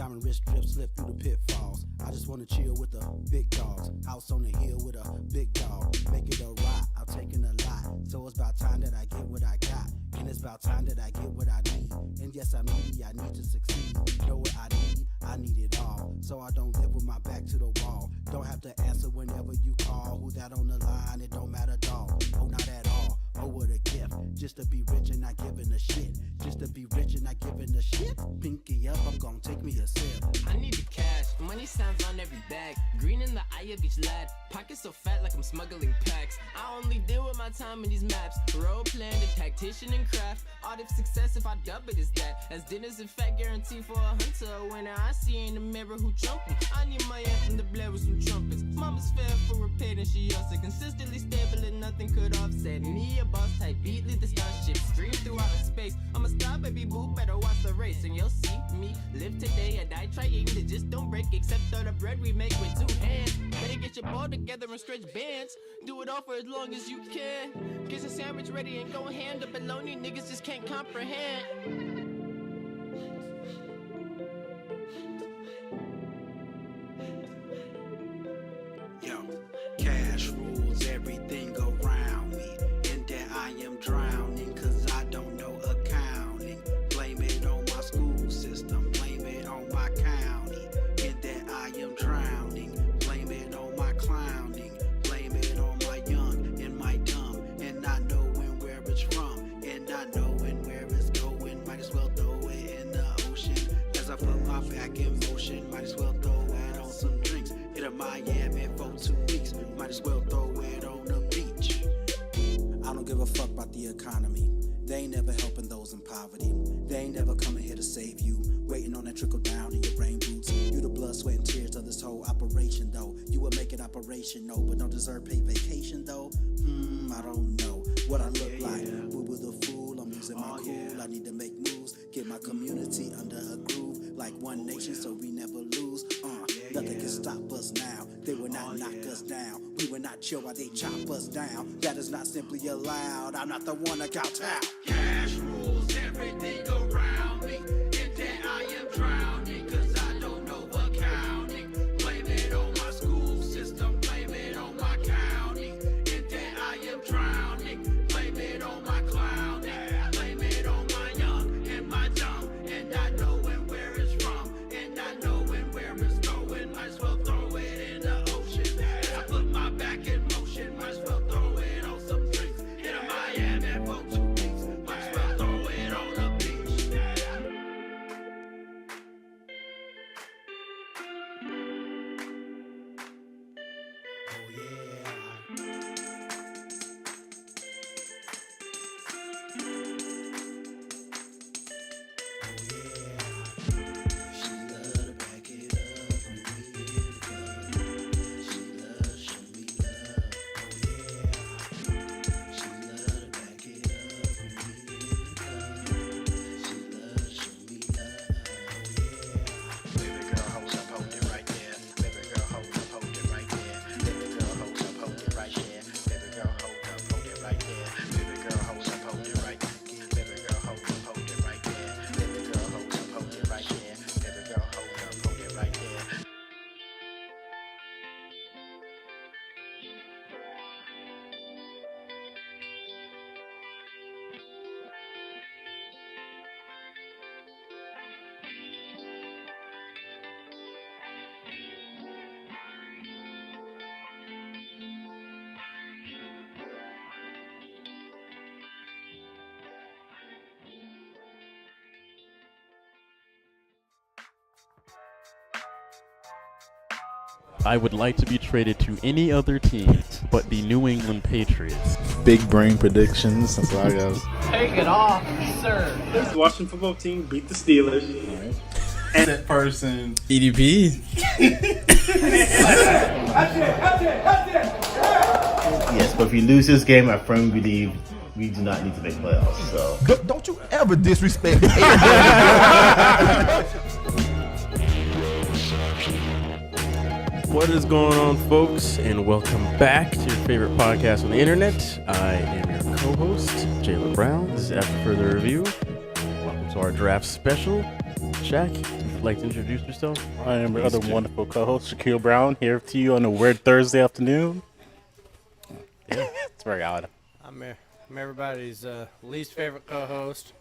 Diamond wrist drip, slip through the pitfalls. I just wanna chill with the big dogs. House on the hill with a big dog. Make it a ride, I'm taking a lot. So it's about time that I get what I got. And it's about time that I get what I need. And yes, I'm needy, I need to succeed. You know what I need it all. So I don't live with my back to the wall. Don't have to answer whenever you call. Who that on the line? It don't matter, dog. Oh, not at all. Oh, what a gift. Just to be rich and not giving a shit. Just to be rich and not giving a shit. Pinky up, I'm gonna take me a sip. I need the cash. Money sounds on every bag. Green in the eye of each lad. Pockets so fat like I'm smuggling packs. I only deal with my time in these maps. Role playing the tactician and craft. Art of success, if I dub it, is that. As dinners and fat guarantee for a hunter. A winner I see in the mirror who jumping. I need my anthem to blare with some trumpets. Mama's fair for repair and she also consistently stable and nothing could offset me. A boss type beat, lead the starship, stream through outer space. I'm a star, baby boo, better watch the race. And you'll see me live today and die trying to just don't break. Except all the bread we make with 2 hands. Better get your ball together and stretch bands. Do it all for as long as you can. Get your sandwich ready and go hand. The baloney niggas just can't comprehend. Yo, cash rules everything around me. In that I am drowning, cause I don't know accounting. Blame it on my school system, blame it on my county. In that I am drowning, blame it on my clowning. Blame it on my young and my dumb, and not knowing where it's from, and not knowing where it's going. Might as well throw it in the ocean. As I put my back in motion, might as well throw it on some drinks. Hit a Miami for 2 weeks, might as well throw it on the beach. I don't give a fuck about the economy. They ain't never helping those in poverty. They ain't never coming here to save you. Waiting on that trickle down in your rain boots. You the blood, sweat, and tears of this whole operation, though. You will make it operational, but don't deserve paid vacation, though. I don't know what I look like. Who with a fool? I'm losing my cool. I need to make moves, get my community under a groove. Like one nation, so we never lose. Nothing can stop us now. They will not knock us down. We will not chill while they chop us down. That is not simply allowed. I'm not the one to kowtow. Cash rules everything around me. In that I am drowning, cause I don't know accounting. Blame it on my school system, blame it on my county. In that I am drowning, blame it on my clowning. Blame it on my young and my dumb, and not knowing where it's from, and not knowing where it's going. Might as well throw it in the ocean. I put my back in motion, might as well throw it on some drinks. Hit a Miami for 2 weeks, might as well throw it on the beach. Oh yeah. She love to back it up when we in the club. She love to show me love. Oh yeah. She love to back it up when we in the club. She love to show me love. Oh yeah. Baby girl, hold up, hold it right there. Baby girl, hold up, hold it right there. Baby girl, hold up, hold it right there. Baby girl, hold up, hold it right there. Baby girl, hold up, hold it right there. Baby girl, hold up, hold it right there. Baby girl, hold up, hold it right there. Baby girl, hold up, hold it right there. I would like to be traded to any other team but the New England Patriots. Big brain predictions. That's what I got. Take it off, sir. The Washington football team beat the Steelers. And that person. EDP. Yes, but if we lose this game, I firmly believe we do not need to make playoffs. So Don't you ever disrespect me. What is going on, folks, and welcome back to your favorite podcast on the internet. I am your co-host, Jayla Brown. This is After Further Review. Welcome to our draft special. Shaq, would you like to introduce yourself? I am your other wonderful co-host, Shaquille Brown, here to you on a weird Thursday afternoon. Yeah. It's very odd. I'm everybody's least favorite co-host.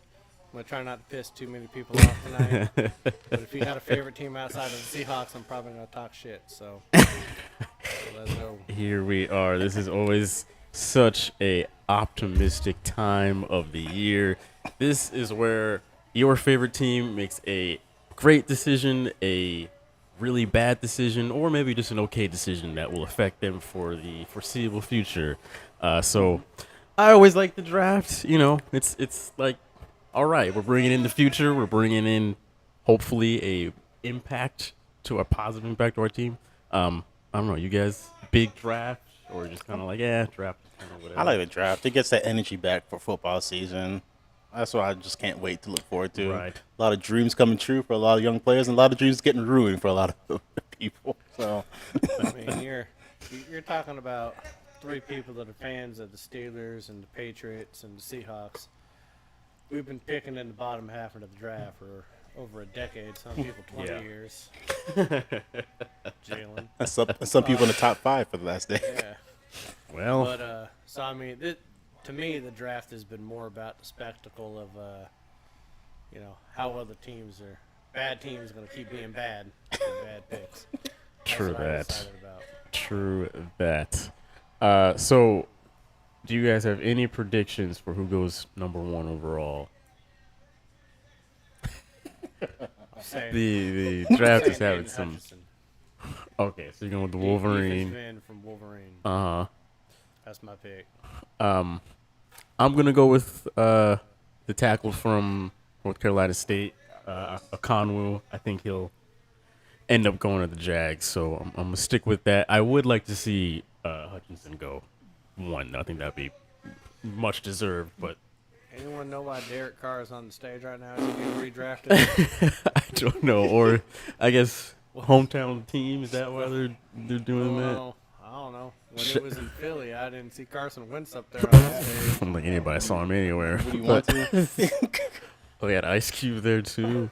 I'm gonna try not to piss too many people off tonight. But if you got a favorite team outside of the Seahawks, I'm probably gonna talk shit. So let's go. Here we are. This is always such a optimistic time of the year. This is where your favorite team makes a great decision, a really bad decision, or maybe just an okay decision that will affect them for the foreseeable future. So I always like the draft. You know, it's like, all right, we're bringing in the future. We're bringing in hopefully a impact to a positive impact to our team. I don't know, you guys, big draft or just kind of like, draft is kind of whatever. I like the draft. It gets that energy back for football season. That's what I just can't wait to look forward to. Right. A lot of dreams coming true for a lot of young players, and a lot of dreams getting ruined for a lot of people. So, I mean, you're talking about three people that are fans of the Steelers and the Patriots and the Seahawks. We've been picking in the bottom half of the draft for over a decade. Some people 20 Yeah. years. Jalen. and some people in the top 5 for the last day. Yeah. Well, But so I mean, to me, the draft has been more about the spectacle of, how other teams are. Bad teams going to keep being bad. With bad picks. true That's what I'm that. excited about. True that. So, do you guys have any predictions for who goes number 1 overall? I'm saying The draft is having Aiden some. Hutchinson. Okay, so you're going with the Defensive Wolverine. end from Wolverine. That's my pick. I'm gonna go with the tackle from North Carolina State, Okonwu. I think he'll end up going to the Jags, so I'm gonna stick with that. I would like to see Hutchinson go 1. I think that'd be much deserved, but Anyone know why Derek Carr is on the stage right now? Is he being redrafted? I don't know. Or I guess hometown team, is that why they're doing that? I don't know. When it was in Philly, I didn't see Carson Wentz up there on the stage. I don't think anybody saw him anywhere. What do you want to? Oh, they had Ice Cube there too.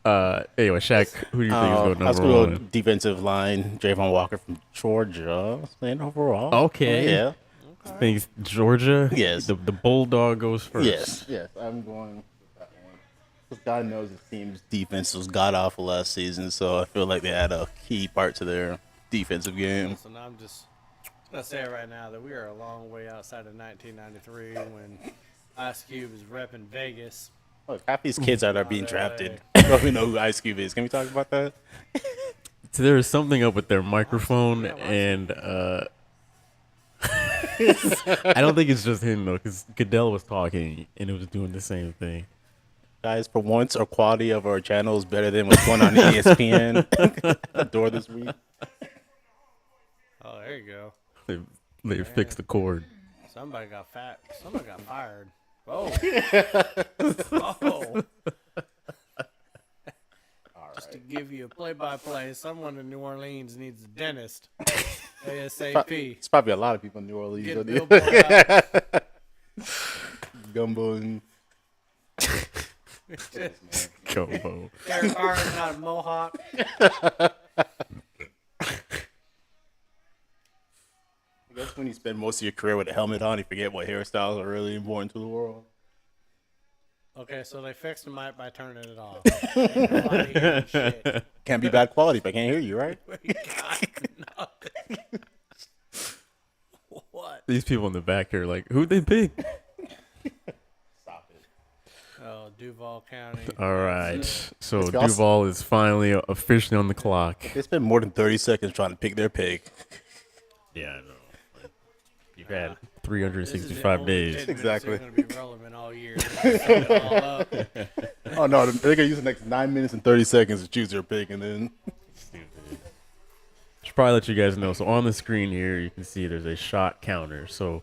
Anyway, Shaq, who do you think is going I was number going to 1? defensive line, Javon Walker from Georgia. Playing overall. Okay. Yeah. I think Georgia. Yes. The Bulldog goes first. Yes, I'm going with that one. Because God knows the team's defense was god awful last season, so I feel like they had a key part to their defensive game. So now I'm just going to say right now that we are a long way outside of 1993 when Ice Cube is repping Vegas. Look, half these kids out there being drafted don't even know who Ice Cube is. Can we talk about that? So there is something up with their microphone, and I don't think it's just him though, because Goodell was talking and it was doing the same thing. Guys, for once, our quality of our channel is better than what's going on in ESPN door this week. Oh, there you go. They fixed the cord. Somebody got fired. Oh. Oh. Just to give you a play-by-play, someone in New Orleans needs a dentist. ASAP. It's probably a lot of people in New Orleans. Get don't they? Billboard out. Gumbo and Combo. Derek Carr is not a mohawk. I guess when you spend most of your career with a helmet on, you forget what hairstyles are really important to the world. Okay, so they fixed the mic by turning it off. Ain't nobody hearing shit. Can't be bad quality if I can't hear you, right? We got nothing. What? These people in the back here, like, who'd they pick? Stop it. Oh, Duval County. All right, so Let's go. Duval is finally officially on the clock. They spend more than 30 seconds trying to pick their pick. Yeah, I know. You've had This is the 365 only days. tidbit Exactly. that's going to be relevant all year. They're gonna sum it all up. Oh, no, they're going to use the next 9 minutes and 30 seconds to choose their pick, and then Should probably let you guys know. So on the screen here, you can see there's a shot counter. So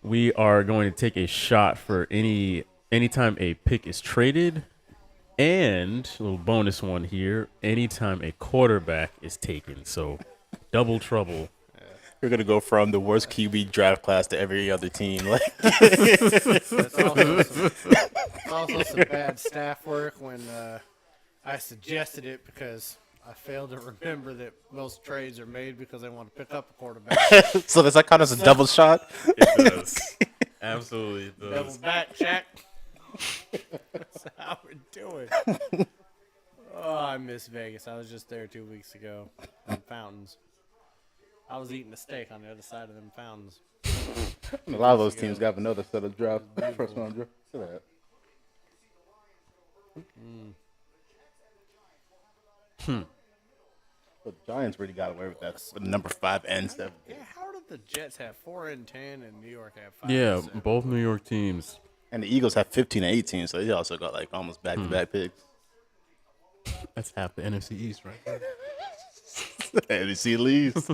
we are going to take a shot for anytime a pick is traded, and a little bonus one here, anytime a quarterback is taken. So double trouble. we're going to go from the worst QB draft class to every other team. Like, It's also some bad staff work when I suggested it because I failed to remember that most trades are made because they want to pick up a quarterback. So does that count as a double shot? It does. Absolutely it Double does. back check. That's how we're doing. Oh, I miss Vegas. I was just there 2 weeks ago on fountains. I was eating a steak on the other side of them fountains. A lot of those teams got another set of draft first round draft. Look at that. But the Giants really got away with that. With number 5 and 7. Yeah, how did the Jets have 4 and 10 and New York have 5? Yeah, and 7? both New York teams. And the Eagles have 15 and 18, so they also got like almost back-to-back picks. That's half the NFC East, right there. NFC leaves.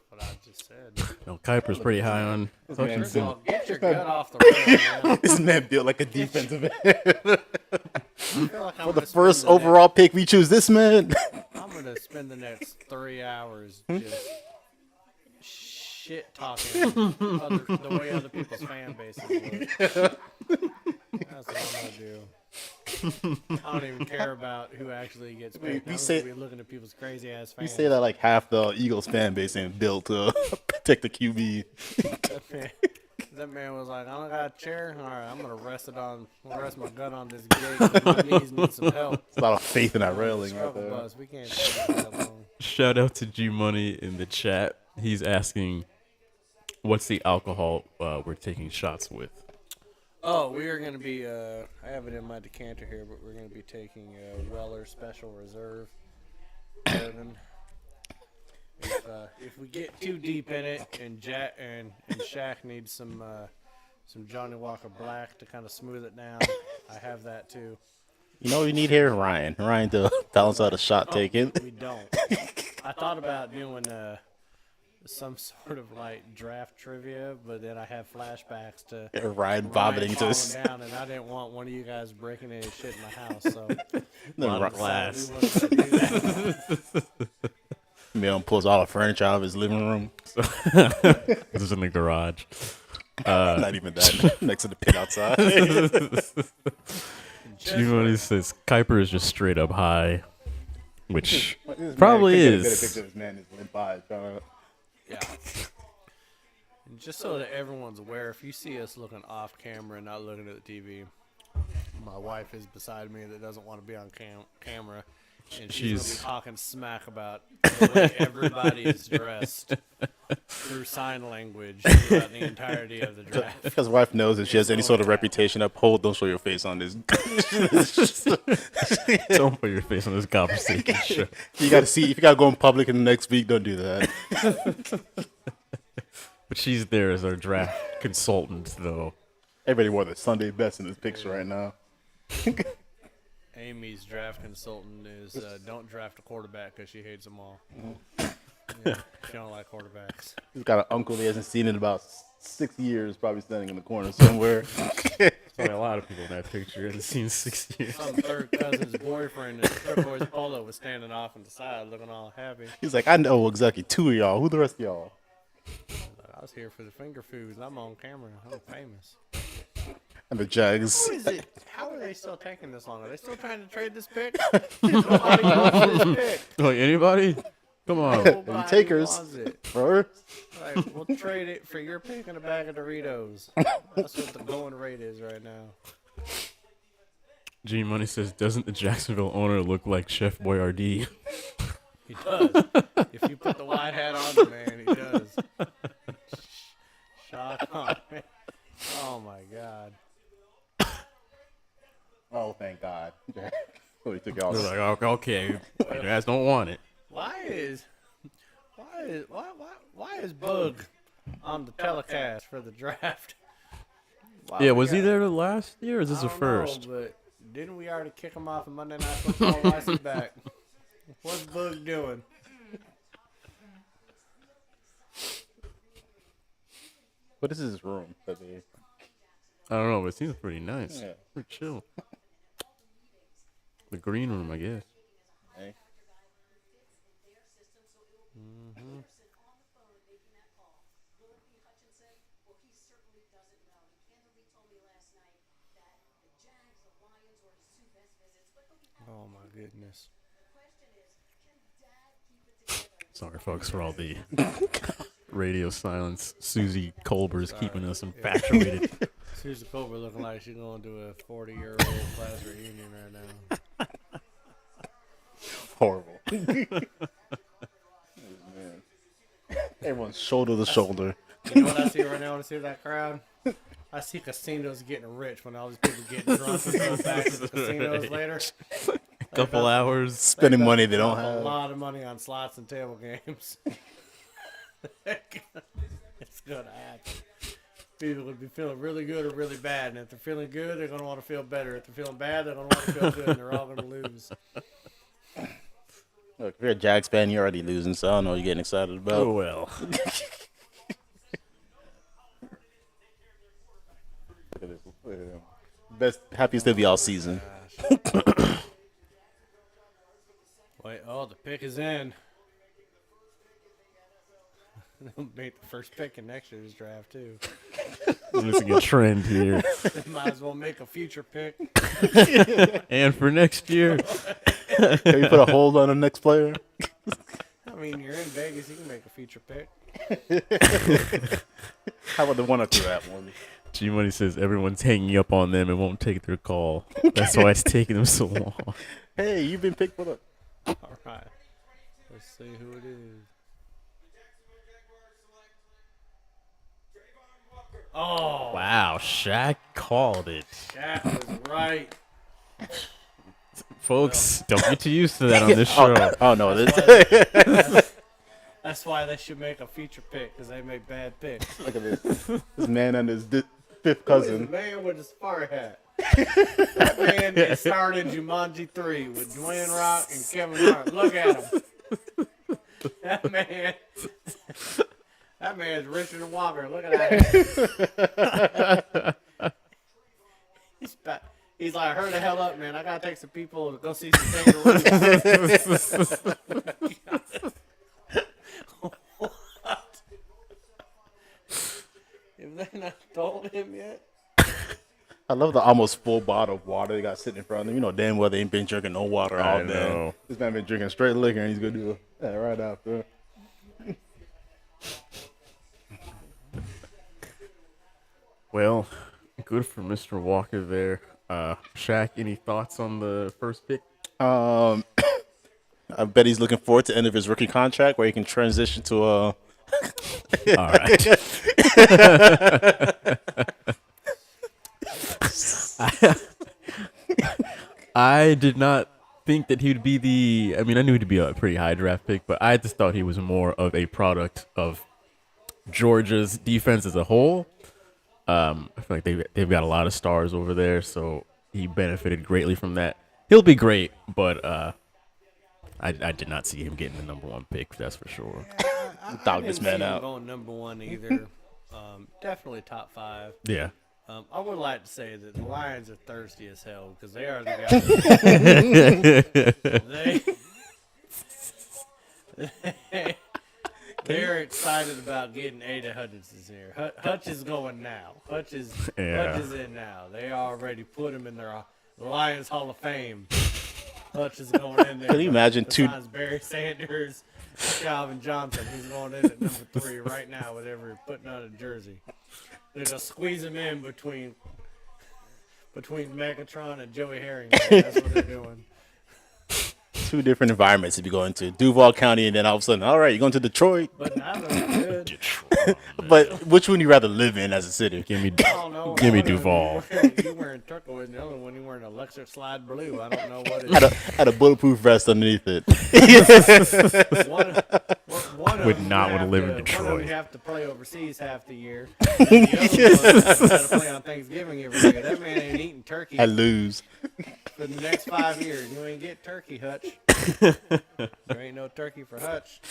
What I just said. No, Kuiper's pretty high on First of Hutchinson. all, get your gut off the rail, man. This man built like a defensive end. I feel like I'm For the gonna spend first the next- overall pick, we choose this man. I'm gonna spend the next 3 hours just shit talking the way other people's fan bases work. That's what I'm gonna do. I don't even care about who actually gets paid. We I'm say- gonna be looking at people's crazy ass You fans. say that like half the Eagles fan base ain't built to protect the QB. That man was like, I don't got a chair. All right, I'm gonna rest my gun on this gate. 'Cause my knees need some help. There's a lot of faith in that railing right Struggle there. bus. We can't stay that long. Shout out to G Money in the chat. He's asking, what's the alcohol we're taking shots with? Oh, we are going to be, I have it in my decanter here, but we're going to be taking Weller Special Reserve bourbon. If we get too deep in it and Shaq needs some Johnny Walker Black to kind of smooth it down, I have that too. You know what we need here? Ryan to balance out a shot taking. We don't. I thought about doing some sort of like draft trivia, but then I have flashbacks to Ryan vomiting to falling his down, and I didn't want one of you guys breaking any shit in my house. So glass. we wasn't gonna do that. man pulls all the furniture out of his living room. This is in the garage. Not even that. Next to the pit outside. G Money says Kuiper is just straight up high, which This probably man, get a is. picture of this man is limp by. Yeah. And just so that everyone's aware, if you see us looking off camera and not looking at the TV, my wife is beside me that doesn't want to be on camera, and she's gonna be talking smack about the way everybody is dressed through sign language throughout the entirety of the draft. Because wife knows if she has any sort of reputation uphold, don't show your face on this. Don't put your face on this conversation. Sure. You gotta see if you gotta go in public in the next week, don't do that. But she's there as our draft consultant, though. Everybody wore the Sunday best in this picture right now. Amy's draft consultant is don't draft a quarterback because she hates them all. Yeah, she don't like quarterbacks. He's got an uncle he hasn't seen in about 6 years, probably standing in the corner somewhere. Probably a lot of people in that picture haven't seen 6 years. Some third cousin's boyfriend in a turquoise polo was standing off on the side looking all happy. He's like, I know exactly 2 of y'all. Who the rest of y'all? I was here for the finger foods. I'm on camera. I'm famous. And the Jags. Who is it? How are they still taking this long? Are they still trying to trade this pick? Nobody wants this pick. Like, anybody? Come on. Nobody takers. wants it. First. Like, we'll trade it for your pick and a bag of Doritos. That's what the going rate is right now. G Money says, doesn't the Jacksonville owner look like Chef Boyardee? He does. If you put the white hat on the man, he does. Shock on me. Oh my God. Oh, thank God. So he took y'all. They're like, okay, you guys don't want it. Why is Bug on the telecast for the draft? Why Yeah, we was he got- there last year, or is this I the don't first? know, but didn't we already kick him off of Monday Night Football? License back. What's Bug doing? What is his room? That they- I don't know, but it seems pretty nice. Yeah. Pretty chill. The green room, I guess. Hey. Oh my goodness. Sorry, folks, for all the radio silence. Susie Colbert's keeping us infatuated. Susan Colbert looking like she's going to do a 40-year-old class reunion right now. Horrible. Man. Everyone's shoulder to shoulder. You know what I see right now when I see that crowd? I see casinos getting rich when all these people getting drunk and go back to the casinos later. Couple hours. Spending money they don't A have. lot of money on slots and table games. It's going to happen. People would be feeling really good or really bad. And if they're feeling good, they're going to want to feel better. If they're feeling bad, they're going to want to feel good. And they're all going to lose. Look, if you're a Jags fan, you're already losing, so I don't know what you're getting excited about. Oh, well. Look at this. Look at him. Best, happiest they'll be all season. Wait, oh, the pick is in. They'll make the first pick in next year's draft, too. Losing a trend here. They might as well make a future pick. And for next year. Can you put a hold on the next player? I mean, you're in Vegas, you can make a future pick. How about the one after that one? G Money says everyone's hanging up on them and won't take their call. That's why it's taking them so long. Hey, you've been picked for the. All right. Let's see who it is. Oh, Wow, Shaq called it. that was right. Folks, don't get too used to that on this show. Oh no, this. That's why they should make a future pick, because they make bad picks. Look at this. This man and his fifth The cousin. man with the spar hat. That man is starred in Jumanji 3 with Dwayne Rock and Kevin Hart. Look at him. That man's richer than Walker. Look at that. He's like, hurry the hell up, man. I gotta take some people to go see some kangaroos. What? Have they not told him yet? I love the almost full bottle of water they got sitting in front of them. You know damn well they ain't been drinking no water all I day. know. This man been drinking straight liquor and he's gonna do that right after. Well, good for Mr. Walker there. Shaq, any thoughts on the first pick? I bet he's looking forward to the end of his rookie contract where he can transition to All right. I did not think that he would be I knew he'd be a pretty high draft pick, but I just thought he was more of a product of Georgia's defense as a whole. I feel like they've got a lot of stars over there, so he benefited greatly from that. He'll be great, but I did not see him getting the number one pick, that's for sure. dog this man out. Going number one either. Definitely top 5. Yeah. I would like to say that the Lions are thirsty as hell because they are the guys. They're excited about getting Ada Hutchinson here. Hutch is going now. Hutch is in now. They already put him in their Lions Hall of Fame. Hutch is going in there. Can you imagine Besides Barry Sanders, Calvin Johnson, he's going in at number 3 right now, whatever putting on a jersey. They're gonna squeeze him in between Megatron and Joey Harrington. That's what they're doing. 2 different environments to be going to. Duval County and then all of a sudden, all right, you're going to Detroit. But now they're good. Detroit. But which one do you rather live in as a city? Give me I don't know. Give me Duval. You wearing turquoise, and the other one you wearing electric slide blue. I don't know what it Had a bulletproof vest underneath it. is. One Would not want to live in Detroit. One of them have to play overseas half the year. The other one got to play on Thanksgiving every year. That man ain't eating turkey I lose. for the next 5 years. You ain't get turkey, Hutch. There ain't no turkey for Hutch.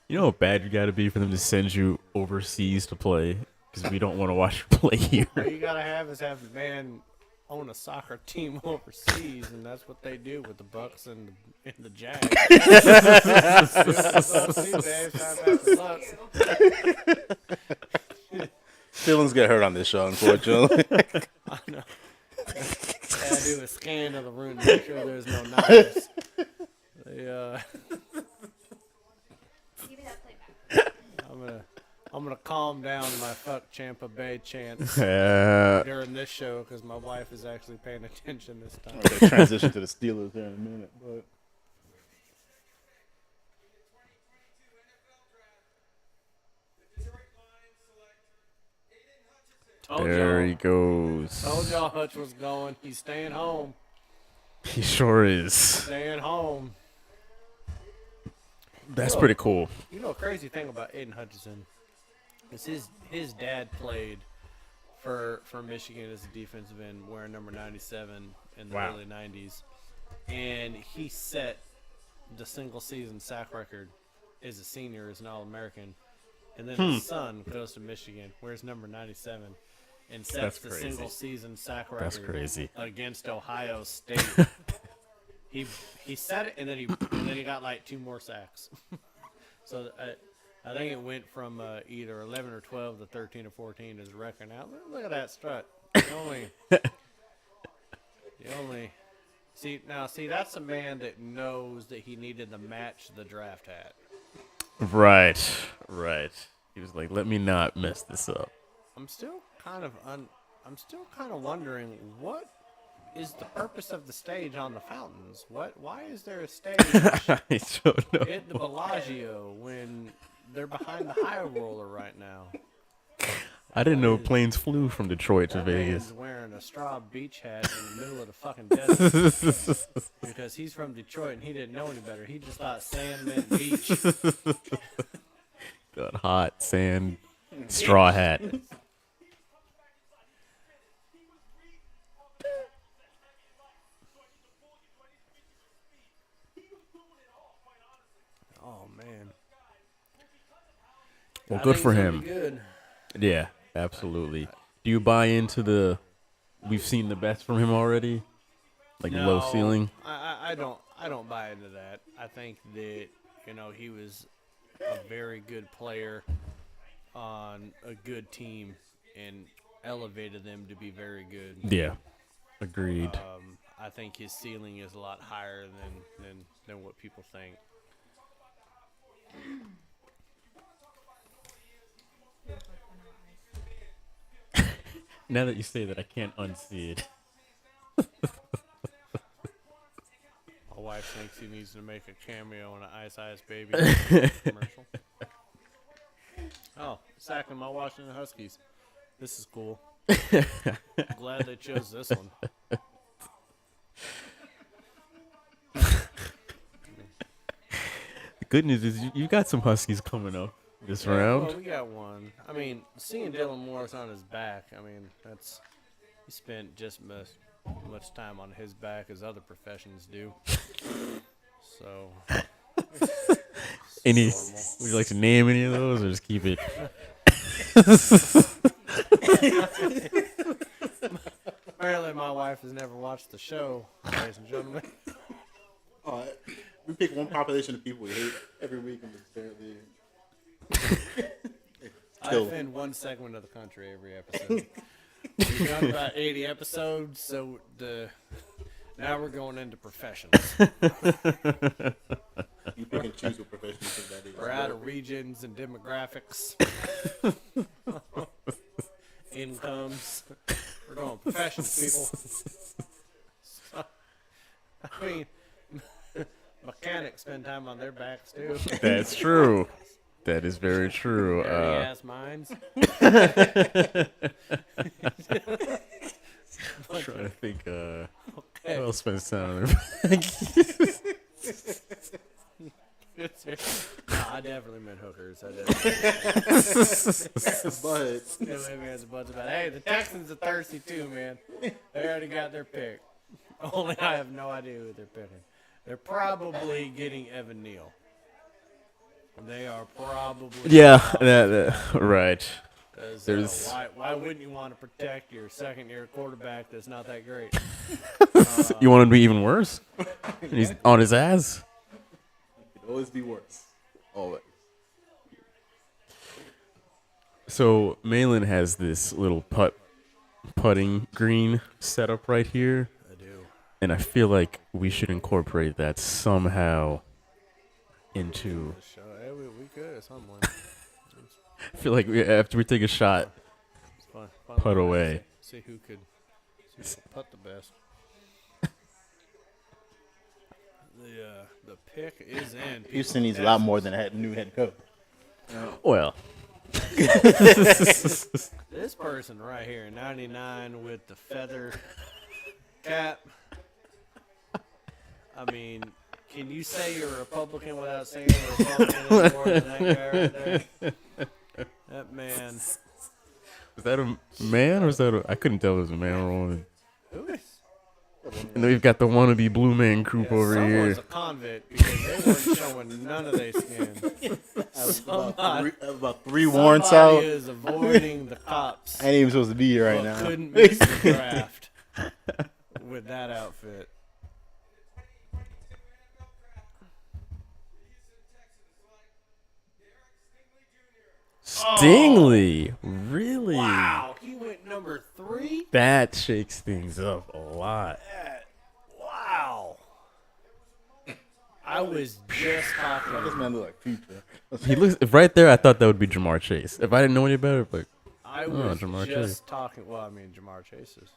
You know how bad you got to be for them to send you overseas to play because we don't want to watch you play here. All you gotta have is have the man own a soccer team overseas, and that's what they do with the Bucks and the Jags. Feelings get hurt on this show, unfortunately. I know. Gotta do a scan of the room to make sure there's no knives. I'm gonna calm down my fuck Champa Bay chants during this show because my wife is actually paying attention this time. Okay, transition to the Steelers here in a minute, but There he goes. Told y'all Hutch was going. He's staying home. He sure is. Staying home. That's pretty cool. You know, a crazy thing about Aiden Hutchinson is his dad played for Michigan as a defensive end, wearing number 97 in the early 90s, and he set the single season sack record as a senior as an All-American, and then his son goes to Michigan, wears number 97, and sets the single season sack record. That's crazy. Against Ohio State. He set it, and then he got like 2 more sacks. So I think it went from either 11 or 12 to 13 or 14 as a record. Now look at that strut. You only see that's a man that knows that he needed to match the draft hat. Right. He was like, "Let me not mess this up." I'm still kind of wondering what is the purpose of the stage on the fountains. Why is there a stage I don't know. at the Bellagio when they're behind the high roller right now? I didn't know planes flew from Detroit to That Vegas. man's wearing a straw beach hat in the middle of the fucking desert because he's from Detroit and he didn't know any better. He just thought sand meant beach. Got hot sand, straw hat. Oh man. Well, I good think for it's gonna him. be Good. Yeah, absolutely. Do you buy into the we've seen the best from him already? Like low ceiling? I don't buy into that. I think that, he was a very good player on a good team and elevated them to be very good. Yeah. Agreed. I think his ceiling is a lot higher than what people think. Now that you say that, I can't unsee it. My wife thinks he needs to make a cameo in an Ice Ice Baby commercial. Oh, sacking my Washington Huskies. This is cool. Glad they chose this one. The good news is you got some Huskies coming up this round. Well, we got one. I mean, seeing Dylan Morris on his back, he spent just as much time on his back as other professions do. So, Would you like to name any of those or just keep it? Apparently, my wife has never watched the show, ladies and gentlemen. We pick one population of people we hate every week and just barely. I offend one segment of the country every episode. We've done about 80 episodes, so now we're going into professions. You pick and choose what profession you think that is. We're out of regions and demographics, incomes. We're going professions, people. I mean, mechanics spend time on their backs too. That's true. That is very true. Dirty ass minds. Trying to think. Okay. Who else spends time on their back? No, I definitely meant hookers. But Man's a bunch about. Hey, the Texans are thirsty too, man. They already got their pick. Only I have no idea who they're picking. They're probably getting Evan Neal. They are probably Right. There's why wouldn't you want to protect your second-year quarterback that's not that great? You want him to be even worse? He's on his ass. it could always be worse. Always. So Malin has this little putting green setup right here. I do. And I feel like we should incorporate that somehow into. So, hey, we could at some point. I feel like after we take a shot, It's fun. Putt away. See who could putt the best. The pick is in. Houston needs a lot more than a new head coach. well, This person right here, 99 with the feather cap. I mean, can you say you're a Republican without saying you're a Republican anymore than that guy right there? That man. is that a man or is that I couldn't tell if it was a man or a woman. Who is? And then we've got the wannabe blue man group over Someone's here. a convict because they weren't showing none of their skin. About three warrants out. Somebody is avoiding the cops. I ain't even supposed to be here right but now. couldn't miss the draft with that outfit. Stingley, really? Wow, he went number 3? That shakes things up a lot. Wow. I was just This talking. man look like Future. He looks right there. I thought that would be Jamar Chase. If I didn't know any better, but I was Jamar just Chase. talking. Well, I mean, Jamar Chase is.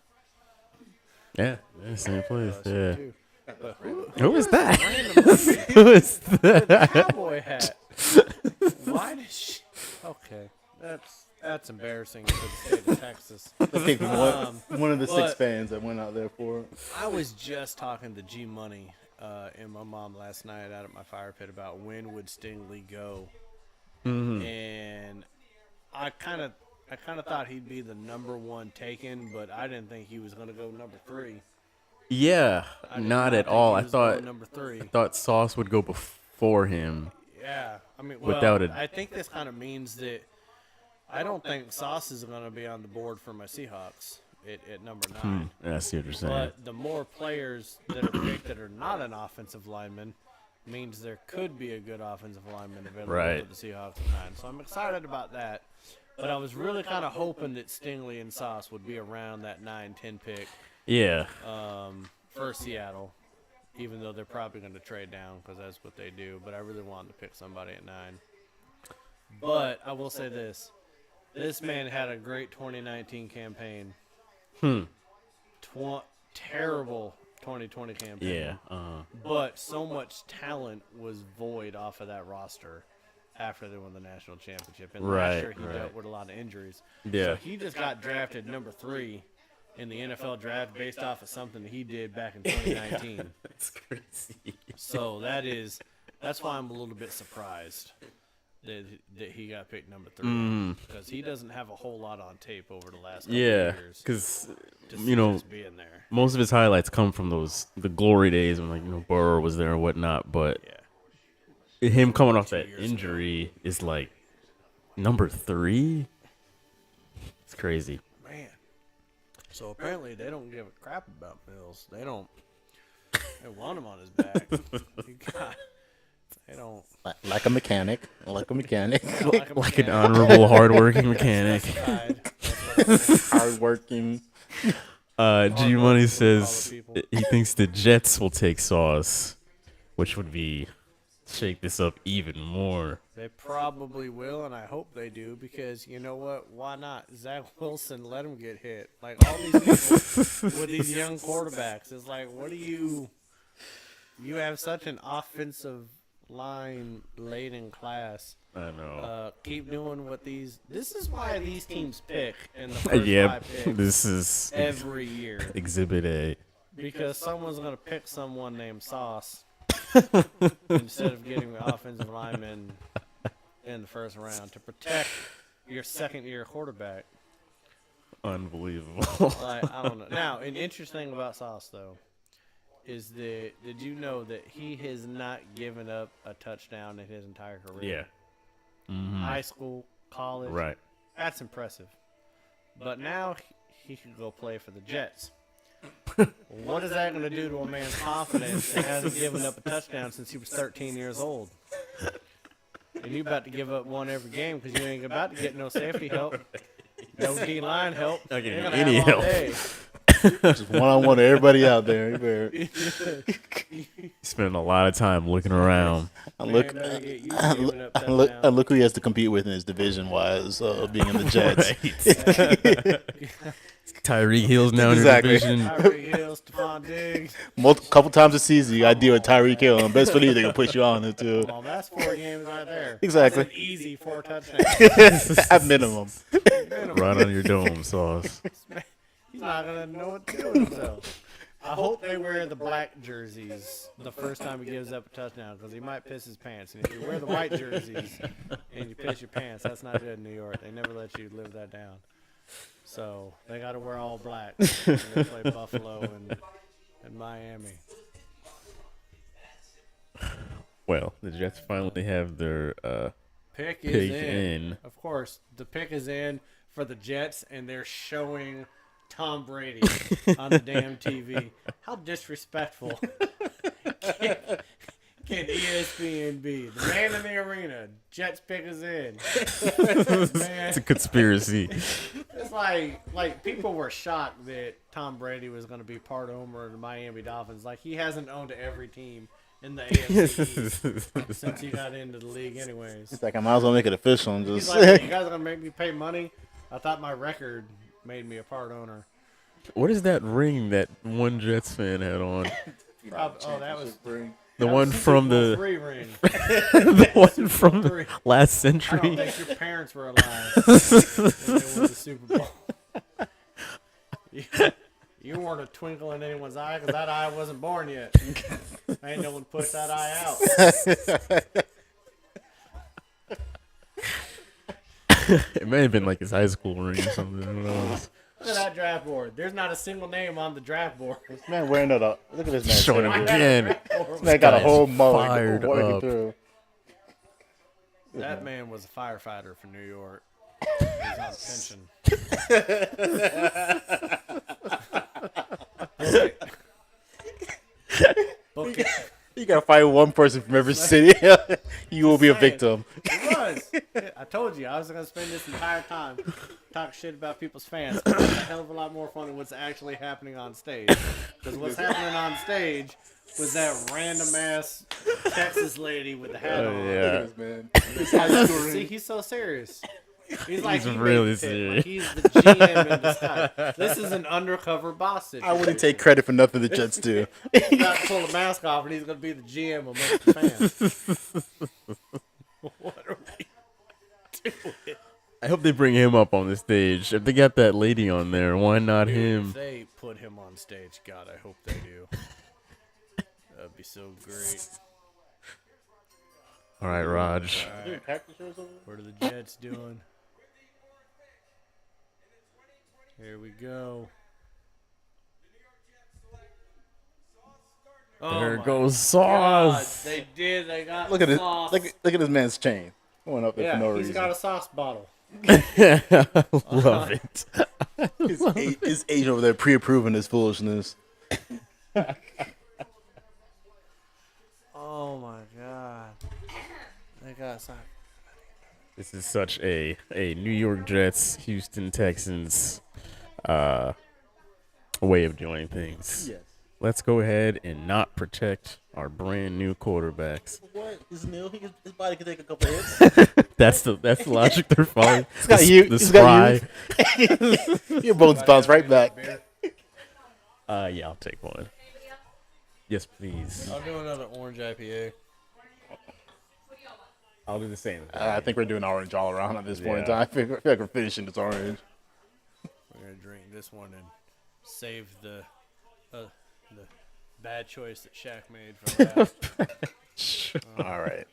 yeah, same place. Yeah. Too. But Who is that? random lady Who is that? with a cowboy hat. Why did she? Okay, that's embarrassing for the state of Texas. Let's take one of the 6 but- fans that went out there for it. I was just talking to G Money and my mom last night out at my fire pit about when would Stingley go, and I kind of thought he'd be the number 1 taken, but I didn't think he was going to go number 3. Yeah, I did not at think all. he I was going thought number 3. Sauce would go before him. Yeah, I mean, Without well, a- I think this kind of means that I don't think Sauce is going to be on the board for my Seahawks at number 9. I see what you're saying. But the more players that are picked that are not an offensive lineman means there could be a good offensive lineman available Right. for the Seahawks at 9. So I'm excited about that. But I was really kind of hoping that Stingley and Sauce would be around that 9-10 pick Yeah, for Seattle, even though they're probably going to trade down because that's what they do. But I really wanted to pick somebody at 9. But I will say this. This man had a great 2019 campaign. Terrible 2020 campaign. yeah. But so much talent was void off of that roster after they won the national championship. And Right, last year he right. dealt with a lot of injuries. Yeah. So he just got drafted number 3 in the NFL draft based off of something he did back in 2019. That's crazy. So that's why I'm a little bit surprised that he got picked number 3 because he doesn't have a whole lot on tape over the last couple Yeah, of years. because Just being there. most of his highlights come from the glory days when Burrow was there and whatnot. But Yeah. him coming off that years ago. injury is like number 3. It's crazy. Man. So apparently they don't give a crap about Mills. They don't. They want him on his back. They don't. Like a mechanic. Like Like an honorable, hardworking mechanic. Hardworking. G Money says people. he thinks the Jets will take Sauce, which would be shake this up even more. They probably will, and I hope they do because you know what? Why not? Zach Wilson, let him get hit. Like all these people with these young quarterbacks, it's like, what do you? You have such an offensive line laden class. I know. Keep doing what these. This is why these teams pick in the first Yeah, 5 picks this is every year Exhibit A. because someone's gonna pick someone named Sauce instead of getting the offensive lineman in the first round to protect your second-year quarterback. Unbelievable. Like I don't know. Now, an interesting thing about Sauce though is that did you know that he has not given up a touchdown in his entire career? Yeah. High school, college. Right. That's impressive. But now he could go play for the Jets. What is that going to do to a man's confidence that hasn't given up a touchdown since he was 13 years old? And and you about to give up one every game because you ain't about to get no safety help, no D-line help. Not You're getting gonna any have all help. day. Just one-on-one to everybody out there. You better, Spending a lot of time looking around. look, Man, better get used to giving up touchdowns. look who he has to compete with in his division-wise, being in the Jets. Tyreek Hill's now Exactly. in your division. Tyreek Hill, Stephon Diggs. Couple times a season, you got to deal with Tyreek Hill. And best believe they can put you on it, too. Well, that's 4 games right there. Exactly. That's an easy 4 touchdowns. At minimum. Right on your dome, Sauce. He's not gonna know what to do with himself. I hope they wear the black jerseys the first time he gives up a touchdown because he might piss his pants. And if you wear the white jerseys and you piss your pants, that's not good in New York. They never let you live that down. So they got to wear all black when they play Buffalo and Miami. Well, the Jets finally have their Pick is pick in. in. Of course, the pick is in for the Jets, and they're showing Tom Brady on the damn TV. How disrespectful can ESPN be? The man in the arena. Jets pick is in. Man, It's a conspiracy. it's like people were shocked that Tom Brady was going to be part owner of the Miami Dolphins. Like, he hasn't owned every team in the AFC East since he got into the league anyways. It's like I might as well make it official and He's just. like, "Hey, you guys are going to make me pay money? I thought my record made me a part owner." What is that ring that one Jets fan had on? That was The one from the free ring. the one from Three. last I don't century. think your parents were alive when they won the Super Bowl. You weren't a twinkle in anyone's eye because that eye wasn't born yet. Ain't no one put that eye out. It may have been like his high school ring or something. I don't know. Look at that draft board. There's not a single name on the draft board. This man wearing that up. Look at this man. Showing him This again. man got a guy's whole mullet fired working up. through. That man was a firefighter for New York. He's on pension. Book it. You gotta find one person from every city. You will be a victim. It was. I told you I was gonna spend this entire time talking shit about people's fans. It's a hell of a lot more fun than what's actually happening on stage. Because what's happening on stage was that random ass Texas lady with the hat on. Yeah. Man. See, he's so serious. He's like He's he really made the pick, serious. like he's the GM in disguise. This is an undercover boss situation. I wouldn't take credit for nothing the Jets do. He's about to pull the mask off and he's gonna be the GM amongst the fans. What are we doing? I hope they bring him up on the stage. If they got that lady on there, why not If him? they put him on stage, God, I hope they do. That'd be so great. All right, Raj. What are the Jets doing? Here we go. There my goes God, Sauce. they did. They got Look at it. sauce. Look at this man's chain. Going up there Yeah, for no he's reason. got a sauce bottle. Love it. His agent over there pre-approving this foolishness. Oh my God. They got sauce. This is such a New York Jets, Houston Texans way of doing things. Yes. Let's go ahead and not protect our brand new quarterbacks. What? His body can take a couple hits. That's the logic they're following. He's got you. The He's got spry. you. Your bones bounce right back. Yeah, I'll take one. Yes, please. I'll do another orange IPA. I'll do the same. I think we're doing orange all around at this point in Yeah. time. I feel like we're finishing this orange. We're gonna drink this one and save the bad choice that Shaq made for last. All right.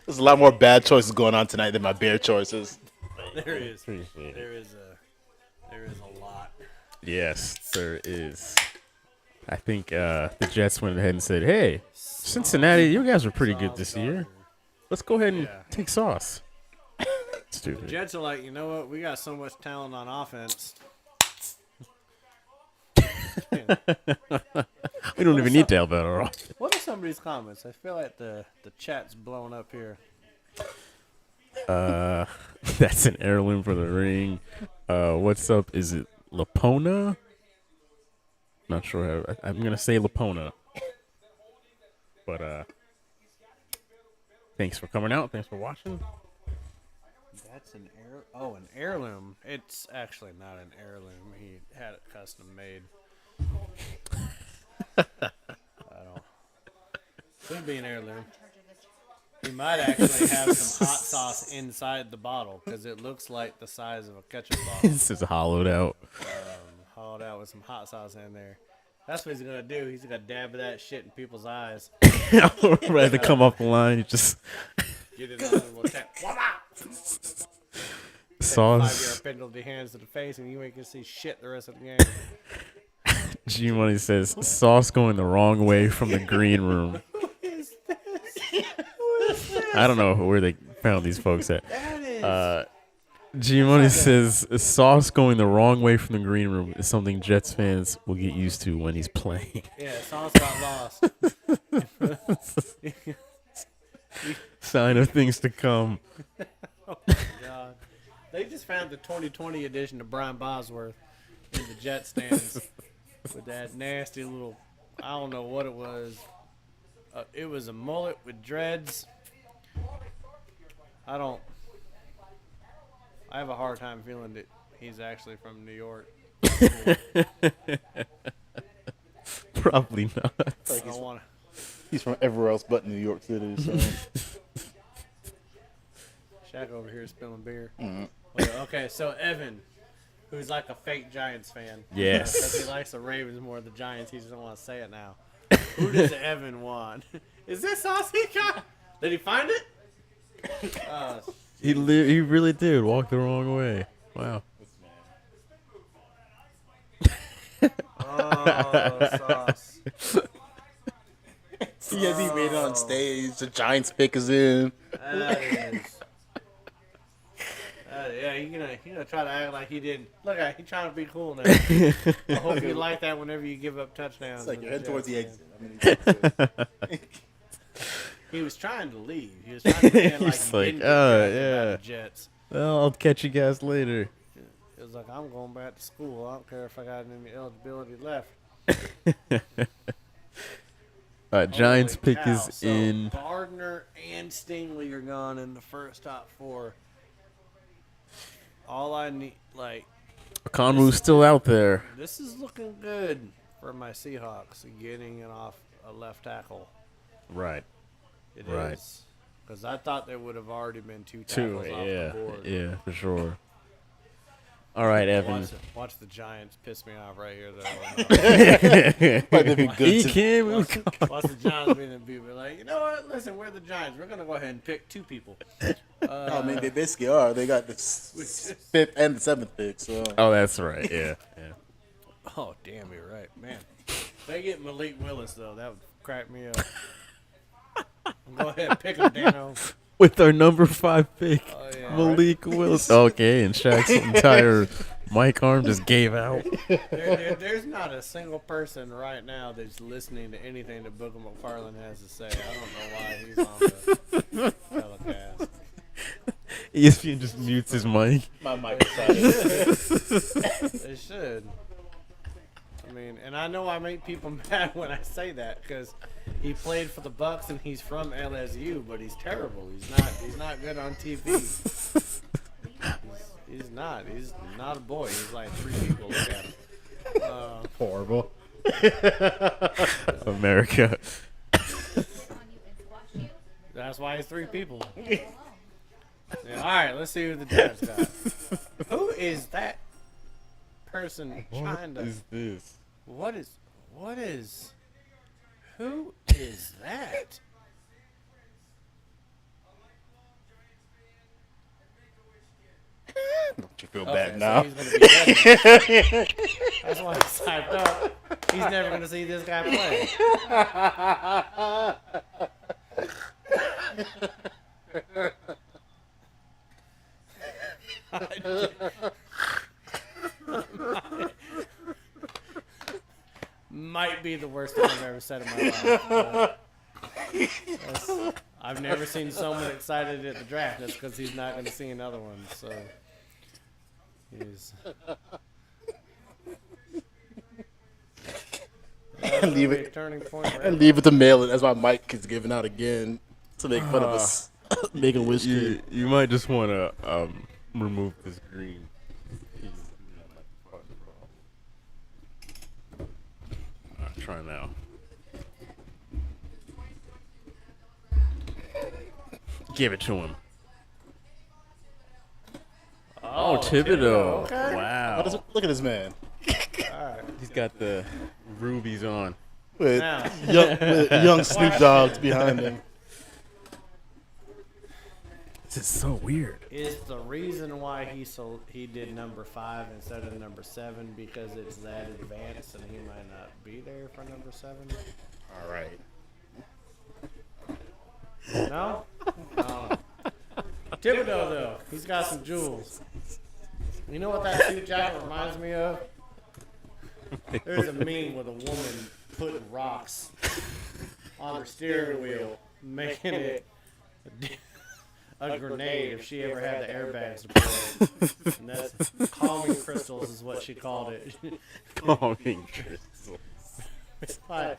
There's a lot more bad choices going on tonight than my bear choices. There is. Appreciate it. There is a lot. Yes, there is. I think the Jets went ahead and said, "Hey, Cincinnati, you guys were pretty good this year. Let's go ahead and Yeah. take Sauce." Stupid. Jets are like, you know what? We got so much talent on offense. We don't even need to help out our offense. What if some of these comments. I feel like the chat's blowing up here. That's an heirloom for the ring. What's up? Is it Lapona? Not sure. I'm gonna say Lapona. But thanks for coming out. Thanks for watching. That's an an heirloom. It's actually not an heirloom. He had it custom made. I don't. Could be an heirloom. He might actually have some hot sauce inside the bottle because it looks like the size of a ketchup bottle. This is hollowed out. Hollowed out with some hot sauce in there. That's what he's gonna do. He's gonna dab that shit in people's eyes. Ready to come off the line. You just Get it on and we'll tap. sauce. 5-year penalty hands to the face, and you ain't gonna see shit the rest of the game. G Money says sauce going the wrong way from the green room. I don't know where they found these folks at. G Money says sauce going the wrong way from the green room is something Jets fans will get used to when he's playing. Yeah, Sauce got lost. Sign of things to come. Oh my God. They just found the 2020 edition of Brian Bosworth in the Jet stands with that nasty little, I don't know what it was. It was a mullet with dreads. I have a hard time feeling that he's actually from New York. Probably not. Like I don't want he's from everywhere else but New York City. So. Shaq over here spilling beer. Mm-hmm. Well, okay, so Evan, who's like a fake Giants fan. Yes. Because he likes the Ravens more than the Giants. He doesn't want to say it now. Who does Evan want? Is this sauce he got? Did he find it? He really did walk the wrong way. Wow. Oh, sauce. He has he made it on stage. The Giants pick is in. That is. Yeah, he gonna try to act like he didn't. Look at he trying to be cool now. I hope you like that whenever you give up touchdowns. It's like you're heading towards the Jets, exit. I mean, He was trying to leave. He was trying to pretend like He's he like, didn't get drafted by yeah. the Jets. Well, I'll catch you guys later. It was like, I'm going back to school. I don't care if I got any eligibility left. Giants Holy pick cow. is So in. Gardner and Stingley are gone in the first top 4. All I need, Conwoo's still out there. this is looking good for my Seahawks getting it off a left tackle. Right. It Right. is. Because I thought there would have already been 2 Two. tackles off Yeah. the board. Yeah, for sure. All right, Evan. Watch the Giants piss me off right here, though. Might be good He to- can. Watch the Giants being the people like, you know what? Listen, we're the Giants. We're going to go ahead and pick 2 people. I mean, they basically are. They got the 5th and the 7th pick. So Oh, that's right. Yeah. Yeah. Oh, damn, you're right. Man, if they get Malik Willis, though, that would crack me up. Go ahead and pick him, Dano. With our number 5 pick, Oh, yeah. Malik Willis. Okay, and Shaq's entire mic arm just gave out. There's not a single person right now that's listening to anything that Booker McFarland has to say. I don't know why he's on the telecast. ESPN just mutes his mic. my mic decided. They should. I mean, and I know I make people mad when I say that because he played for the Bucks and he's from LSU, but he's terrible. He's not good on TV. He's not a boy. He's like 3 people. Look at him. Horrible. America. That's why he's 3 people. Yeah, all right, let's see who the Giants got. Who is that person trying to? This? Who is that? Don't you feel Okay, bad so now? he's gonna be dead. That's why he's hyped up. He's never gonna see this guy play. Might be the worst thing I've ever said in my life. I've never seen someone excited at the draft. That's because he's not going to see another one. So he's. And leave A it. turning point. For And leave it to mail it as my mic is giving out again to make fun of us. Make a wish You, you might just want to remove this green. Try now. Give it to him. Oh, Thibodeau. Okay. Wow. Look at this man. He's got the rubies on. With Now. with young Snoop Dogg behind him. This is so weird. Is the reason why he did number 5 instead of number 7 because it's that advanced and he might not be there for number 7? All right. No? No. Thibodeau, though, he's got some jewels. You know what that suit jacket reminds me of? There's a meme with a woman putting rocks on her steering wheel, making it a grenade if she ever had the airbags deployed. And that's calming crystals is what she called it. Calming crystal. Well,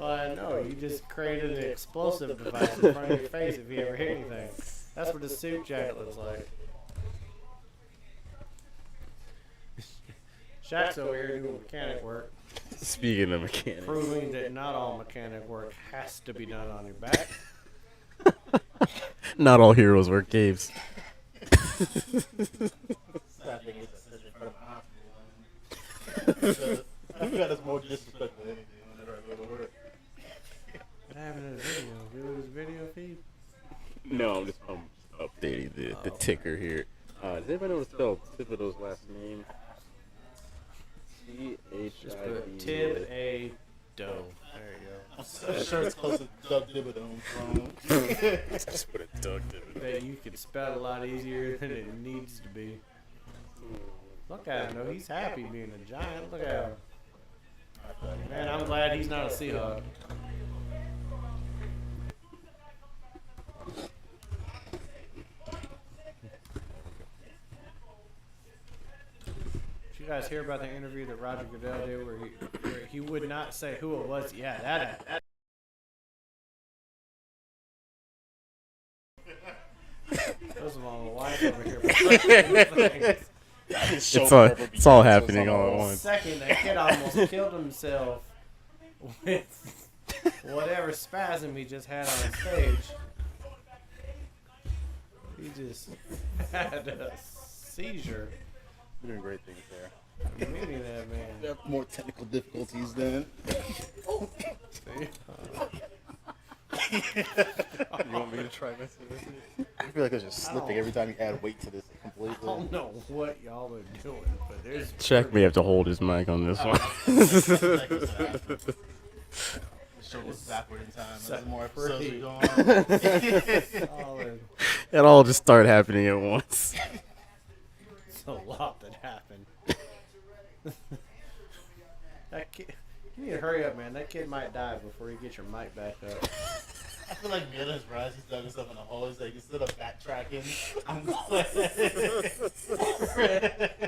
I know. You just created an explosive device in front of your face if you ever hit anything. That's what the suit jacket looks like. Shaq's over here doing mechanic work, Speaking of mechanics. proving that not all mechanic work has to be done on your back. Not all heroes wear capes. I feel that's more disrespectful than anything whenever I go to work. What happened to the video? Did it was video feed? No, I'm just updating the ticker here. Does anybody know how to spell Thibodeau's last name? Just put Tib A Doe. There you go. I'm sure it's close to Doug Thibodeau from. Just put a Doug Thibodeau. Bet you could spell it a lot easier than it needs to be. Look at him though. He's happy being a Giant. Look at him. Man, I'm glad he's not a Seahawk. Did you guys hear about the interview that Roger Goodell did where he would not say who it was? Yeah, that. First of all, the wife over here. It's all happening all at once. Second, that kid almost killed himself with whatever spasm he just had on stage. He just had a seizure. You're doing great things there. Meaning that, man. You have more technical difficulties than. You want me to try messing with it? I feel like it's just slipping every time you add weight to this I completely. don't know what y'all are doing, but there's Check may have to hold his mic on this one. Show was backward in time. There's more episodes episodes we going. solid. It all just started happening at once. It's a lot that happened. That kid, you need to hurry up, man. That kid might die before you get your mic back up. I feel like Miller's rise. He's dug himself in a hole. He's like, instead of backtracking, I'm glad.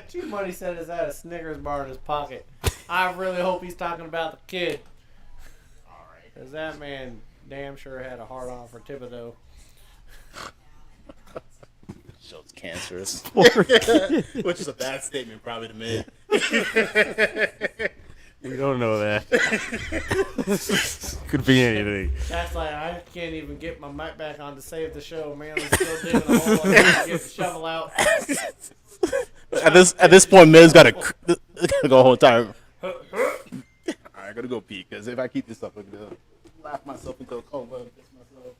G-Money said he's had a Snickers bar in his pocket. I really hope he's talking about the kid. Alright. Because that man damn sure had a hard on for Thibodeau. Show's cancerous. Which is a bad statement, probably to me. We don't know that. Could be anything. That's like, I can't even get my mic back on to save the show, man. I'm still digging a hole. I gotta get the shovel out. At this point, Miz gotta go a whole time. Alright, I gotta go pee, because if I keep this up, I'm gonna laugh myself into a coma and piss myself.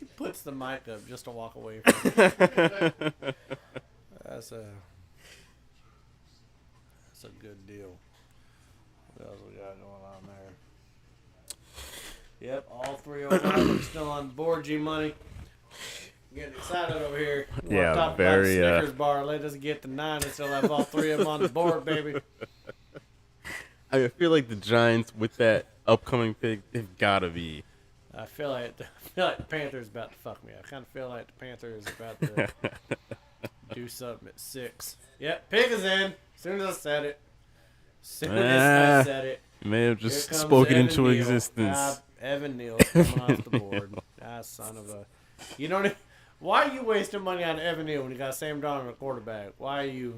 He puts the mic up just to walk away from it. That's a good deal. What else we got going on there? Yep, all 309 are still on board, G-Money. Getting excited over here. You Yeah, wanna talk very, about Snickers bar. Let us get the 9 and still have all 3 of them on the board, baby. I feel like the Giants with that upcoming pick, they've got to be. I feel like the Panthers about to fuck me. I kind of feel like the Panthers about to do something at 6. Yep, pick is in. As soon as I said it. You may have Here just comes spoken Evan into Neal. existence. Evan Neal's coming off the board. Son of a. You don't. Why are you wasting money on Evan Neal when you got Sam Darnold at quarterback? Why are you?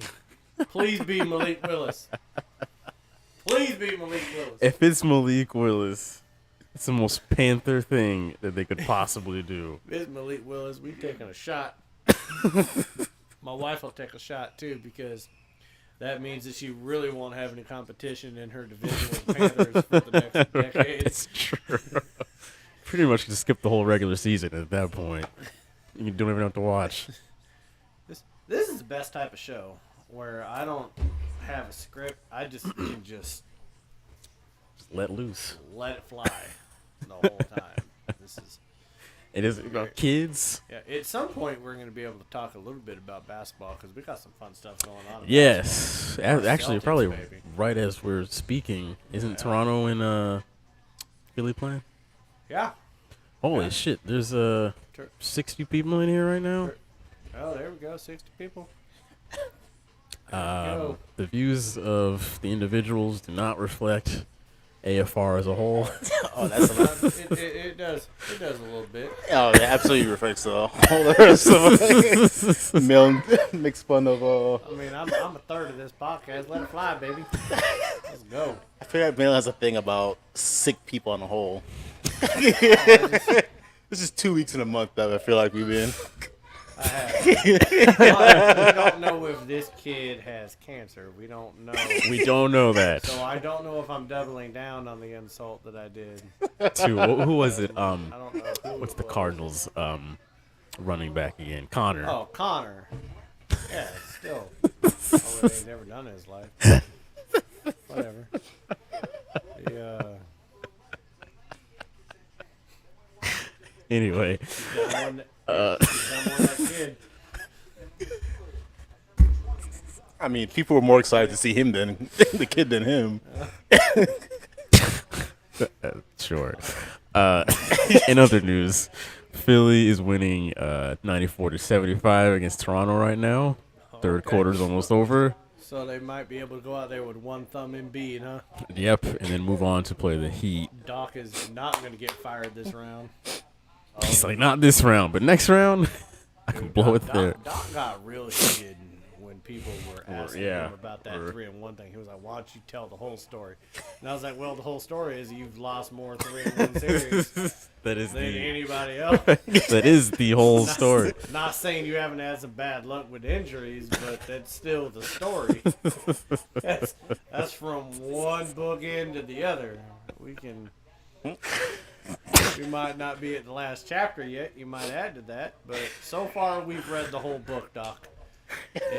Please be Malik Willis. Please be Malik Willis. If it's Malik Willis, it's the most Panther thing that they could possibly do. If it's Malik Willis, we taking a shot. My wife will take a shot too because that means that she really won't have any competition in her division with the Panthers for the next decade. It's true. Pretty much just skip the whole regular season at that point. You don't even have to watch. This is the best type of show where I don't have a script. I just can just Let loose. let it fly the whole time. It is about kids. Yeah, at some point we're going to be able to talk a little bit about basketball because we got some fun stuff going on. Yes. Actually, Celtics, probably baby. right as we're speaking. Isn't Toronto and Philly playing? Yeah. Holy shit. There's 60 people in here right now. Oh, there we go. 60 people. Go. The views of the individuals do not reflect AFR as a whole. Oh, that's a lot. It does. It does a little bit. Oh, it absolutely reflects the whole rest of it. Mill makes fun of. I mean, I'm a third of this podcast. Let it fly, baby. Let's go. I feel like Mill has a thing about sick people on the whole. This is 2 weeks in a month that I feel like we've been. I have. We don't know if this kid has cancer. We don't know. We don't know that. So I don't know if I'm doubling down on the insult that I did. Who was it? I don't know. What's the Cardinals running back again? Connor. Oh, Connor. Yeah, still. Although he's never done in his life. Whatever. Yeah. Anyway. I mean, people were more excited to see him than the kid than him. Sure. In other news, Philly is winning 94-75 against Toronto right now. Third quarter's almost over. So they might be able to go out there with one thumb in bead, huh? Yep, and then move on to play the Heat. Doc is not going to get fired this round. He's like, not this round, but next round, I can blow it there. Doc got real heated when people were asking yeah, him about that 3-1 thing. He was like, why don't you tell the whole story? And I was like, well, the whole story is you've lost more 3-1 series That is than the anybody else. that is the whole story. Not saying you haven't had some bad luck with injuries, but that's still the story. That's from one bookend to the other. We might not be at the last chapter yet. You might add to that, but so far we've read the whole book, Doc.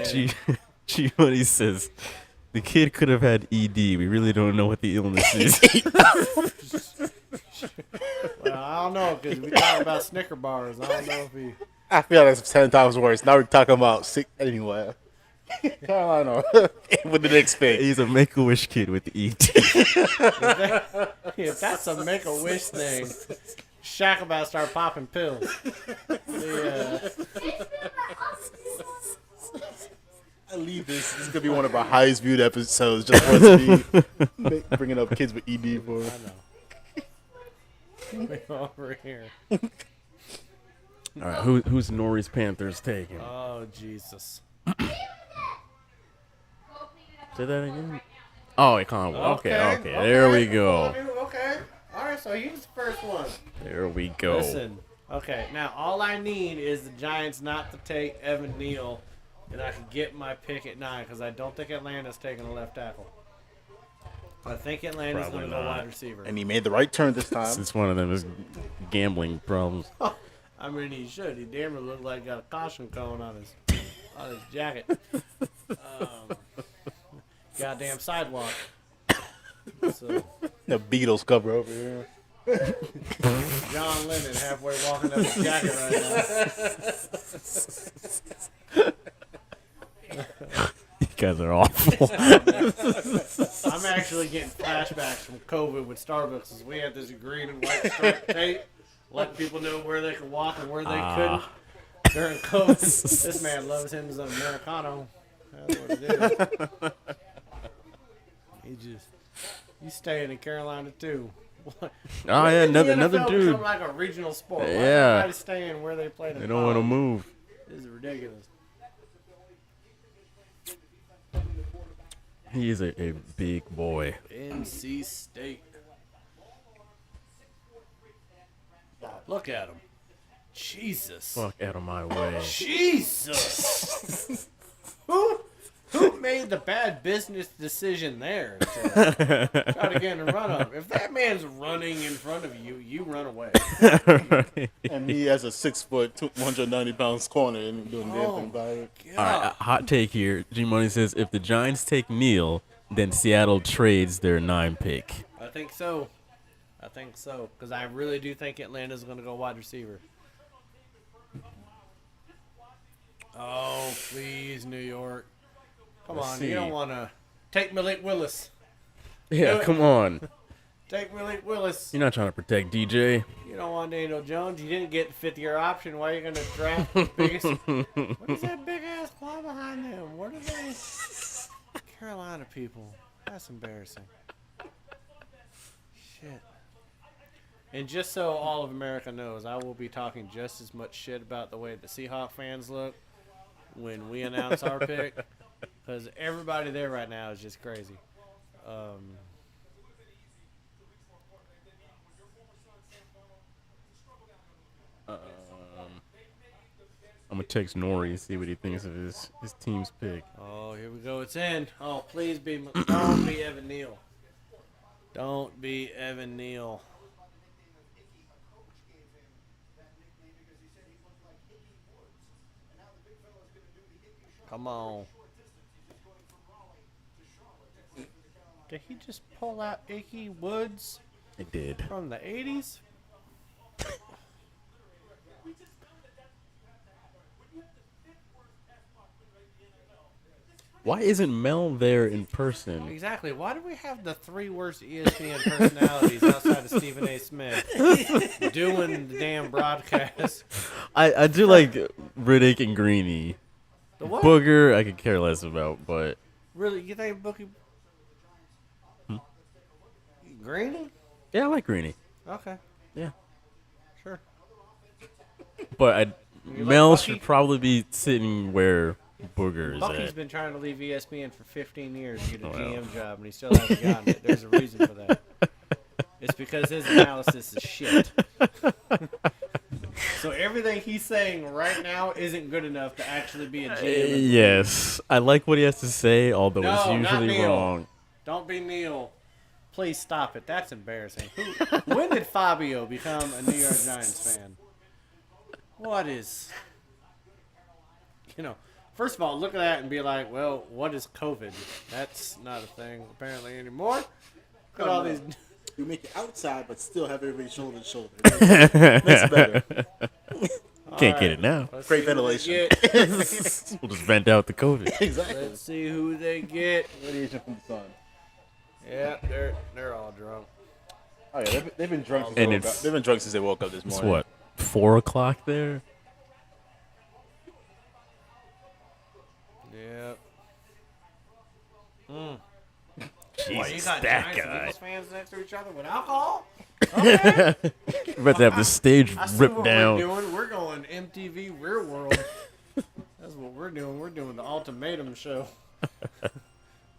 G Money says the kid could have had ED. We really don't know what the illness is. Well, I don't know because we talk about Snicker bars. I don't know if he. I feel like that's 10 times worse. Now we're talking about sick anyway. Carolina with the next pick. He's a Make-A-Wish kid with ED. If that's a Make-A-Wish thing, Shaq about to start popping pills. I leave this. This is gonna be one of our highest viewed episodes. Just for us to be bringing up kids with ED for. I know. Over here. All right, who's Nori's Panthers taking? Oh Jesus. Say that again. Oh, it can't. Okay. There we go. Okay. All right. So he's the first one. There we go. Listen. Okay. Now all I need is the Giants not to take Evan Neal, and I can get my pick at 9 because I don't think Atlanta's taking a left tackle. I think Atlanta's going to go wide receiver. And he made the right turn this time. Since one of them is gambling problems. I mean, he should. He damn near looked like he got a caution cone on his jacket. Goddamn sidewalk. So, The Beatles cover over here. John Lennon halfway walking up his jacket right now. You guys are awful. I'm actually getting flashbacks from COVID with Starbucks. As we had this green and white striped tape, letting people know where they could walk and where they couldn't during COVID. This man loves him as an Americano. That's what it is. He's staying in Carolina too. Oh yeah, another NFL dude. become like a regional sport. Why is Yeah. everybody staying where they play? They don't want to move. This is ridiculous. He is a big boy. NC State. Look at him. Jesus. Fuck out of my way. Jesus. Who made the bad business decision there to try to get in the run up? If that man's running in front of you, you run away. And me as a 6 foot, 190 pounds corner and doing damn thing about it. All right, hot take here. G Money says if the Giants take Neal, then Seattle trades their 9 pick. I think so. Because I really do think Atlanta's going to go wide receiver. Oh, please, New York. Come Let's on, see. you don't want to take Malik Willis. Yeah, come on. Take Malik Willis. You're not trying to protect DJ. You don't want Daniel Jones. You didn't get the fifth-year option. Why are you going to draft the biggest? What is that big-ass claw behind them? What are they? Carolina people. That's embarrassing. Shit. And just so all of America knows, I will be talking just as much shit about the way the Seahawks fans look when we announce our pick. Because everybody there right now is just crazy. I'm going to text Nori and see what he thinks of his team's pick. Oh, here we go. It's in. Oh, please don't be Evan Neal. Don't be Evan Neal. Come on. Did he just pull out Icky Woods It did. from the 80s? Why isn't Mel there in person? Exactly. Why do we have the 3 worst ESPN personalities outside of Stephen A. Smith doing the damn broadcast? I do like Riddick and Greeny. The what? Booger, I could care less about, but Really? You think Bookie... Greeny? yeah, I like Greeny. Okay. Yeah. Sure. But You Mel like Bucky? should probably be sitting where Booger is Bucky's at. been trying to leave ESPN for 15 years to get a Wow. GM job, and he still hasn't gotten it. There's a reason for that. It's because his analysis is shit. So everything he's saying right now isn't good enough to actually be a GM. Yes, I like what he has to say, although No, it's not usually Neil. wrong. Don't be Neil. Please stop it. That's embarrassing. When did Fabio become a New York Giants fan? What is... First of all, look at that and be like, well, what is COVID? That's not a thing apparently anymore. Look at all these... You make it outside, but still have everybody shoulder to shoulder. Makes it better. Can't get it now. Let's Great see who they ventilation. get. We'll just vent out the COVID. Exactly. Let's see who they get. Radiation from the sun. Yeah, they're all drunk. Oh yeah, they've been drunk since And they woke it's- up. They've been drunk since they woke up this It's morning. what, 4 o'clock there? Yep. Jesus, You got that Giants and guy. Eagles fans next to each other with alcohol? We're about to have the stage I see ripped what down. we're doing. We're going MTV Real World. That's what we're doing. We're doing the ultimatum show.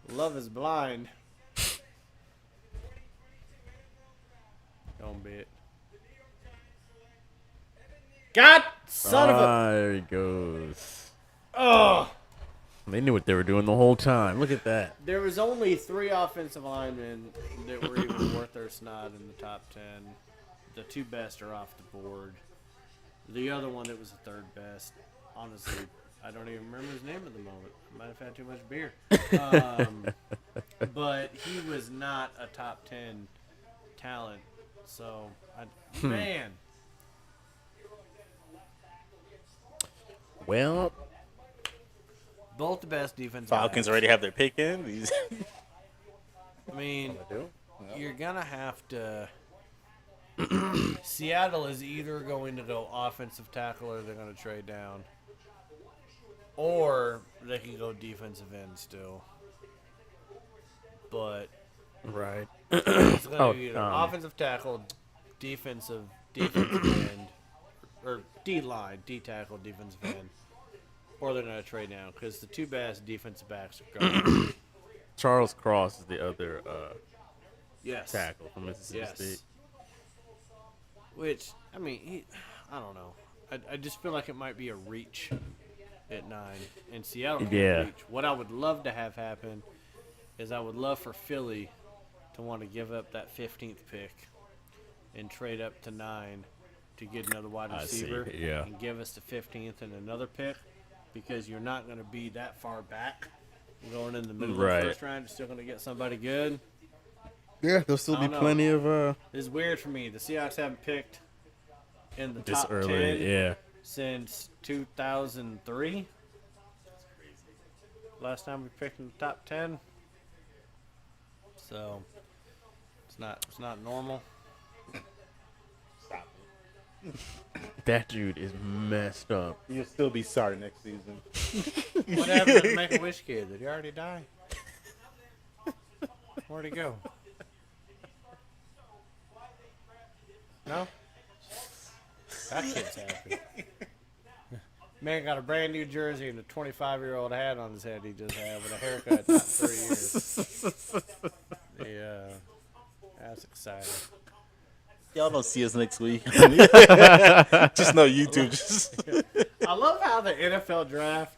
Love is blind. Don't be it. God, son of a... There he goes. Oh! They knew what they were doing the whole time. Look at that. There was only 3 offensive linemen that were even worth their snot in the top 10. The 2 best are off the board. The other one that was the 3rd best, honestly, I don't even remember his name at the moment. I might have had too much beer. But he was not a top 10 talent. So, man. Well, both the best defensive Falcons backs. already have their pick in. I mean, you're going to have to. Seattle is either going to go offensive tackle or they're going to trade down. Or they can go defensive end still. But Right. it's going to Oh, be either offensive tackle, defensive end, or D-line, D-tackle, defensive end. Or they're going to trade down because the two best defensive backs are gone. Charles Cross is the other Yes. tackle from Mississippi Yes. State. Which, I mean, I don't know. I just feel like it might be a reach at 9. And Seattle can't Yeah. reach. What I would love to have happen is I would love for Philly to want to give up that 15th pick and trade up to 9 to get another wide I see, receiver yeah. and give us the 15th and another pick because you're not going to be that far back going in the middle Right. of the first round. You're still going to get somebody good. Yeah, there'll still I be don't know. plenty of It's weird for me. The Seahawks haven't picked in the this top early. 10 Yeah. since 2003. Last time we picked in the top 10. So it's not normal. Stop That dude is messed up. it. You'll still be sorry next season. What happened to the Make-A-Wish kid? Did he already die? Where'd he go? No? That kid's happy. Man got a brand new jersey and a 25-year-old hat on his head he just had with a haircut not 3 years. Yeah, that's exciting. Y'all don't see us next week. Just know YouTube. Just I love how the NFL draft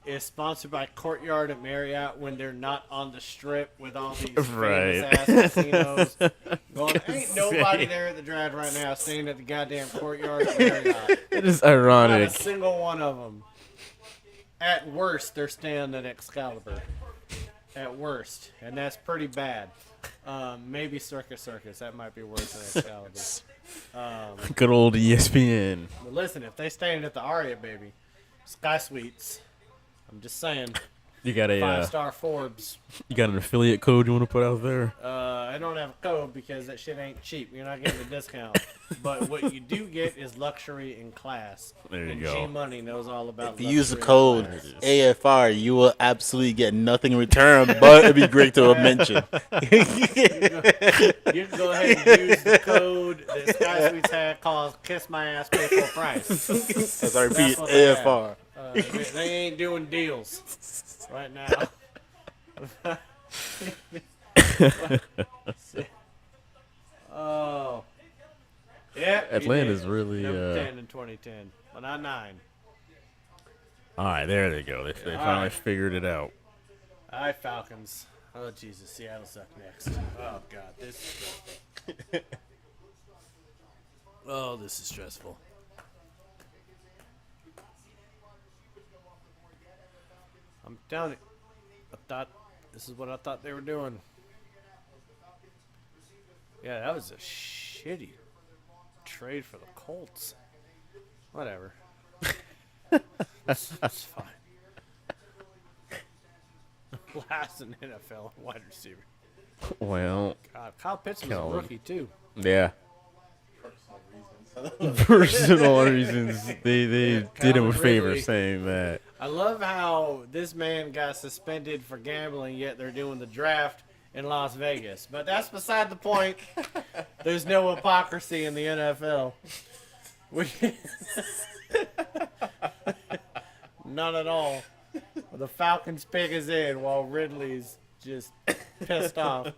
is sponsored by Courtyard at Marriott when they're not on the strip with all these Right. famous ass casinos. Going, ain't nobody there at the draft right now staying at the goddamn Courtyard at Marriott. It is Not a ironic. single one of them. At worst, they're staying at Excalibur. At worst, and that's pretty bad. Maybe Circus. That might be worse than Excalibur. Good old ESPN. But listen, if they staying at the Aria, baby, Sky Suites. I'm just saying, You got a 5-star Forbes. you got an affiliate code you want to put out there? I don't have a code because that shit ain't cheap. You're not getting a discount. But what you do get is luxury and class. There you and go. G Money knows all about. if you use the luxury code and class. AFR, you will absolutely get nothing in return. But it'd be great to mention. You can go ahead and use the code that Sky Suites had called "Kiss My Ass, Pay Full Price." As I repeat, That's what they have. AFR. They ain't doing deals right now. Oh, yeah. you Atlanta's did. really Number 10 in 2010, but not 9. all right, there they go. They finally figured it out. All right, Falcons. Oh Jesus, Seattle suck next. Oh God, this is stressful. Oh, this is stressful. I'm telling you, this is what I thought they were doing. Yeah, that was a shitty trade for the Colts. Whatever. It's fine. Last in NFL wide receiver. Well, God, Kyle Pitts was a Calvin. rookie too. yeah. Personal reasons. They did him a Calvin favor Ridley. saying that. I love how this man got suspended for gambling, yet they're doing the draft in Las Vegas. But that's beside the point. There's no hypocrisy in the NFL. None at all. The Falcons pick is in while Ridley's just pissed off.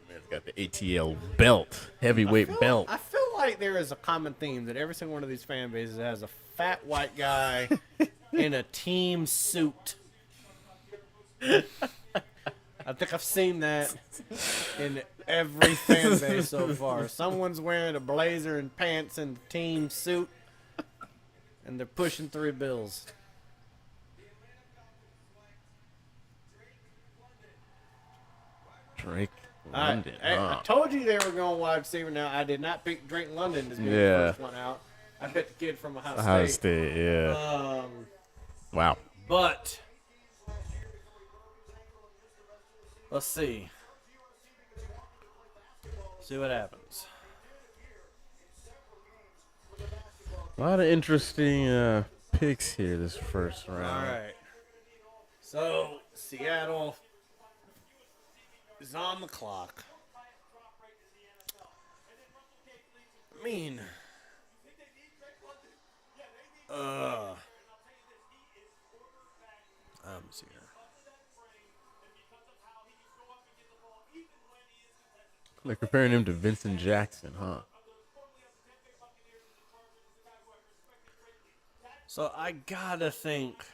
Man's got the ATL belt, heavyweight belt. I feel like there is a common theme that every single one of these fan bases has a fat white guy in a team suit. I think I've seen that in every fan base so far. Someone's wearing a blazer and pants and a team suit, and they're pushing 3 bills. Drake All right. London. Hey, I told you they were going wide receiver. Now I did not pick Drake London as being Yeah. the first one out. I bet the kid from Ohio Ohio State. State, yeah. Wow. But let's see. See what happens. A lot of interesting picks here this first round. All right. So Seattle is on the clock. I mean, see here. They're comparing him to Vincent Jackson, huh? So I gotta think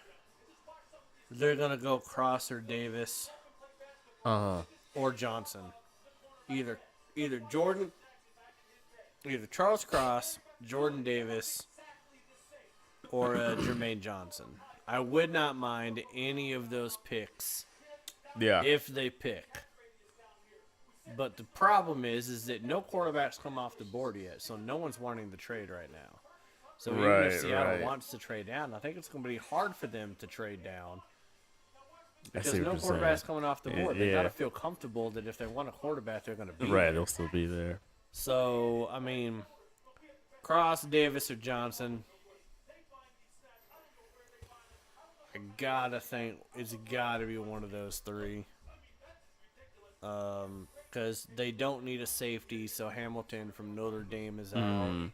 they're gonna go Cross or Davis or Johnson. Either Jordan, either Charles Cross, Jordan Davis, or Jermaine Johnson. I would not mind any of those picks Yeah. if they pick. But the problem is that no quarterbacks come off the board yet, so no one's wanting the trade right now. So even if Seattle wants to trade down, I think it's going to be hard for them to trade down because no quarterback's coming off the board. They got to feel comfortable that if they want a quarterback, they're going to be there. They'll still be there. So, I mean, Cross, Davis, or Johnson, I got to think it's got to be one of those three. Because they don't need a safety, so Hamilton from Notre Dame is out.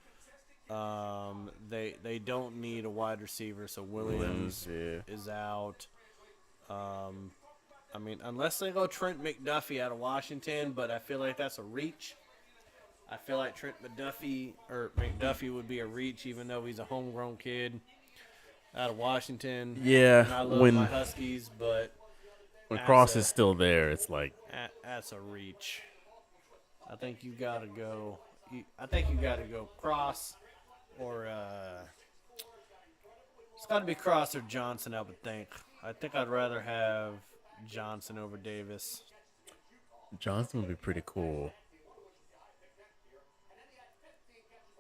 They don't need a wide receiver, so Williams is out. I mean, unless they go Trent McDuffie out of Washington, but I feel like that's a reach. I feel like Trent McDuffie would be a reach, even though he's a homegrown kid out of Washington. Yeah, And I love my Huskies, but when Cross is still there, it's like that's a reach. I think you gotta go. I think you gotta go Cross, or it's gotta be Cross or Johnson. I would think. I think I'd rather have Johnson over Davis. Johnson would be pretty cool.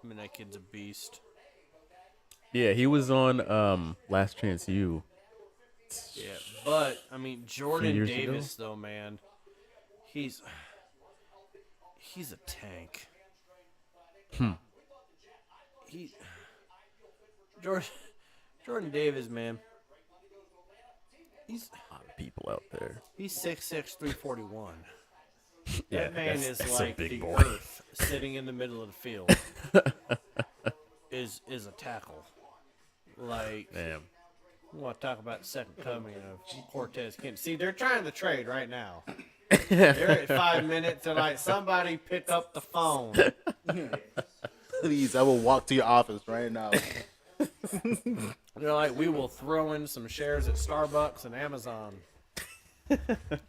I mean, that kid's a beast. Yeah, he was on Last Chance U. Yeah, but I mean Jordan years Davis, ago? though, man, he's a tank. Jordan Davis, man. He's A lot of people out there. he's 6'6", 341. Yeah, That man that's is a like big the boy. earth sitting in the middle of the field. is a tackle. Like, Damn. we want to talk about the second coming of Cortez Kent. See, they're trying to trade right now. They're at 5 minutes. They're like, somebody pick up the phone. Please, I will walk to your office right now. They're like, we will throw in some shares at Starbucks and Amazon.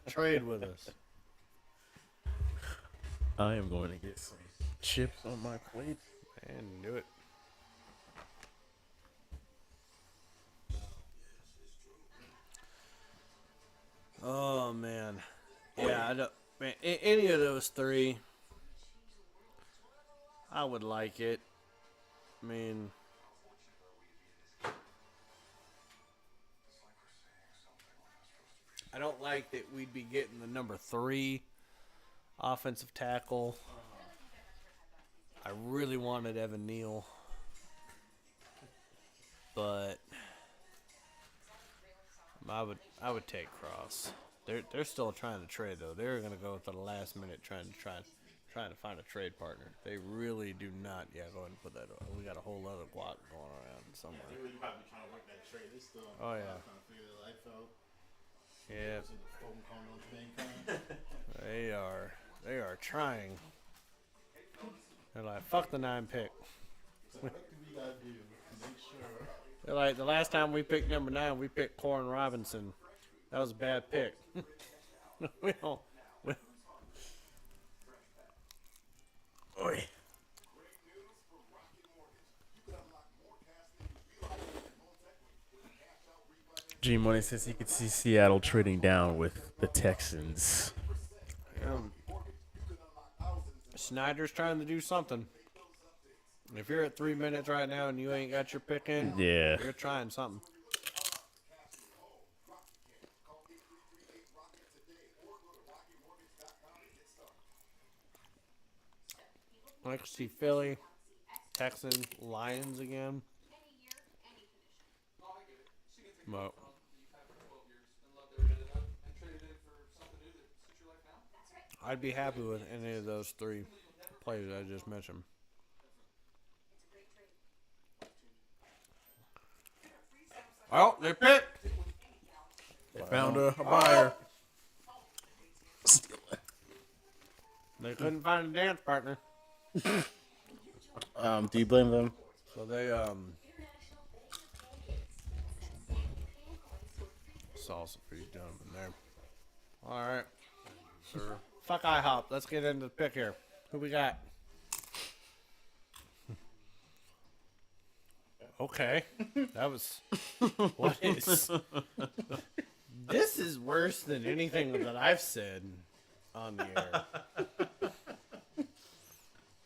Trade with us. I am going to get some chips on my plate. And do it. Oh, man. Yeah, I don't, man, any of those three, I would like it. I mean, I don't like that we'd be getting the number 3 offensive tackle. I really wanted Evan Neal, but I would take Cross. They're still trying to trade though. They're gonna go to the last minute trying to find a trade partner. They really do not. Yeah, go ahead and put that. We got a whole other guac going around somewhere. Oh yeah. Yeah. They are trying. They're like, fuck the 9 pick. They're like, the last time we picked number 9, we picked Corin Robinson. That was a bad pick. we don't. Oi. G Money says he could see Seattle trading down with the Texans. Snyder's trying to do something. If you're at 3 minutes right now and you ain't got your pick in, Yeah. you're trying something. I like to see Philly, Texans, Lions again. But I'd be happy with any of those three players I just mentioned. Well, they picked. They found a buyer. They couldn't find a dance partner. Do you blame them? So they salsa for you gentlemen there. All right, sir. Fuck IHOP. Let's get into the pick here. Who we got? Okay, that was what is. This is worse than anything that I've said on the air.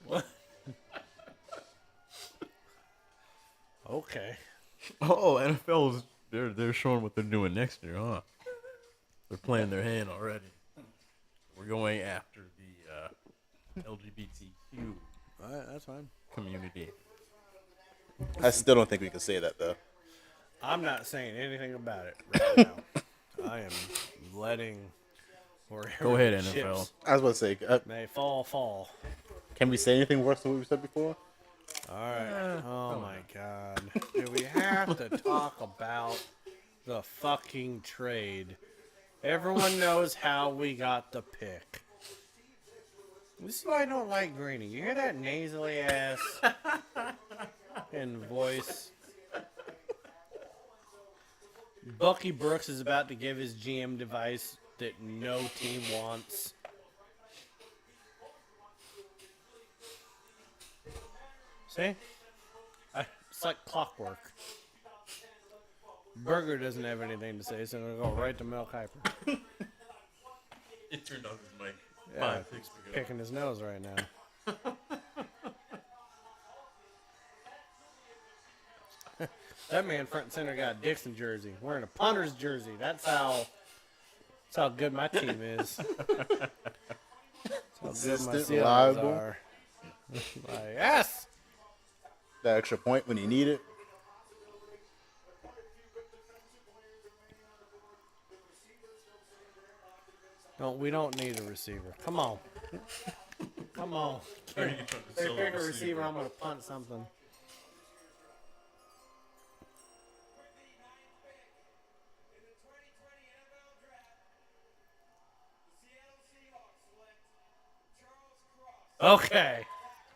What? Okay. Oh, NFL's they're showing what they're doing next year, huh? They're playing their hand already. We're going after the LGBTQ All right, that's fine. community. I still don't think we can say that though. I'm not saying anything about it right now. I am letting wherever Go ahead, it NFL. ships I was about to say, may fall. can we say anything worse than what we said before? All right. Oh my God. Do we have to talk about the fucking trade? Everyone knows how we got the pick. This is why I don't like Greeny. You hear that nasally ass and voice? Bucky Brooks is about to give his GM device that no team wants. See? It's like clockwork. Burger doesn't have anything to say, so I'm going to go right to Mel Kiper. It turned on his mic. Yeah, picking his nose right now. That man front and center got a Dixon jersey, wearing a punter's jersey. That's how good my team is. That's how good my Consistent, Seahawks reliable. are. Like, yes! That extra point when you need it. We don't need a receiver. Come on. Come on. If they pick a receiver, I'm going to punt something. Okay.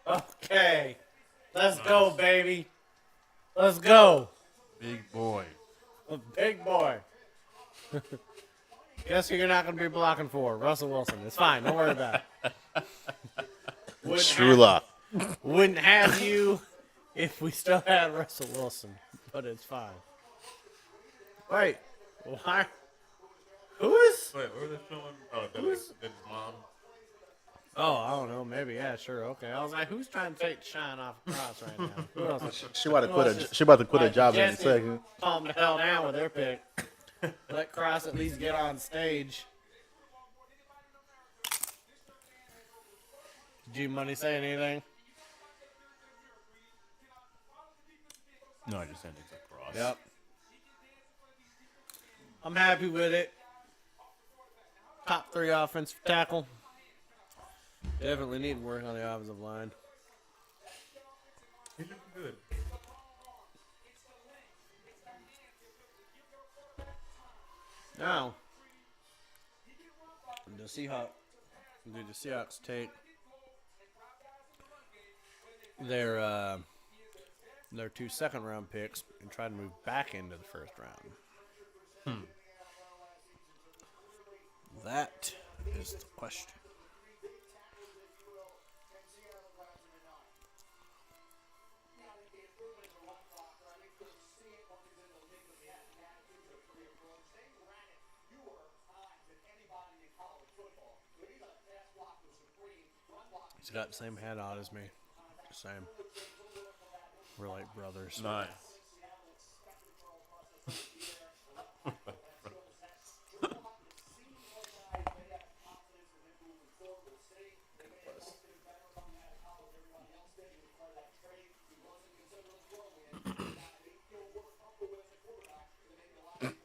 Okay. Let's go, baby. Let's go. Big boy. A big boy. Guess who you're not going to be blocking for? Russell Wilson. It's fine. Don't worry about it. True luck. Wouldn't have you if we still had Russell Wilson, but it's fine. Wait. Why? Who is? Wait, where are they showing? Oh, that was his mom. Oh, I don't know. Maybe, yeah, sure. Okay. I was like, who's trying to take the shine off Cross right now? Who else? She about to quit. She about to quit her job in a Jesse, second. calm the hell down with their pick. Let Cross at least get on stage. Did G Money say anything? No, I just sent it across. Yep. I'm happy with it. Top 3 offensive tackle. Definitely need work on the offensive line. He's looking good. Now, the Seahawks take their 2 second-round picks and try to move back into the first round. That is the question. He's got the same hat on as me. Same. We're like brothers. Nice.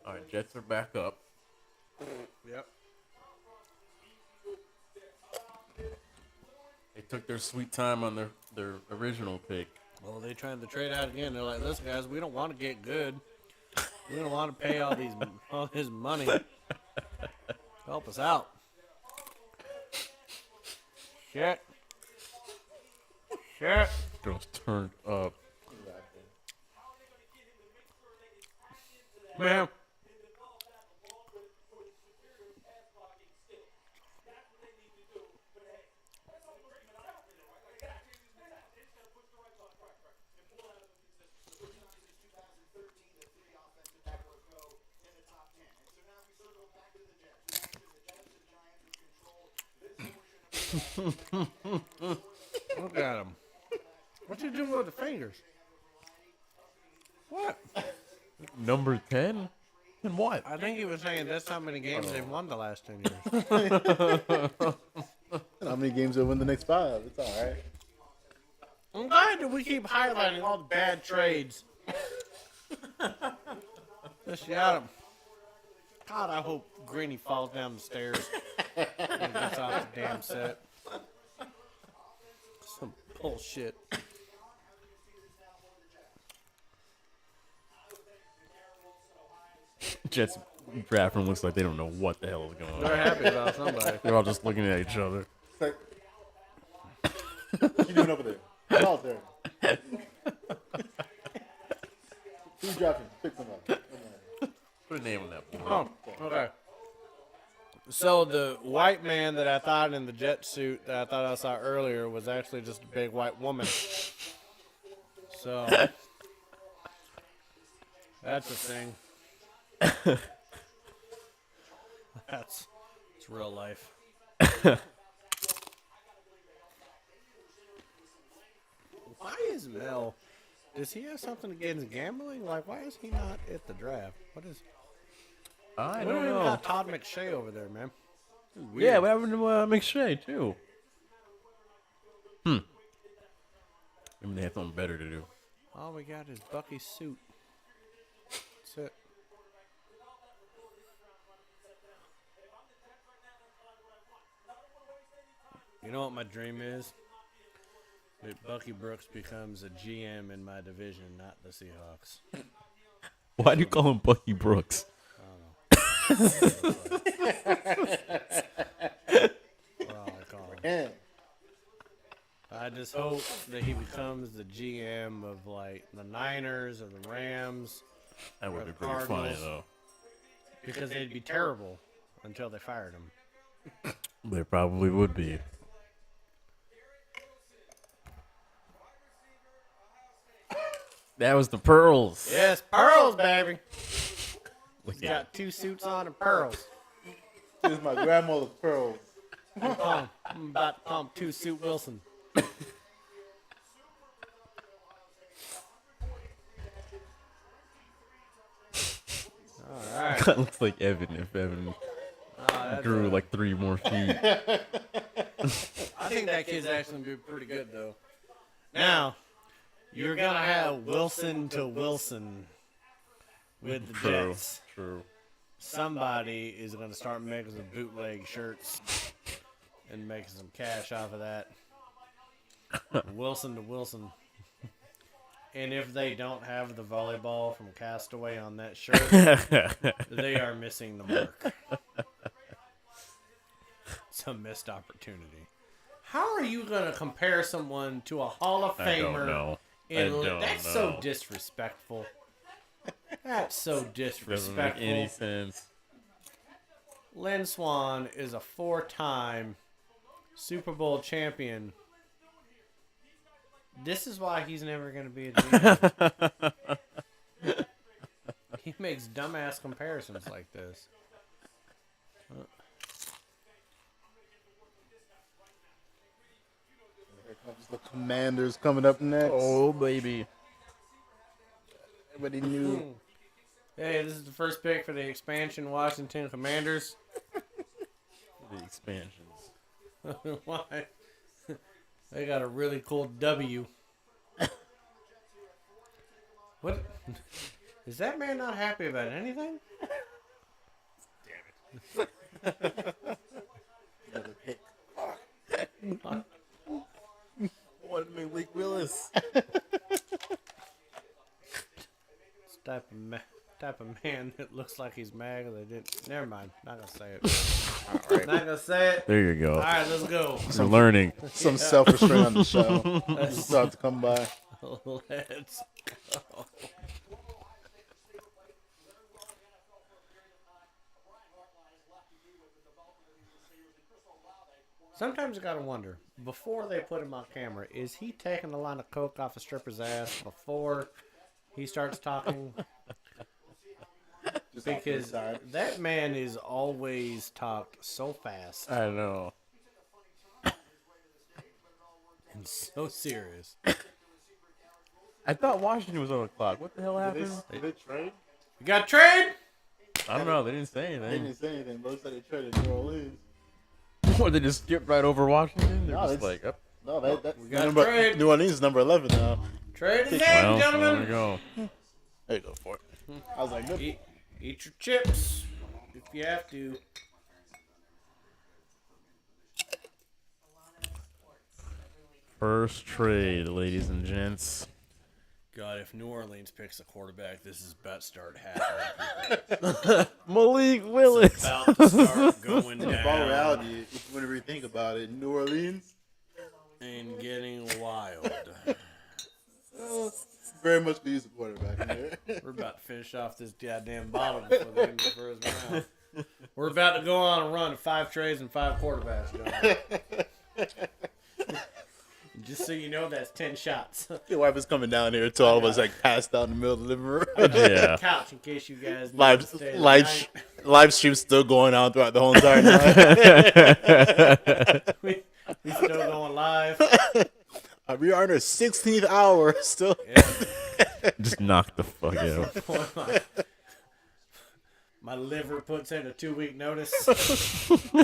All right, Jets are back up. Yep. They took their sweet time on their original pick. Well, they trying to trade out again. They're like, listen, guys, we don't want to get good. We don't want to pay all this money. Help us out. Shit. Girls turned up. Man. Look at him. What you doing with the fingers? What? Number 10? And what? I think he was saying that's how many games they've won the last 10 years. How many games will win the next 5? It's all right. I'm glad that we keep highlighting all the bad trades. Just got him. God, I hope Greeny falls down the stairs and gets off the damn set. Some bullshit. Jets draft room looks like they don't know what the hell is going They're on. happy about somebody. They're all just looking at each other. It's like, what you doing over there? Get out there. Who's dropping? Pick them up. Put a name on that board. Oh, okay. So the white man that I thought in the jet suit that I thought I saw earlier was actually just a big white woman. So that's a thing. It's real life. Why is Mel? Does he have something against gambling? Like, why is he not at the draft? What is? I We don't even know. got Todd McShay over there, man. Yeah, what happened to McShay, too? Maybe they have something better to do. All we got is Bucky's suit. That's it. You know what my dream is? That Bucky Brooks becomes a GM in my division, not the Seahawks. Why do you call him Bucky Brooks? What all I call him. Man, I just hope that he becomes the GM of like the Niners or the Rams, That would be the pretty funny, Cardinals. though. because they'd be terrible until they fired him. They probably would be. That was the pearls. Yes, pearls, baby. Look He's at got 2 suits on and pearls. this is my grandmother's pearls. I'm about to call him 2 Suit Wilson. All right. That looks like Evan if Evan grew like 3 more feet. I think that kid's actually going to be pretty good, though. Now, you're going to have Wilson to Wilson with the True. Jets. True. Somebody is going to start making some bootleg shirts and making some cash off of that. Wilson to Wilson. And if they don't have the volleyball from Castaway on that shirt, they are missing the mark. It's a missed opportunity. How are you going to compare someone to a Hall of I don't Famer? know. That's so disrespectful. That's so Doesn't make disrespectful. any sense. Lynn Swan is a 4-time Super Bowl champion. This is why he's never going to be a GM. He makes dumbass comparisons like this. The Commanders coming up next. Oh, baby. Everybody knew. Hey, this is the first pick for the expansion Washington Commanders. The expansions. Why? They got a really cool W. What? Is that man not happy about anything? Another pick. What Malik Willis? Type of man that looks like he's mad that they didn't. Never mind. Not gonna say it. Not gonna say it. There you go. All right, let's go. You're learning. Some self-restraint on the show. Start to come by. Let's go. Sometimes I gotta wonder, before they put him on camera, is he taking a line of coke off a stripper's ass before he starts talking? Because that man is always talked so fast I know. and so serious. I thought Washington was on the clock. What the hell happened? Did they trade? You got trade? I don't know. They didn't say They anything. didn't say anything, but it looks like they traded New Orleans. Or they just skipped right over Washington? They're No, just it's- like, up. No, that got number, trade. New Orleans is number 11 now. Trade is in, Well, there we gentlemen. go. There you go for it. I was like, good. Eat your chips if you have to. First trade, ladies and gents. God, if New Orleans picks a quarterback, this is about to start happening. Malik Willis. About to start going In all down reality, if you want to rethink about it, New Orleans and getting wild. very much could use a quarterback in there. We're about to finish off this goddamn bottle before the end of the first round. We're about to go on a run of 5 trades and 5 quarterbacks, gentlemen. Just so you know, that's 10 shots. Your wife is coming down here to all of us like passed out in the middle of the living room. Yeah. Couch, in case you guys need to stay the night. Live stream still going on throughout the whole entire night. We still going live. We are in our 16th hour still. Just knock the fuck out. My liver puts in a 2-week notice.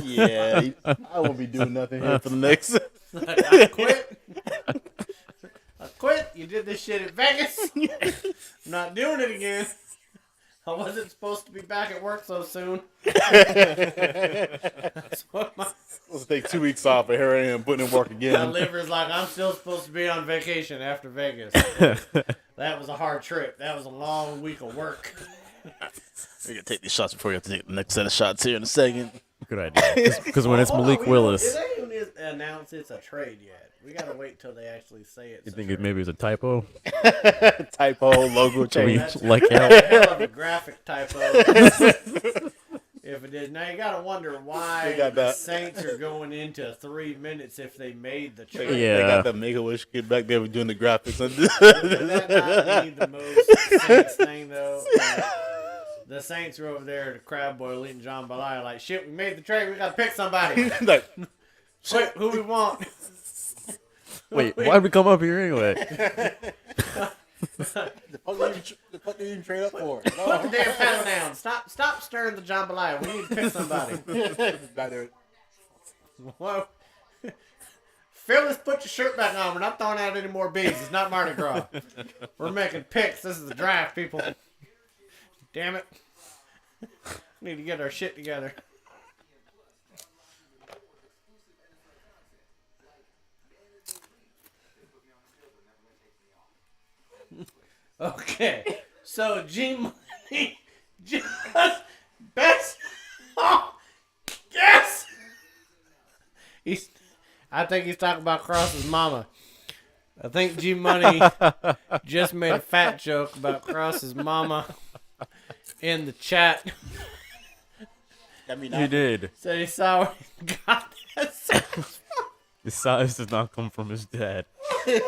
Yeah, I won't be doing nothing here for the next. I quit. I quit. You did this shit in Vegas. I'm not doing it again. I wasn't supposed to be back at work so soon. That's what my Let's take 2 weeks off, and here I am putting in work My again. liver's like, I'm still supposed to be on vacation after Vegas. That was a hard trip. That was a long week of work. We're gonna take these shots before we have to take the next set of shots here in a second. Good idea. Because when it's Malik Willis, They don't even announce it's a trade yet. We gotta wait till they actually say it's you a think trade. it maybe was a typo? Typo, logo So we change. like Hell out. of a graphic typo. If it is. Now you gotta wonder why They got the that. Saints are going into 3 minutes if they made the trade. They Yeah. got that Make-A-Wish kid back there doing the graphics. Would that not be the most Saints thing though? Like, the Saints are over there, the crab boy eating John Belay, like, shit, we made the trade, we gotta pick somebody. Like, Quick, who we want? Wait, why'd we come up here anyway? The fuck did you trade up for? Put the damn paddle down. Stop stirring the jambalaya. We need to pick somebody. Better. Whoa. Phyllis, put your shirt back on. We're not throwing out any more beads. It's not Mardi Gras. We're making picks. This is the draft, people. Damn it. We need to get our shit together. Okay. So, G Money just best. Oh, yes! I think he's talking about Cross's mama. I think G Money just made a fat joke about Cross's mama in the chat. You did. Said he saw where he got that. His size does not come from his dad. Woo!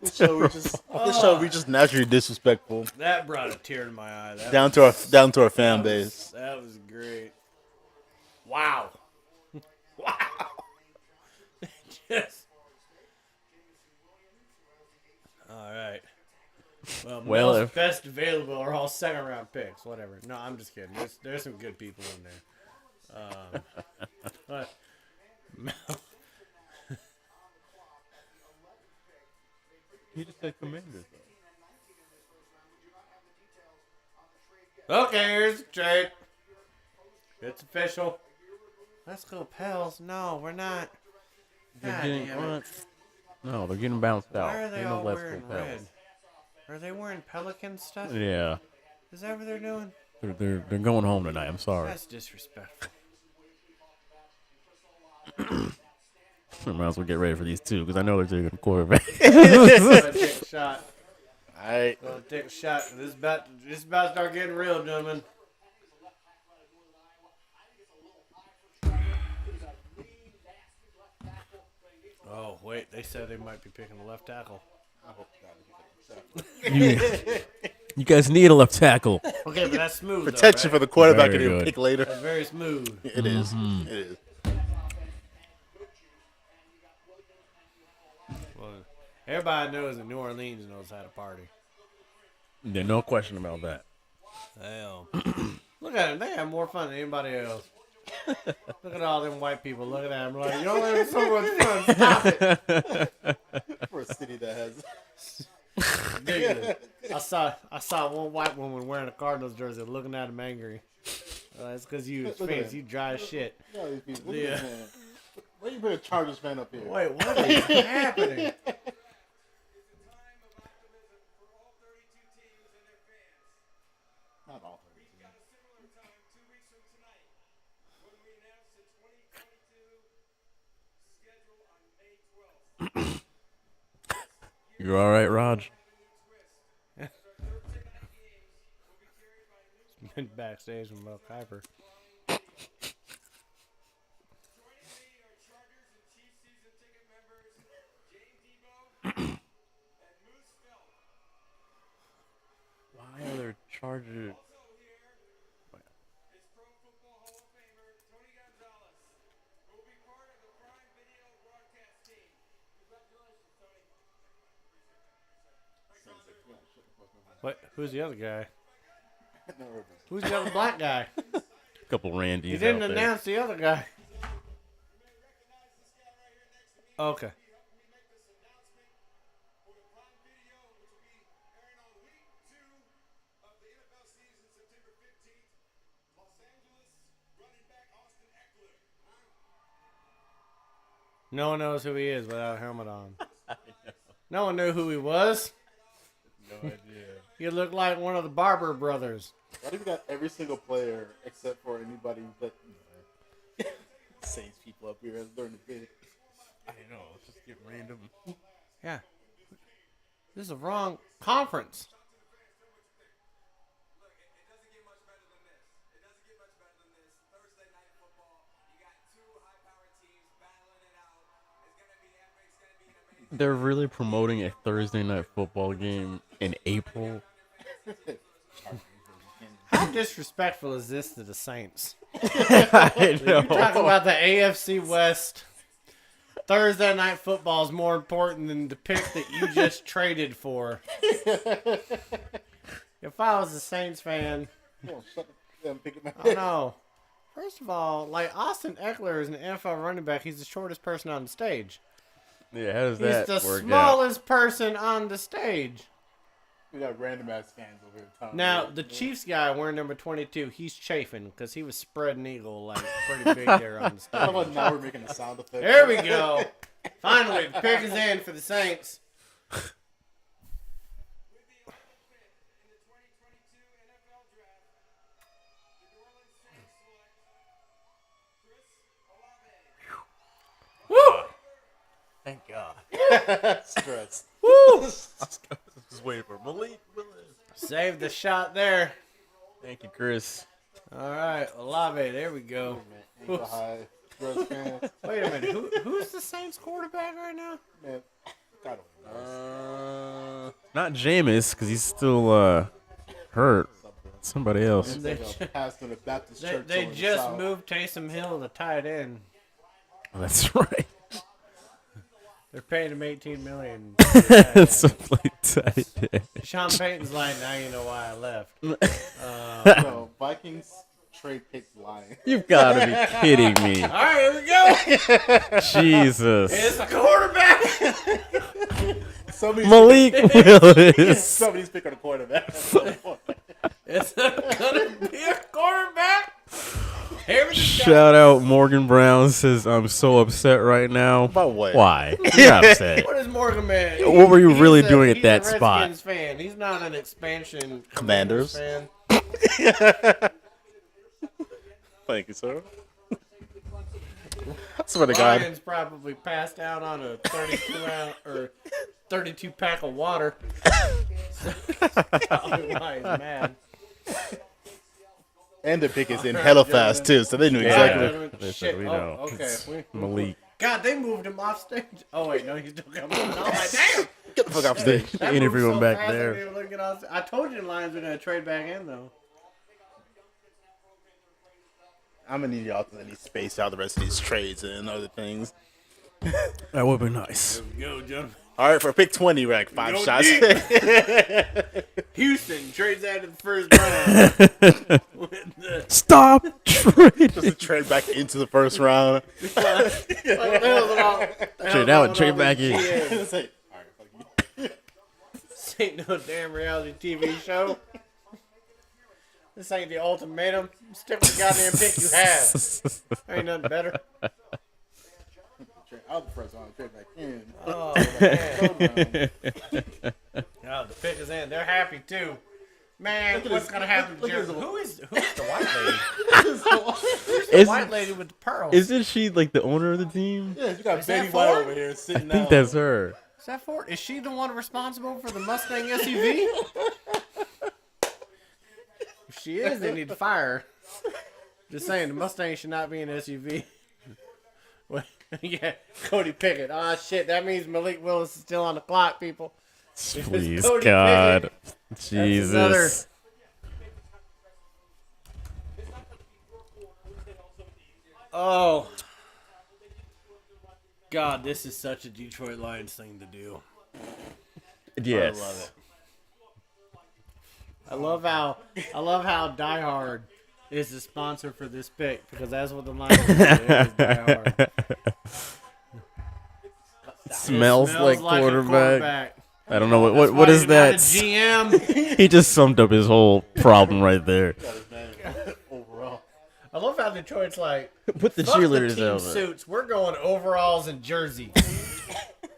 this show we just naturally disrespectful That brought a tear to my eye. That down was- to our fan base. That was great. Wow. Wow. Just. Well, Mel's if- best available are all second round picks. Whatever. No, I'm just kidding. There's some good people in there. But Mel, He just said Commanders. okay, here's the trade. It's official. Let's go, Pels. No, we're not. They're God getting damn it. what? No, they're getting bounced out. Why are they Ain't no all Let's Go wearing Pels. red? Are they wearing Pelican stuff? Yeah, Is that what they're doing? they're going home tonight. I'm sorry. That's disrespectful. Might as well get ready for these two because I know they're taking a quarterback. Let's take a shot. All right. Let's take a shot. This is about to start getting real, gentlemen. Oh, wait. They said they might be picking the left tackle. You guys need a left tackle. Okay, but that's smooth. Protection though, for the quarterback Very and he'll good. pick later. That's very smooth. It is. It is. Well, everybody knows that New Orleans knows how to party. There's no question about that. Hell. Look at them. They have more fun than anybody else. Look at all them white people. Look at them. Like, you don't have so much fun. Stop it. For a city that has. Ridiculous. I saw one white woman wearing a Cardinals jersey looking at him angry. It's because you Look at face, him. you dry as shit. Look at these people. Look Yeah. at this man. Why you put a Chargers fan up here? Wait, what is happening? Not all. You're all right, Raj? Been backstage with Mel Kiper. Why are there Chargers? What? Who's the other guy? Who's the other black guy? Couple Randys. He didn't out there. announce the other guy. Okay. No one knows who he is without a helmet on. No one knew who he was. No idea. He looked like one of the Barber brothers. Why do we got every single player except for anybody that Saints people up here during the bid? I know. Let's just get random. Yeah. This is the wrong conference. They're really promoting a Thursday night football game in April. How disrespectful is this to the Saints? I You're talking about the AFC West. Thursday night football is more important than the pick that you just traded for. If I was a Saints fan, Come on, shut the damn pick it I don't know. First of all, like Austin Eckler is an NFL running back. He's the shortest person on the stage. Yeah, how does He's that the work out? smallest person on the stage. We got random ass fans over here. Tom. Now, the Chiefs guy wearing number 22, he's chafing because he was spreading eagle like pretty big there on the How about stage. now we're making a sound effect? There we go. Finally, the pick is in for the Saints. Thank God. Stress. Just waiting for Malik Willis. Save the shot there. Thank you, Chris. All right, Olave, there we go. Ankle high. Stress fans. Wait a minute, who's the Saints quarterback right now? Man, I don't know. Not Jameis, because he's still hurt. Somebody else. They, Pastor of the Baptist Church. they over the just South. moved Taysom Hill to tight end. That's right. They're paying him $18 million. So play tight end. Sean Payton's like, now you know why I left. So Vikings trade pick Lions. You've got to be kidding me. All right, here we go. Jesus. It's a quarterback. Malik Willis. Somebody's picking a quarterback. It's gonna be a quarterback. Here we go. Shout out Morgan Brown says, I'm so upset right now. About what? Why? You're upset. What is Morgan man? What were you He's really a- doing at he's that a spot? Redskins fan. He's not an expansion Commanders? fan. Thank you, sir. I swear to God. Lions probably passed out on a 32-ounce or 32 pack of water. That's probably why he's mad. And the pick is in hella fast, too, so they knew exactly. Gentlemen, They shit. said we know. Oh, okay. It's We- Malik. God, they moved him off stage. Oh wait, no, he's still coming. I'm like, damn. Get the fuck off stage. They That interview moved him so back fast, I there. didn't even get off- I told you the Lions were gonna trade back in though. I'm going to need y'all to at least space out the rest of these trades and other things. That would be nice. Go, gentlemen. All right, for pick 20, we're like 5 Go shots. deep. Houston trades out of the first round. With the- Stop trading. Just to trade back into the first round. Like, what the hell's it all- the hell's Trade all out, with trade all back these in. GMs? It's like, all right, fuck you. This ain't no damn reality TV show. This ain't the ultimatum. Stick with the goddamn pick you have. Ain't nothing better. Trade out the first round, trade back in. Oh, man. Oh, the pick is in. They're happy, too. Man, what's going to happen to Jared? Who's the white lady? Who's the Is- white lady with the pearls? Isn't she like the owner of the team? Yeah, you got Is that Betty White Ford? over here I sitting think down. that's her. Is that Ford? Is she the one responsible for the Mustang SUV? If she is, they need to fire her. Just saying, the Mustang should not be an SUV. Well, yeah, Cody Pickett. Ah, shit, that means Malik Willis is still on the clock, people. Please, Cody God. another- Jesus. Oh. God, this is such a Detroit Lions thing to do. Yes. I love it. I love how Die Hard is the sponsor for this pick because that's what the Lions do. It is Die Hard. Smells like a quarterback. I don't know what That's what why is he's not a that? GM. He just summed up his whole problem right there. Overall. I love how Detroit's like, Put the fuck the cheerleaders team out. suits. We're going overalls and jersey.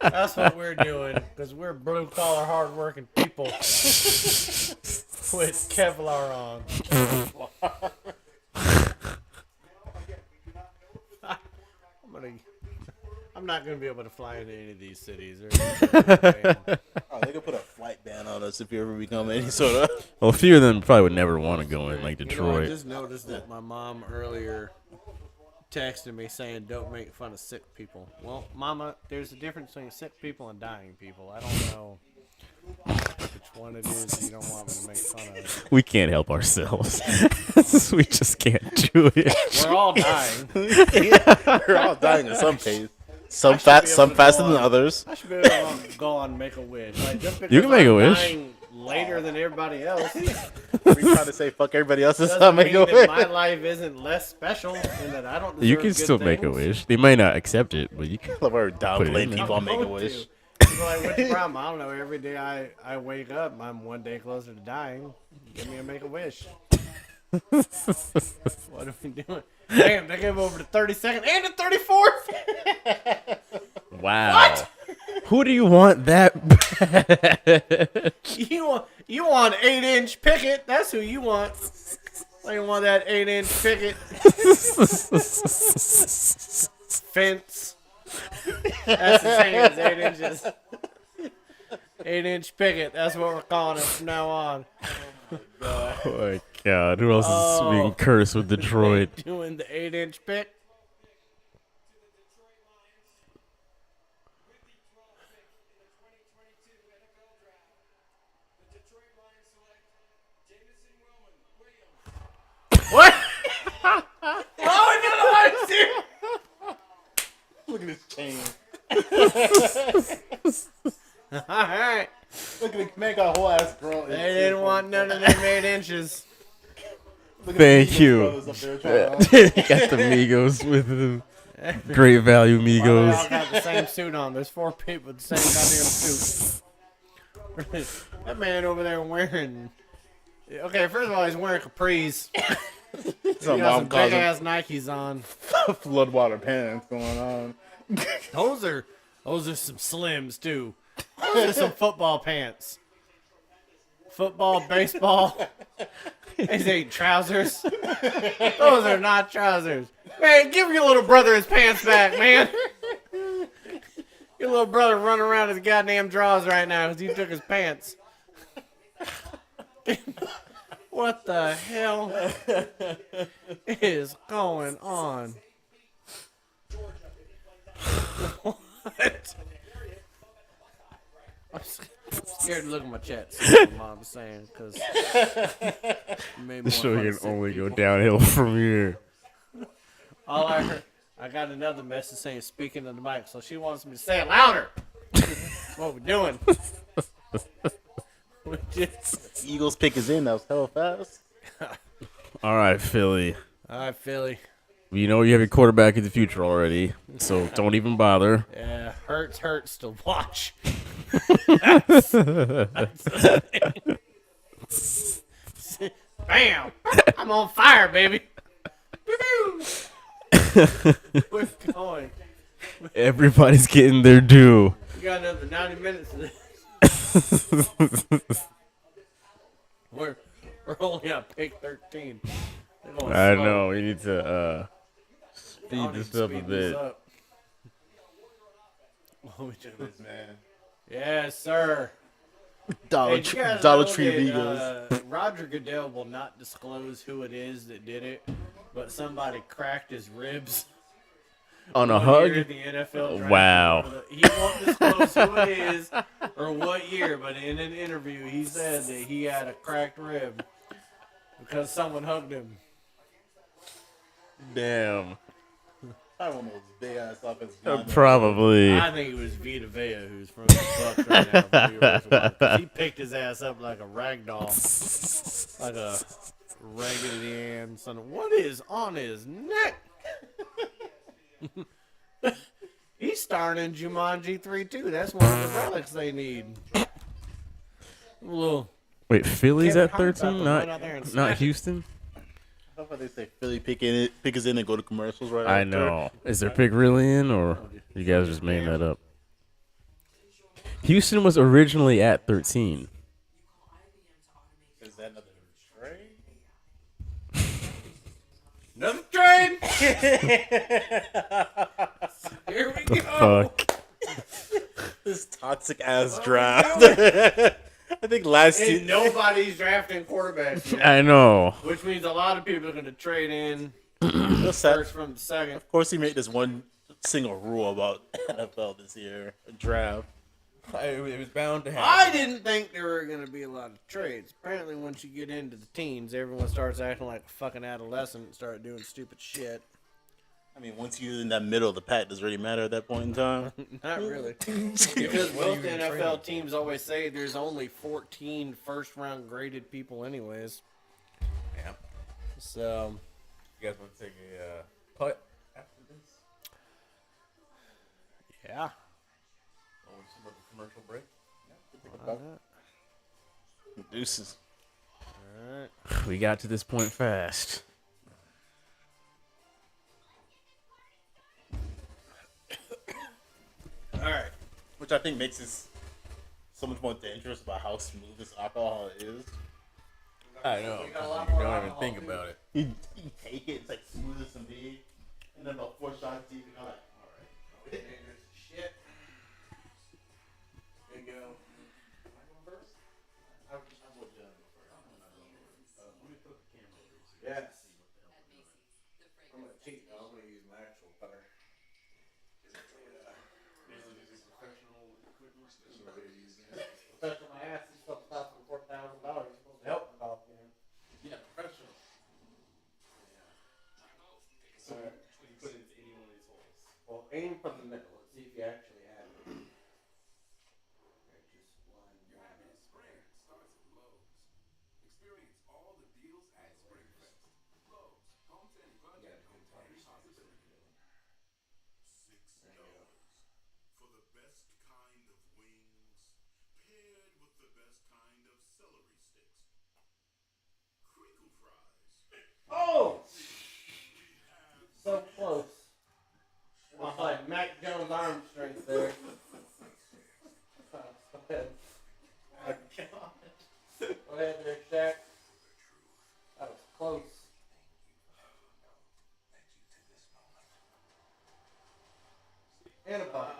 That's what we're doing because we're blue collar, hard working people with Kevlar on. I'm not gonna be able to fly into any of these cities. Oh, they could put a flight ban on us if you ever become any sort of. Well, a few of them probably would never want to go in like I Detroit. just noticed that my mom earlier texted me saying, "Don't make fun of sick people." Well, Mama, there's a difference between sick people and dying people. I don't know which one it is you don't want me to make fun of. We can't help ourselves. We just can't do it. We're all dying. We're all dying in some case. Some faster than others. I should be able to go on Make a Wish. Like, just because You can make a I'm wish. dying later than everybody else We trying to say fuck everybody else's doesn't time. mean Make a that wish. my life isn't less special and that I don't. You deserve can good still make a things. wish. They might not accept it, but you can. Love how we're Put it downplaying in there. people on Make a I'm Wish. going to. People are like, what's the problem? I don't know. Every day I wake up, I'm one day closer to dying. Give me a Make a Wish. What are we doing? Damn, they gave over the 32nd and the 34th. Wow. What? Who do you want that bad? You want 8-inch Pickett? That's who you want. I want that 8-inch Pickett fence. That's the same as 8 inches. 8-inch Pickett. That's what we're calling it from now on. Oh my God. Who else is being cursed with Detroit? Doing the 8-inch pick. What? Oh, another one, Look at this chain. All right. Look at the man got a whole ass girl. They didn't want none of them 8 inches. Look at the Thank Migos you. brothers up there trying to- Got the Migos with him. Great value Why they all Migos. got the same suit on? There's 4 people with the same goddamn suit. That man over there wearing. Okay, first of all, he's wearing capris. He Some got mom some calls big them ass Nikes on. floodwater pants going on. Those are some Slims too. Those are some football pants. Football, baseball. These ain't trousers. Those are not trousers. Man, give your little brother his pants back, man. Your little brother running around his goddamn drawers right now because he took his pants. What the hell is going on? What? I'm scared to look at my chat. See what my mom's saying because The show can only go downhill from here. All I heard, I got another message saying speaking of the mic, so she wants me to say it louder. That's what we're doing. We just- Eagles pick is in. That was hella fast. All right, Philly. All right, Philly. You know you have your quarterback in the future already, so don't even bother. Yeah, hurts to watch. Bam! I'm on fire, baby. We're going. Everybody's getting their due. We got another 90 minutes of this. We're only on pick 13. They're going I slow. know. We need to speed Y'all need this to up a speed this bit. up. What we doing? Man. Yes, sir. Dollar Hey, did you guys Dollar know Tree that, Migos. Roger Goodell will not disclose who it is that did it, but somebody cracked his ribs On a one year hug? in the NFL draft. Wow. He won't disclose who it is or what year, but in an interview he said that he had a cracked rib because someone hugged him. Damn. I don't know those big ass offensive linemen. Probably. I think it was Vita Vea who's from the Bucks right now. But we were 'cause he picked his ass up like a rag doll, like a Raggedy Ann son. What is on his neck? He's starring in Jumanji 3 too. That's one of the relics they need. A little. Wait, Philly's Kevin at Hart about 13? to run out there and Not smash it. Houston? How about they say Philly pick is in and go to commercials right I after. know. Is their pick really in, or you guys just made that up? Houston was originally at 13. Is that another trade? Another trade. Here we go. Fuck. This toxic ass draft. I think last And season. nobody's drafting quarterbacks yet, I know. which means a lot of people are going to trade in What's that? first from the second. Of course, he made this one single rule about NFL this year: a draft. It was bound to happen. I didn't think there were going to be a lot of trades. Apparently, once you get into the teens, everyone starts acting like a fucking adolescent and start doing stupid shit. I mean, once you're in that middle of the pack, does it really matter at that point in time? Not really. Because most NFL teams always say there's only 14 first-round graded people anyways. Yeah. So, You guys want to take a putt after this? yeah. Oh, we should have a commercial break. Deuces. All right. We got to this point fast. All right. Which I think makes this so much more dangerous about how smooth this alcohol is. I know. We got a lot You more don't even alcohol, think too. about it. You take it, it's like smooth as can be, and then about 4 shots deep, and you're like, all right. Shit. There you go. Yes. I'm gonna cheat. I'm gonna use my actual putter. Professional my ass. This stuff costs me $4,000. You're supposed to help the golf game. Yeah, professional. So you put it into any one of these holes. Well, aim from the middle. Let's see if you actually Go ahead, Rick Jack. That was close. And a bucket.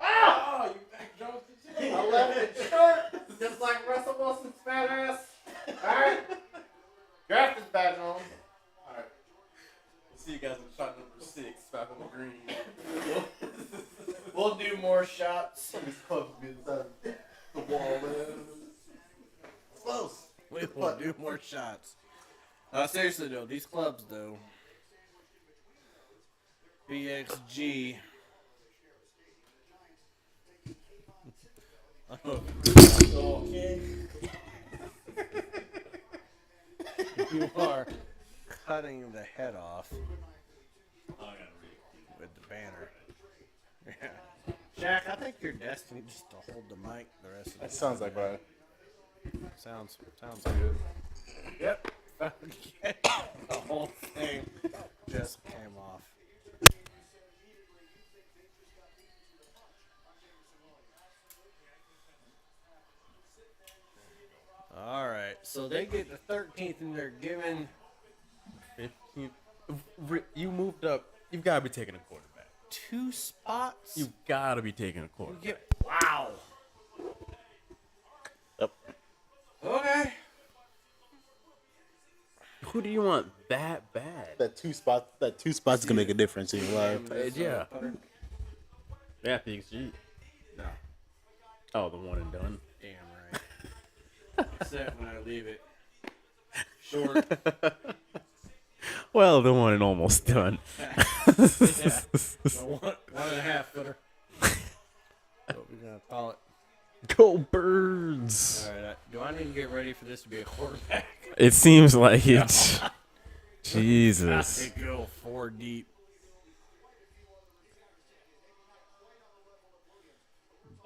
Oh, you back drunk too. I left it short, just like Russell Wilson's fat ass. Alright. Draft is back on. Alright. We'll see you guys in shot number 6, back on the green. We'll do more shots. These clubs be inside the wall, man. It's close. We will do more shots. Seriously though, these clubs though. BXG. You are cutting the head off with the banner. Yeah. Jack, I think you're destined just to hold the mic the rest of the That sounds like Brian. Sounds good. Yep. The whole thing just came off. All right, so they get the 13th, and they're given 15th. You moved up. You've got to be taking a quarterback. 2 spots. You've got to be taking a quarterback. Wow. Yep. Okay. Who do you want that bad? That two spots can make a difference in your life. Yeah. Yeah, PXG. No. Oh, the one and done. Damn right. Except when I leave it short. Well, the one and almost done. Yeah. The one and a half footer. What we gonna call it? Go Birds. All right. Do I need to get ready for this to be a quarterback? It seems like it. Jesus. They go 4 deep.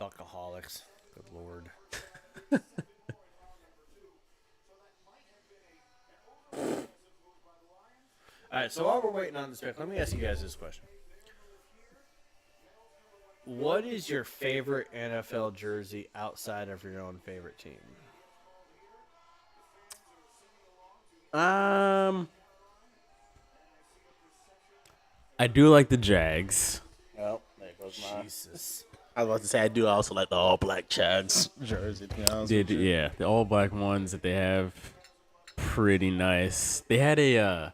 Buckaholics. Good lord. All right, so while we're waiting on this pick, let me ask you guys this question. What is your favorite NFL jersey outside of your own favorite team? I do like the Jags. Well, there goes mine. Jesus. I was about to say I do also like the all black Chags jersey. To be honest with you. Yeah, the all black ones that they have, pretty nice. They had a.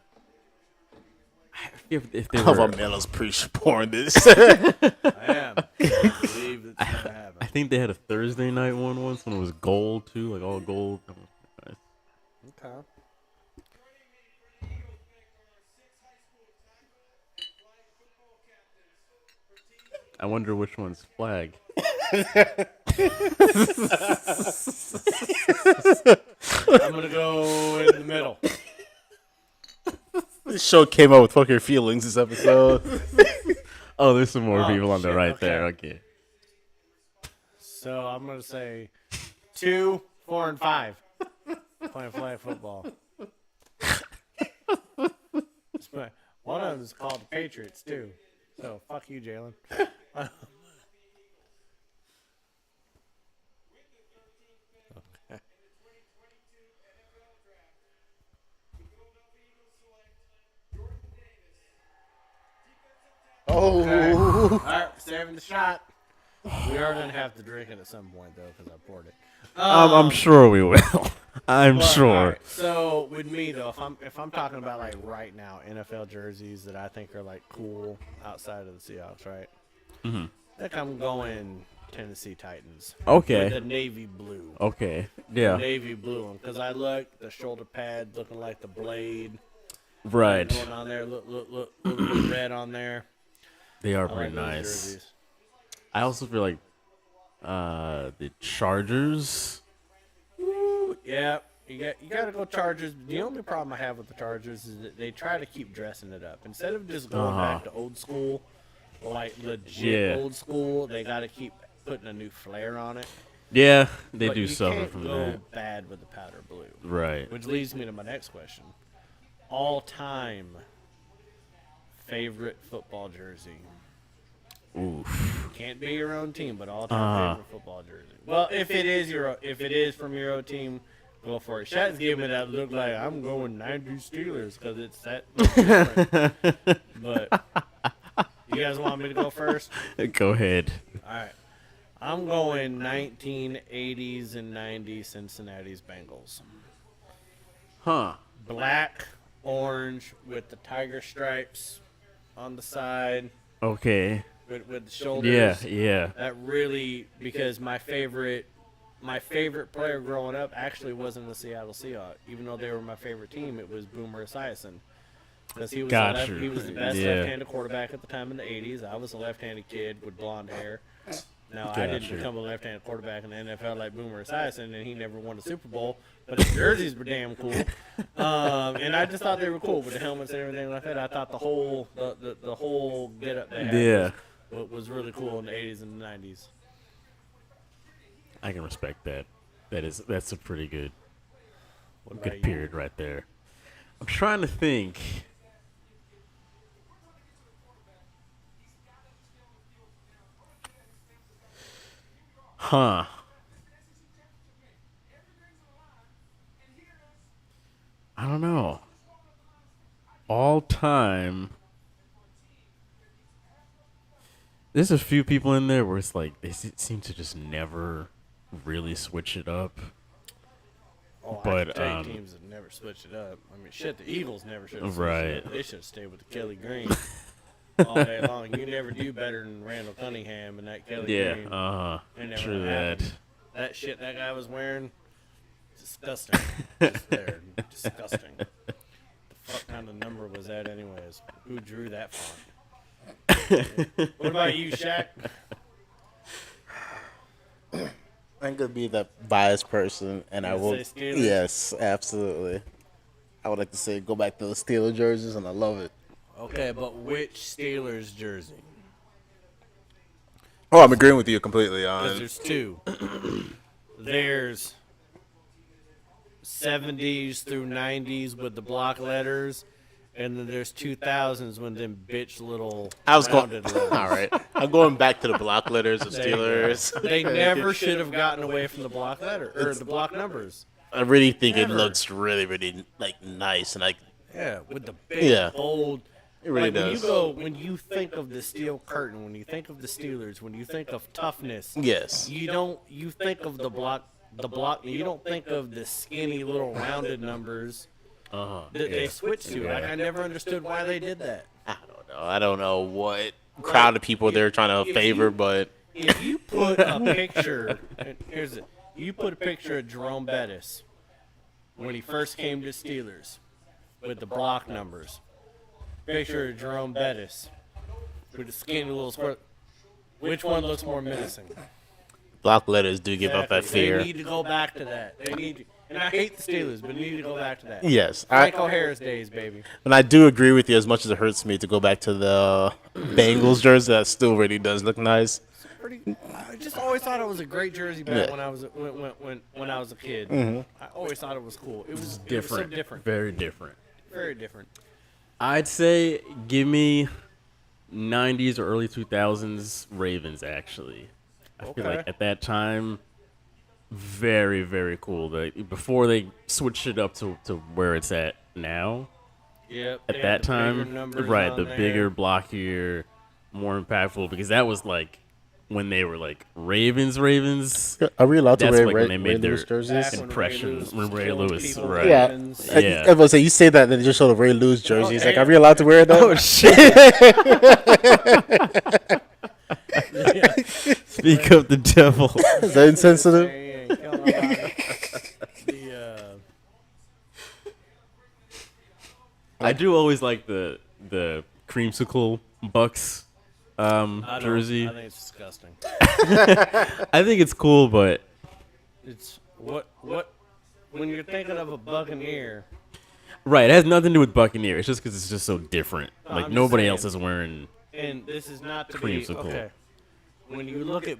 If they How were, about Melo's pre-pouring this? I am. I believe it's going to happen. I think they had a Thursday night one once when it was gold too, like all gold. That was nice. Okay. I wonder which one's flag. I'm going to go in the middle. This show came out with fuck your feelings this episode. Oh, there's some more Oh, people on the shit, right okay. there. Okay. So I'm going to say 2, 4, and 5. Playing flag football. One of them is called the Patriots, too. So fuck you, Jalen. Okay. Oh. Okay. All right, saving the shot. We are going to have to drink it at some point, though, because I poured it. I'm sure we will. I'm But, sure. all right, so with me though, if I'm talking about like right now NFL jerseys that I think are like cool outside of the Seahawks, right? Mm-hmm. I think I'm going Tennessee Titans. Okay. With the navy blue. Okay. Yeah. Navy blue one, because I like the shoulder pad looking like the blade. Right. Going on there, look, little bit red on there. They are I pretty like those nice. jerseys. I also feel like the Chargers. Yeah, you got to go Chargers. The only problem I have with the Chargers is that they try to keep dressing it up instead of just going back to old school, like legit Yeah. old school. They got to keep putting a new flair on it. Yeah, they but do you suffer can't from go that. bad with the powder blue. Right. Which leads me to my next question. All-time favorite football jersey. Oof. Can't be your own team, but all-time favorite football jersey. Well, if it is from your own team, go for it. Shaq's giving me that look like I'm going 90s Steelers because it's that much different. But you guys want me to go first? Go ahead. All right. I'm going 1980s and 90s Cincinnati's Bengals. Huh. Black, orange with the tiger stripes on the side Okay. with the shoulders. Yeah. That really, because my favorite player growing up actually wasn't the Seattle Seahawks. Even though they were my favorite team, it was Boomer Esiason. Because he was he was the best left-handed quarterback at the time in the 80s. I was a left-handed kid with blonde hair. Now, I didn't become a left-handed quarterback in the NFL like Boomer Esiason, and he never won a Super Bowl. But his jerseys were damn cool. And I just thought they were cool with the helmets and everything like that. I thought the whole get-up they had was really cool in the 80s and the 90s. I can respect that. That's a pretty good What about period right there. I'm trying to think. Huh. I don't know. All time. There's a few people in there where it's like they seem to just never really switch it up. Oh, But, I could tell you teams that never switched it up. I mean, shit, the Eagles never should have switched it up. They should have stayed with the Kelly Green all day long. You never do better than Randall Cunningham and that Kelly Green. Yeah, true that. That shit that guy was wearing, disgusting. Just there, disgusting. The fuck kind of number was that anyways? Who drew that font? What about you, Shaq? I'm gonna be the biased person, and I will. Say Steelers? Yes, absolutely. I would like to say go back to the Steelers jerseys, and I love it. Okay, but which Steelers jersey? Oh, I'm agreeing with you completely Because on. there's two. There's 70s through 90s with the block letters, and then there's 2000s when them bitch little I was going. rounded letters. All right, I'm going back to the block letters of Steelers. They never should have gotten away from the block letter or the block numbers. I really think Never. it looks really, really like nice, and like Yeah, with the big Yeah. bold. it really like does. when you think of the steel curtain, when you think of the Steelers, when you think of toughness, Yes. you think of the block. You don't think of the skinny little rounded numbers that they switched to. Like, I never understood why they did that. I don't know what crowd of people they're trying to if favor, you- but If you put a picture, and here's it. You put a picture of Jerome Bettis when he first came to Steelers with the block numbers. Picture of Jerome Bettis with the skinny little squirt. Which one looks more menacing? block letters do give up that Exactly. fear. They need to go back to that. They need to, and I hate the Steelers, but they need to go back to that. Yes, Franco Harris days, baby. and I do agree with you. As much as it hurts me to go back to the Bengals jersey, that still really does look nice. I just always thought it was a great jersey back Yeah. when I was a kid. Mm-hmm. I always thought it was cool. It was Different. so different. Very different. Very different. I'd say give me 90s or early 2000s Ravens, actually. I feel Okay. like at that time, very, very cool. Before they switched it up to where it's at now. Yep. At they had that the bigger time, numbers right, on the there. bigger, blockier, more impactful, because that was like when they were like Ravens. Are we allowed to That's wear like Ray, when they made Ray their Lewis jerseys? Back when impressions. was Ray killing Lewis, people, right. Yeah. Ravens. Yeah. I was gonna say you say that, then they just show the Ray Lewis jerseys. Like, are we damn. allowed to wear that? Oh shit! Speak of the devil. Is that insensitive? Hey, ain't killing nobody. I do always like the creamsicle Bucks jersey. I think it's disgusting. I think it's cool, but It's what when you're thinking of a Buccaneer. right, it has nothing to do with Buccaneer. It's just because it's just so different. No, Like I'm just nobody saying. else is wearing. And this is not to Creamsicle. be okay. When you look at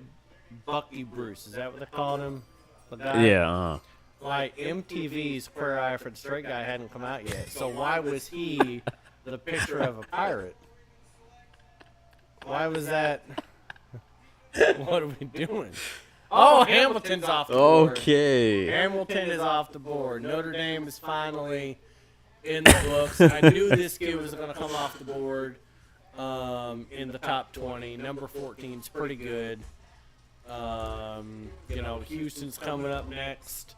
Bucky Bruce. Is that what they called him? The guy? Yeah. Like, MTV's Queer Eye for the Straight Guy hadn't come out yet. So why was he the picture of a pirate? Why was that? What are we doing? Oh, Hamilton's off the board. Okay. Hamilton is off the board. Notre Dame is finally in the books. I knew this kid was going to come off the board in the top 20. Number 14 is pretty good. Houston's coming up next.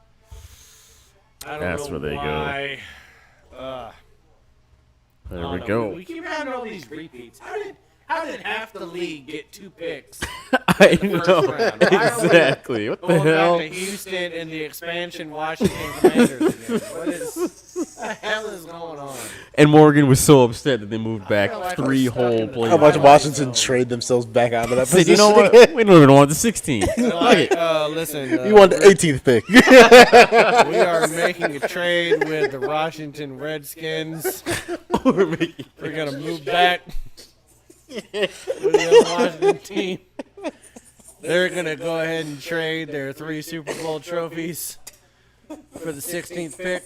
I don't That's know where they why. There we go. We keep having all these repeats. How did half the league get 2 picks? I first know. round? Why are we Exactly. What the Going hell? back to Houston and the expansion Washington Commanders again. What the hell is going on? And Morgan was so upset that they moved back feel like 3 we're stuck whole in the plays. How much Twilight Washington Zone. trade themselves back out of that Said, position? you know what? We don't even want the 16. Like, listen, We want the 18th pick. we are making a trade with the Washington Redskins. We're making We're gonna move back with the Washington team. They're gonna go ahead and trade their 3 Super Bowl trophies for the 16th pick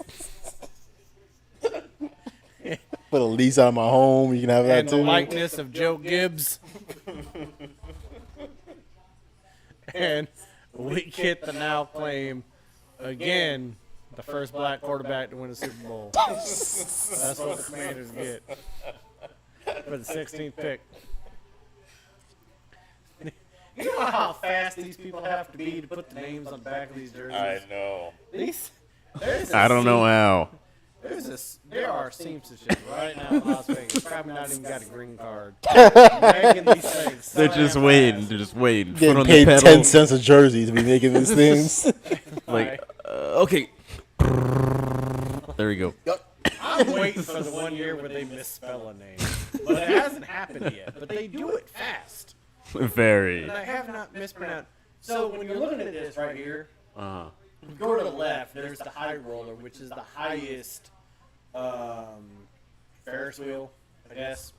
Put a lease out of my home. You can have that and the too. likeness of Joe Gibbs. And we get the now claim again the first black quarterback to win a Super Bowl. That's what the Commanders get for the 16th pick. You know how fast these people have to be to put the names on the back of these jerseys? know. I don't know how. There are seamstresses right now in Las Vegas. Probably not even got a green card. Making these things so They're just damn waiting. fast. They're just waiting. Foot Getting on the paid pedal. 10 cents a jersey to be making these things. Like, okay. There we go. I'm waiting for the one year where they misspell a name. But it hasn't happened yet. But they do it fast. Very. And I have not mispronounced. So when you're looking at this right here, Uh-huh. go to the left, there's the high roller, which is the highest Ferris wheel, I guess,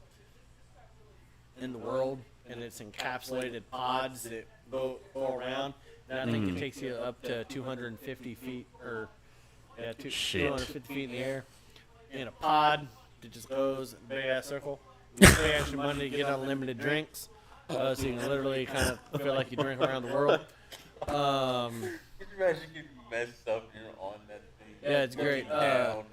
in the world. And it's encapsulated pods that go around. And I think it takes you up to 250 feet, or Shit. 250 feet in the air. In a pod that just goes in a big-ass circle. You pay extra money to get unlimited drinks. So you can literally kind of feel like you drink around the world. Can you imagine getting messed up and you're on that thing? Yeah, it's great. Down.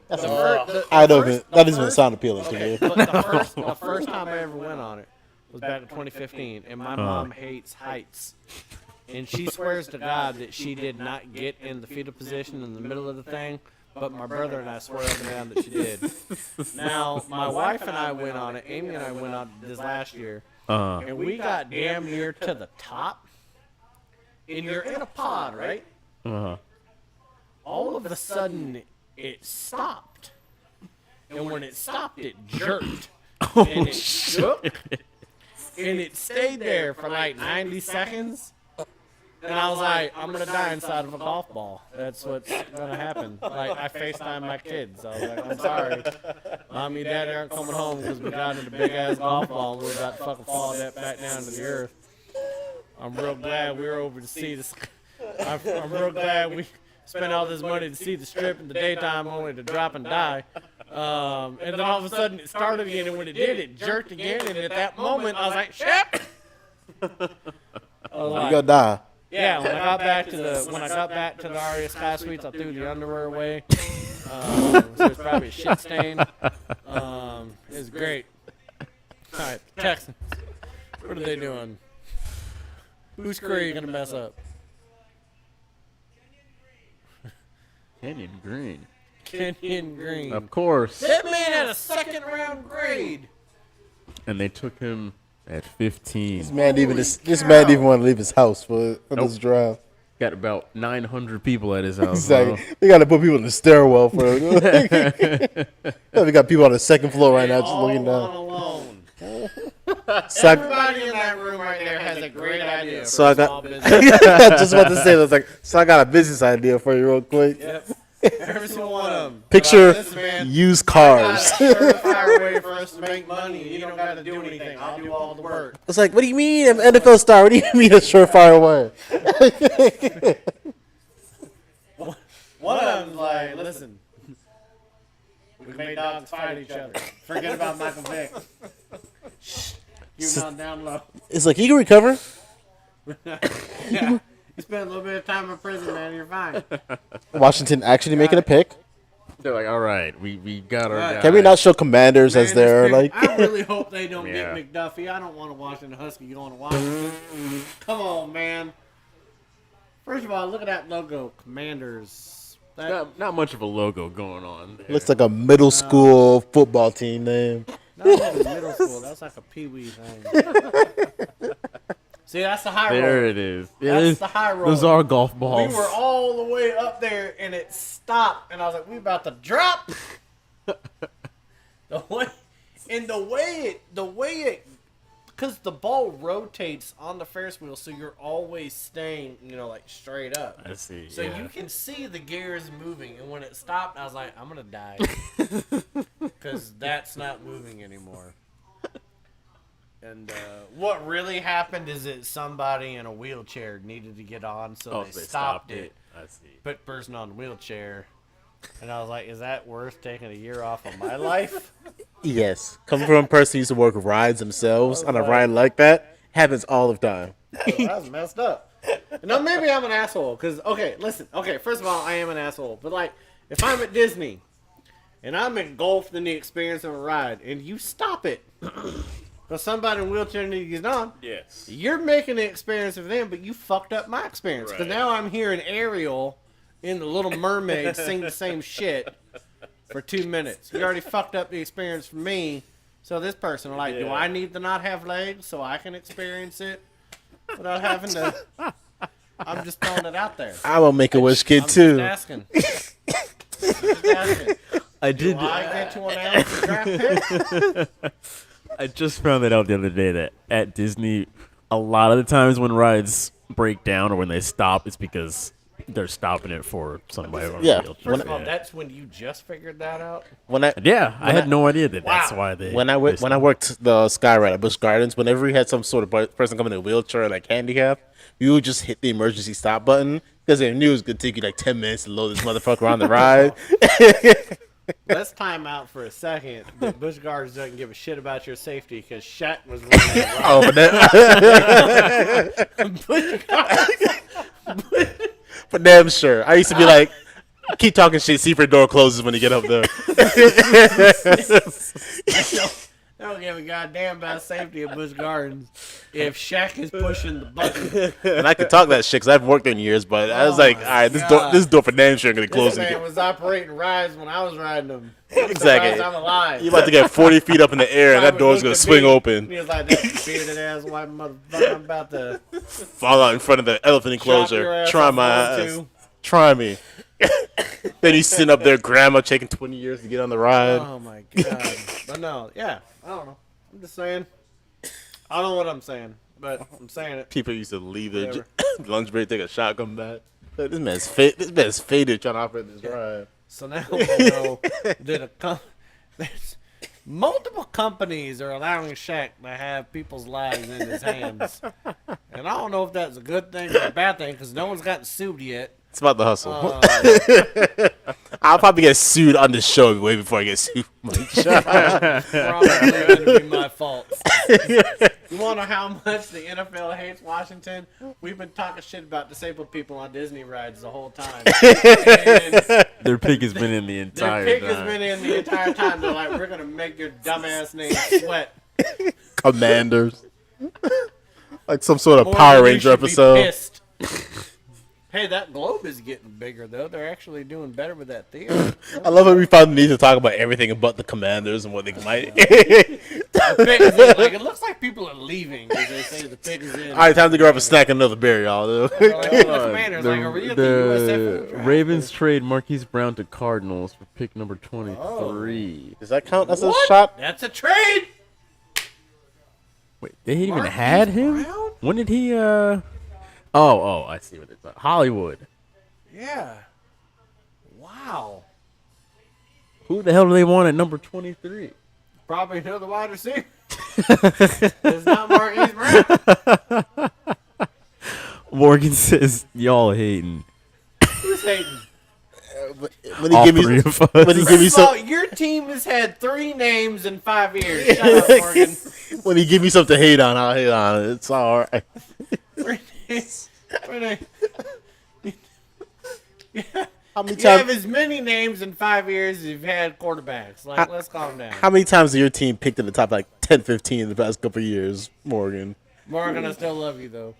I don't even, that doesn't even sound appealing to me. But the first time I ever went on it was back in 2015, and my mom hates heights. And she swears to God that she did not get in the fetal position in the middle of the thing, but my brother and I swear up and down that she did. Now, my wife and I went on it, Amy and I went on it this last year, and we got damn near to the top. And you're in a pod, right? Uh-huh. All of a sudden, it stopped. And when it stopped, it jerked. And it shook. And it stayed there for like 90 seconds. And I was like, I'm going to die inside of a golf ball. That's what's going to happen. Like, I FaceTime my kids. I was like, I'm sorry. Mommy and Daddy aren't coming home because we got in a big-ass golf ball and we're about to fucking fall that back down to the earth. I'm real glad we were over to see this. I'm real glad we spent all this money to see the strip in the daytime only to drop and die. And then all of a sudden it started again, and when it did, it jerked again. And at that moment, I was like, "Shit!" You gonna die. Yeah, when I got back to the Aria Sky Suites, I threw the underwear away. So it's probably a shit stain. It was great. All right, Texans. What are they doing? Whose career are you gonna mess up? Kenyon Green. Kenyon Green. Of course. That man had a second round grade. And they took him at 15. This man didn't even want to leave his house for this drive. Got about 900 people at his house. Exactly. They got to put people in the stairwell for it. We got people on the second floor right now just looking down. Alone. So Everybody in that room right there has a great idea for So I a got- small business. just about to say, I was like, so I got a business idea for you real quick. Yep. Every single one of them. Picture Listen, man, used I cars. got a surefire way for us to make money. You don't got to do anything. I'll do all the work. It's like, what do you mean, I'm an NFL star? What do you mean a surefire way? One of them's like, listen, we made dogs fight each other. Forget about Michael Vick. Keep on down low. It's like, you can recover. Yeah. You spend a little bit of time in prison, man. You're fine. Washington actually making a pick. They're like, all right, we got our guy. Can we not show Commanders as their like? I really hope they don't Yeah. get McDuffie. I don't want a Washington Husky going to Washington. Come on, man. First of all, look at that logo, Commanders. That, Not much of a logo going on there. Looks like a middle school football team name. not even middle school. That's like a pee-wee thing. See, that's the high roll. There it is. Yeah, That's the high roll. Those are golf balls. We were all the way up there, and it stopped, and I was like, "We about to drop." the way it, because the ball rotates on the Ferris wheel, so you're always staying, like straight up. I see. So yeah. you can see the gears moving, and when it stopped, I was like, "I'm gonna die," because that's not moving anymore. And what really happened is that somebody in a wheelchair needed to get on, so they stopped it. I see. Put the person on the wheelchair. And I was like, is that worth taking a year off of my life? Yes, coming from a person who used to work rides themselves on a ride like that happens all the time. That was messed up. No, maybe I'm an asshole. Because, listen. First of all, I am an asshole. But, like, if I'm at Disney and I'm engulfed in the experience of a ride and you stop it because somebody in a wheelchair needs to get on, Yes. you're making the experience of them, but you fucked up my experience. Because Right. now I'm hearing Ariel in The Little Mermaid sing the same shit for 2 minutes. You already fucked up the experience for me. So this person, do Yeah. I need to not have legs so I can experience it without having to? I'm just throwing it out there. I'm a Make-A-Wish kid I'm too. just asking. Just asking. I did. Do I get to announce the draft pick? I just found that out the other day that at Disney, a lot of the times when rides break down or when they stop, it's because they're stopping it for somebody on Yeah. a wheelchair. First of all, Yeah. that's when you just figured that out. I had no idea that that's Wow. why they. When I worked the Sky Ride at Busch Gardens, whenever we had some sort of person coming in a wheelchair like handicap, we would just hit the emergency stop button because they knew it was gonna take you like 10 minutes to load this motherfucker on the ride. Let's time out for a second. That Busch Gardens doesn't give a shit about your safety because Shaq was running the ride. Oh, but that, Busch Gardens. for damn sure. I used to be like, keep talking shit. See if your door closes when you get up there. I don't give a goddamn about safety at Busch Gardens if Shaq is pushing the button. And I could talk that shit because I've worked there in years, but I was Oh like, my all right, God. this door for damn sure gonna This close man again. was operating rides when I was riding them. Exactly. I'm surprised I'm alive. You about to get 40 feet up in the air and that door's gonna swing open, He was like, that bearded ass white motherfucker. I'm about to fall out in front of the elephant chop your enclosure. ass Try off my one, ass. too. Try me. Then he's sitting up there, grandma taking 20 years to get on the ride. Oh my god. But no, yeah, I don't know. I'm just saying. I don't know what I'm saying, but I'm saying it. People used to leave their Whatever. lunch break, take a shot, come back. Like, this man's faded trying to operate this ride. So now we know that there's multiple companies are allowing Shaq to have people's lives in his hands. And I don't know if that's a good thing or a bad thing because no one's gotten sued yet. It's about the hustle. I'll probably get sued on this show way before I get sued. Probably going to be my fault. You want to know how much the NFL hates Washington? We've been talking shit about disabled people on Disney rides the whole time. And Their pick has been in the entire their pick time. has been in the entire time. They're like, we're going to make your dumbass name sweat. Commanders. Like some sort of More Power than you Ranger should be episode. pissed. Hey, that globe is getting bigger, though. They're actually doing better with that theater. I love how we found the need to talk about everything but the Commanders and what they might. The pick is in. Like, it looks like people are leaving because they say the pick is in. All right, time to grab a snack and another beer, y'all. Like, oh, the Commanders, like, are we at the USF draft? Ravens trade Marquise Brown to Cardinals for pick number 23. Does that count as a What? shot? That's a trade. Wait, they even Marquise had him? Brown? When did he? Oh, I see what it's like. Hollywood. Yeah. Wow. Who the hell do they want at number 23? Probably another wide receiver. It's not Marquise Brown. Morgan says y'all hating. Who's hating? When he All give me, three of us. when he give me So some, your team has had 3 names in 5 years. Shut up, Morgan. when he give me something to hate on, I'll hate on it. It's all right. 3 names. 3 names. How many You have times? as many names in 5 years as you've had quarterbacks. Like, let's calm down. How many times has your team picked in the top like 10, 15 in the past couple of years, Morgan? Morgan, I still love you, though.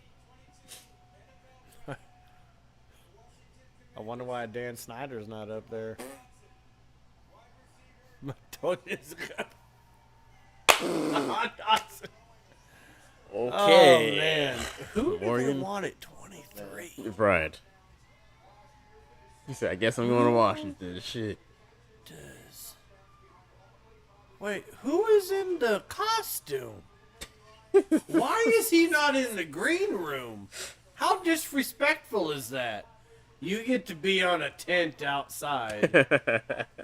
I wonder why Dan Snyder's not up there. Oh, man. Who Morgan. wanted 23? Right. He said, I guess I'm going to Washington. Shit. Wait, who is in the costume? Why is he not in the green room? How disrespectful is that? You get to be on a tent outside.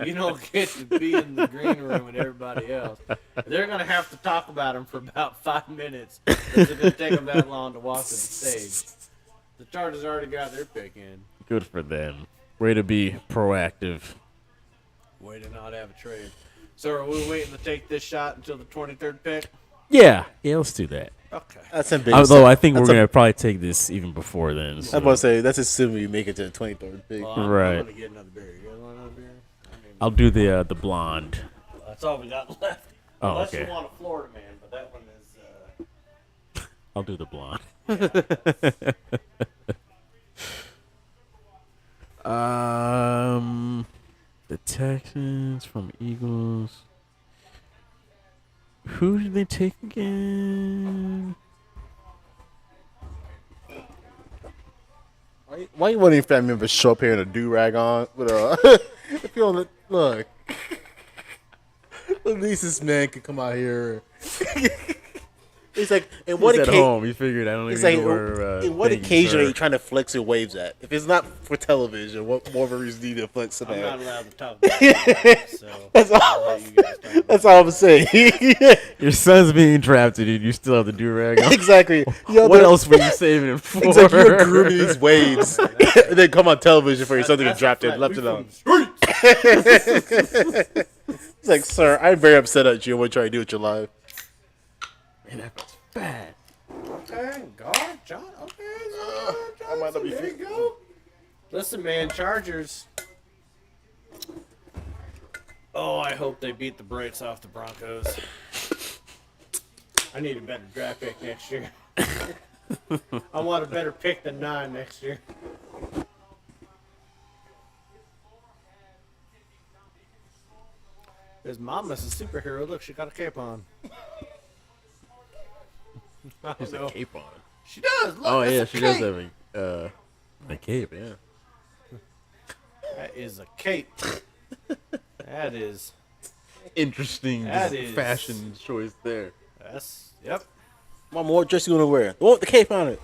You don't get to be in the green room with everybody else. They're going to have to talk about him for about 5 minutes. It's going to take them that long to walk to the stage. The Chargers already got their pick in. Good for them. Way to be proactive. Way to not have a trade. So are we waiting to take this shot until the 23rd pick? Yeah, let's do that. Okay. That's ambitious. Although I think we're going to probably take this even before then. I'm So. about to say that's assuming you make it to the 23rd pick. Well, I'm Right. going to get another beer. You guys want another beer? I'll do the blonde. That's all we got left. Oh, Unless okay. you want a Florida man, but that one is... I'll do the blonde. The Texans from Eagles. Who did they take again? Why you want any family members show up here in a do-rag on? With a, if you don't look, at least this man can come out here. He's like, and what He's at occasion? home. He figured I don't He's even like, know where. in what things occasion are are. you trying to flex your waves at? If it's not for television, what more of a reason do you need to flex it I'm not at? allowed to talk about it, so That's all. I'll let you guys talk about That's all I'm saying. Your son's being drafted, and you still have the do rag on. Exactly. Yo, What else were you saving him for? It's like you're grooming these waves, and then come on television for your son to get That's a drafted, fact. left We it on. from the streets. It's like, sir, I'm very upset at you and what you're trying to do with your life. Man, that was bad. Okay, guard, John. Okay, so I might not be there you fit. go. Listen, man, Chargers. Oh, I hope they beat the brakes off the Broncos. I need a better draft pick next year. I want a better pick than 9 next year. His mama's a superhero. Look, she got a cape on. I There's don't a know. cape on. She does. Look, Oh that's yeah, a she does cape. have a cape. Yeah. That is a cape. That is. Interesting That is- fashion choice there. That's. Yep. Mama, what dress you gonna wear? The one with the cape on it.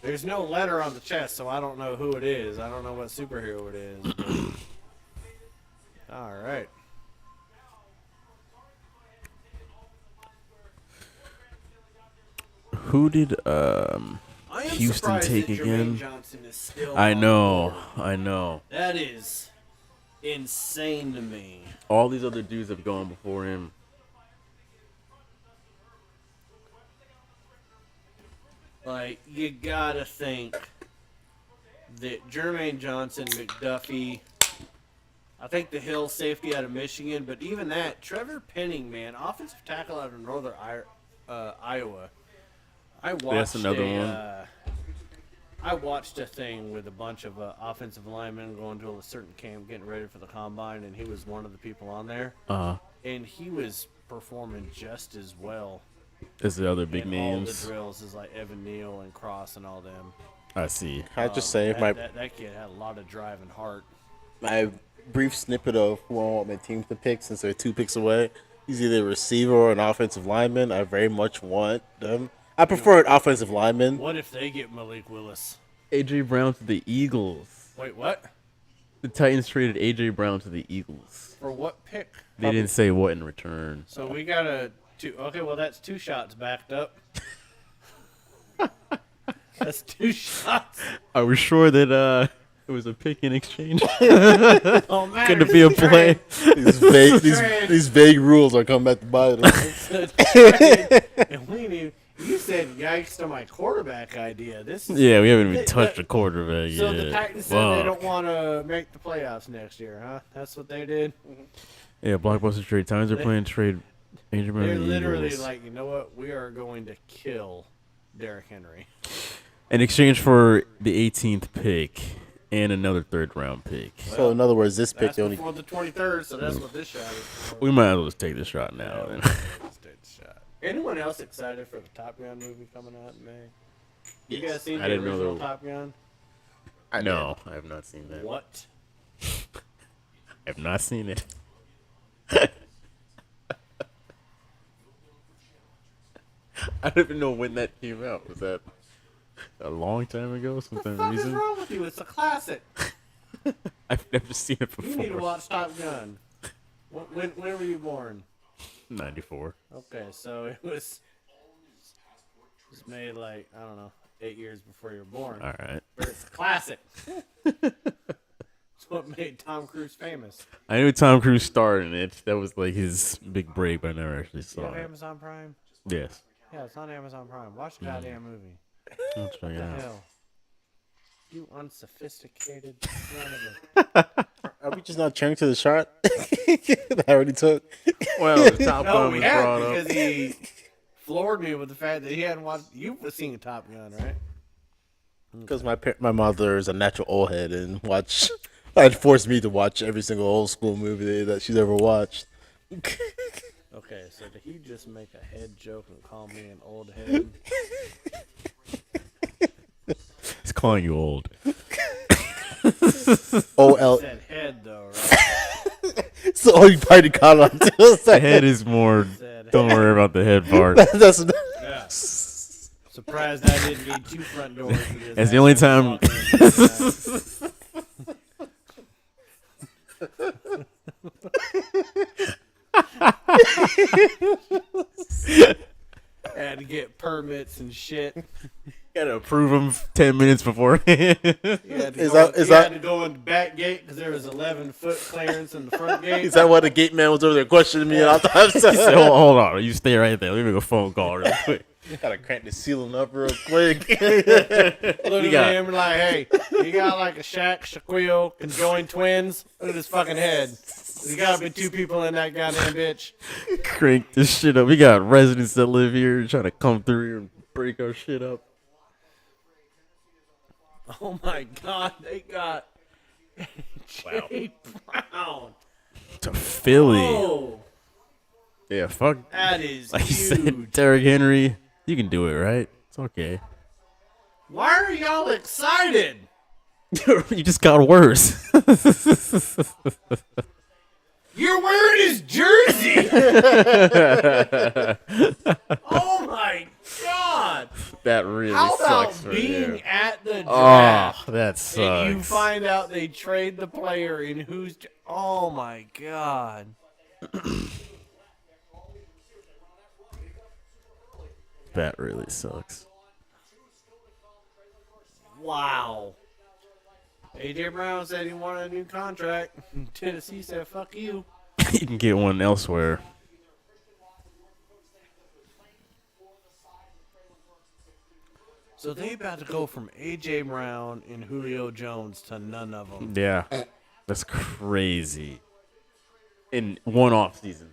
There's no letter on the chest, so I don't know who it is. I don't know what superhero it is. but- All right. Who did I am Houston surprised take that Jermaine again? Johnson is still I on know, the board. I know. That is insane to me. All these other dudes have gone before him. Like, you gotta think that Jermaine Johnson, McDuffie, I think the Hill safety out of Michigan, but even that, Trevor Penning, man, offensive tackle out of Northern Iowa. I watched That's another one. I watched a thing with a bunch of offensive linemen going to a certain camp, getting ready for the combine, and he was one of the people on there. And he was performing just as well. There's the other big in names. all the drills is like Evan Neal and Cross and all them. I see. I just say that, my that kid had a lot of drive and heart. my brief snippet of who I want my team to pick since they're 2 picks away. He's either a receiver or an offensive lineman. I very much want them. I prefer an offensive lineman. What if they get Malik Willis? AJ Brown to the Eagles. Wait, what? The Titans traded A.J. Brown to the Eagles. For what pick? They didn't say what in return. So we got okay, well, that's 2 shots backed up. That's 2 shots. Are we sure that it was a pick in exchange? Oh, man. Could it be a play? These vague rules are coming back to bite us. And you said yikes to my quarterback idea. This is, Yeah, we haven't even touched a quarterback yet. So the Titans said they don't want to make the playoffs next year, huh? That's what they did? Yeah, blockbuster trade. Titans are playing trade A.J. Brown They're to the literally Eagles. like, you know what? We are going to kill Derrick Henry. In exchange for the 18th pick and another 3rd round pick. So in other words, this pick That's they only. before the 23rd, so that's what this shot is for. We might as well just take this shot now. Then. Let's take the shot. Anyone else excited for the Top Gun movie coming out in May? You guys seen I the didn't know original there- Top Gun? No, I have not seen that. What? I have not seen it. I don't even know when that came out. Was that a long time ago? What Sometime the fuck is recent? wrong with you? It's a classic. I've never seen it You need to before. watch Top Gun. When were you born? 94. Okay, so it was made like, I don't know, 8 years before you were born. All right. But it's a classic. It's what made Tom Cruise famous. I knew Tom Cruise starred in it. That was like his big break, but I never actually You saw have it. Amazon Prime? Yes. Yeah, it's on Amazon Prime. Watch the goddamn movie. I'll check What it the out. hell? You unsophisticated son of a... Are we just not turning to the shot that I already took? Well, the Top No, Gun we was had brought up. because he floored me with the fact that he hadn't watched... You've seen Top Gun, right? Because my mother is a natural old head and I'd forced me to watch every single old school movie that she's ever watched. Okay, so did he just make a head joke and call me an old head? He's calling you old. OL. Said head though, right? So all you probably caught on to. The head is more. Don't worry about the head part. That's Yeah. Surprised I didn't need 2 front doors. That's the only time. Had to get permits and shit. Gotta approve him 10 minutes before. You had to go in the back gate because there was 11-foot clearance in the front gate. Is that why the gate man was over there questioning me all the time? He said, hold on, you stay right there. Let me make a phone call real quick. Gotta crank the ceiling up real quick. Look at him and like, hey, you got like a Shaquille conjoined twins? Look at his fucking head. There's gotta be 2 people in that goddamn bitch. Crank this shit up. We got residents that live here trying to come through here and break our shit up. Oh my god, they got Jay Brown To Philly. Oh, Yeah, fuck. that is Like you huge. said, Derrick Henry, you can do it, right? It's okay. Why are y'all excited? You just got worse. You're wearing his jersey. Oh my god. That really How about sucks for being you. at the Oh, draft that sucks. and you find out they trade the player in who's... Oh my god. That really sucks. Wow. A.J. Brown said he wanted a new contract. Tennessee said, fuck you. You can get one elsewhere. So they about to go from A.J. Brown and Julio Jones to none of them. Yeah. That's crazy. In one off season.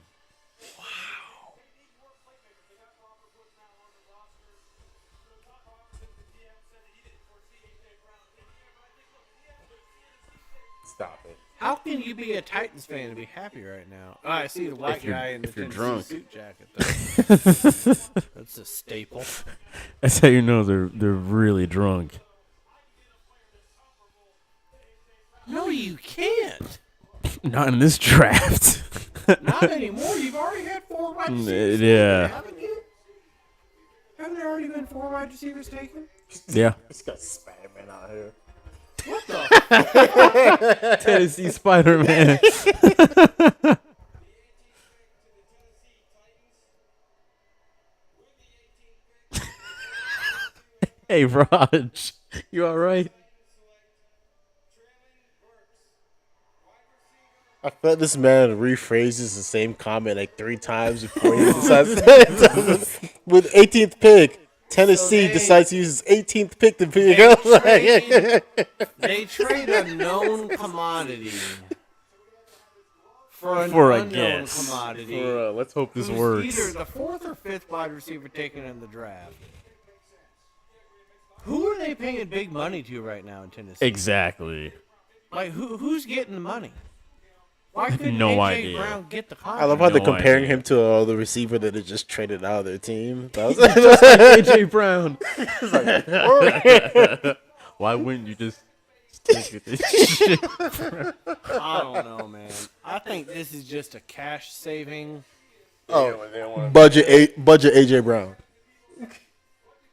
Stop it. How can you be a Titans fan and be happy right now? Oh, I see the white If you're- guy in the if you're Tennessee drunk. suit jacket. Though. That's a staple. That's how you know they're really drunk. No, you can't. Not in this draft. Not anymore. You've already had 4 wide receivers. Yeah. Taken, haven't you? Haven't there already been 4 wide receivers taken? Yeah. It's got Spider-Man out here. What the? Tennessee Spider-Man. Hey, Raj, you all right? I feel like this man rephrases the same comment like 3 times before he decides to with 18th pick. Tennessee they- decides to use his 18th pick to pick up. They trade a known commodity for an For a unknown guess. commodity. Let's hope this who's works. Either the 4th or 5th wide receiver taken in the draft. Who are they paying big money to right now in Tennessee? Exactly. Like who's getting the money? Why couldn't No AJ idea. Brown get the I contract? love how they're No comparing idea. him to the receiver that they just traded out of their team. That was AJ Brown. Why wouldn't you just stick with this shit? I don't know, man. I think this is just a cash saving. budget AJ Brown.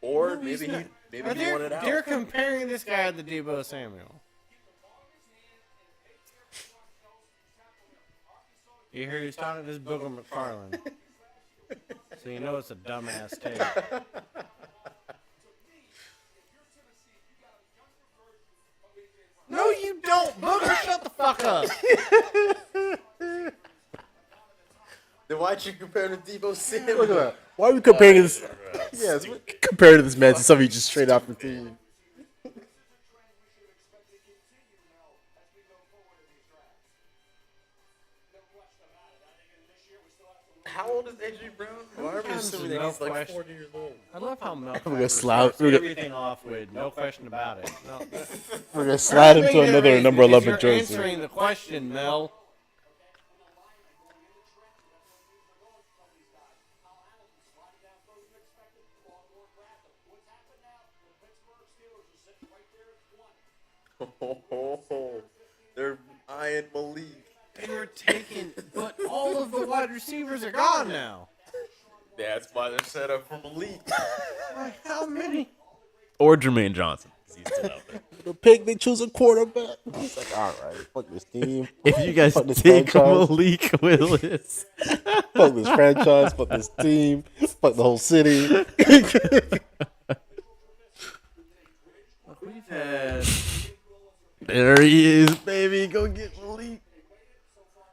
Or maybe he wanted out. They're comparing this guy to Debo Samuel. You hear he's talking to this Booger McFarland. So you know it's a dumbass take. No, you don't. Booger, shut the fuck up. Then why'd you compare to Debo Look Samuel? at that. Why are we comparing this? Yes, comparing this man to somebody just straight off the team. How old is AJ Brown? Why are we assuming that he's like 40 years old? I love how Mel We're gonna Kiper slide. starts everything off with no question about it. No, We're gonna slide into Everything there another is number because 11 you're jersey. answering the question, Mel. They're eyeing Malik. They were taking, but all of the wide receivers are gone now. That's why they're set up for Malik. Like, how many? Or Jermaine Johnson. He's still out there. The pick, they choose a quarterback. It's like, all right, fuck this team. If you guys Fuck this take franchise. Malik Willis, Fuck this franchise. Fuck this team. Fuck the whole city. We've had there he is, baby. Go get Malik.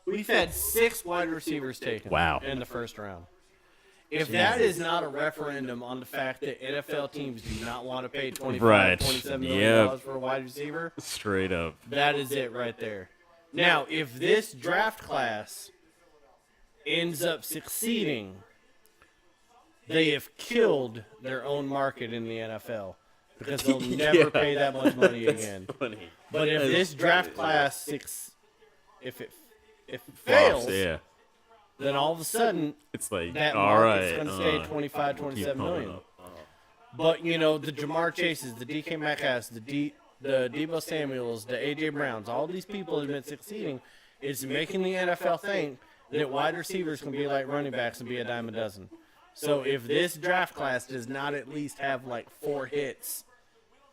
we've had 6 wide receivers taken. Wow. In the first round. If that is not a referendum on the fact that NFL teams do not want to pay $25, Right. $27 million Yep. for a wide receiver, Straight up. that is it right there. Now, if this draft class ends up succeeding, they have killed their own market in the NFL because they'll never Yeah. pay that much money That's again. funny. But if That's this draft great. class if it fails, Yeah. then all of a sudden It's like, that all market's right. going to stay 25, keep 27 pumping million. up. But you know, the Jamar Chases, the DK Metcalfs, the Debo Samuels, the AJ Browns, all these people have been succeeding. It's making the NFL think that wide receivers can be like running backs and be a dime a dozen. So if this draft class does not at least have like 4 hits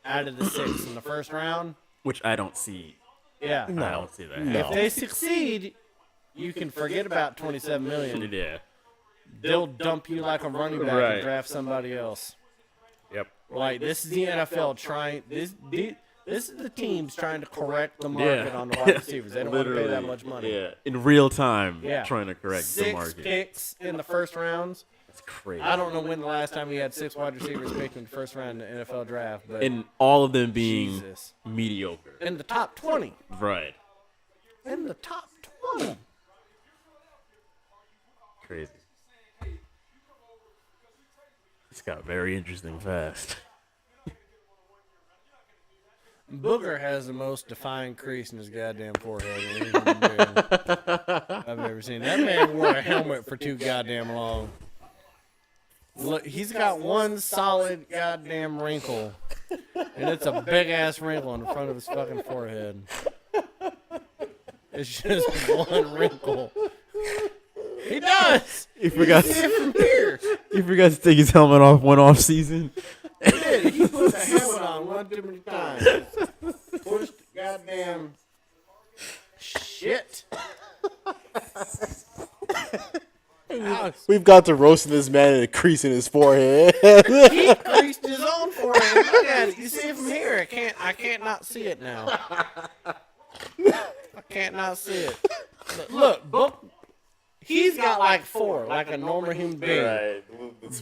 out of the 6 in the first round, Which I don't see. yeah. I don't see that. If they succeed, you can forget about 27 million. Yeah. They'll dump you like a running back Right. and draft somebody else. Yep. Like this is the NFL trying this is the teams trying to correct the market Yeah. on the wide receivers. They don't want to pay that Literally, much money. Yeah. In real time, Yeah. trying to correct the 6 market. picks in the first rounds. That's crazy. I don't know when the last time we had 6 wide receivers picked in the first round in the NFL draft, but And all of them being Jesus. mediocre. In the top 20. Right. In the top 20. Crazy. This got very interesting fast. Booger has the most defined crease in his goddamn forehead than any human being I've ever seen. That man wore a helmet for too goddamn long. Look, he's got one solid goddamn wrinkle, and it's a big ass wrinkle in the front of his fucking forehead. It's just one wrinkle. He does. He forgot. See it from here. He forgot to take his helmet off one off season. He did. He put the helmet on one too many times. goddamn shit. Alex, We've got to roasting this man and a crease in his forehead. he creased his own forehead. Look at it. You see it from here. I can't not see it now. I can't not see it. Look, Book. He's got like 4, like a normal human being. Right.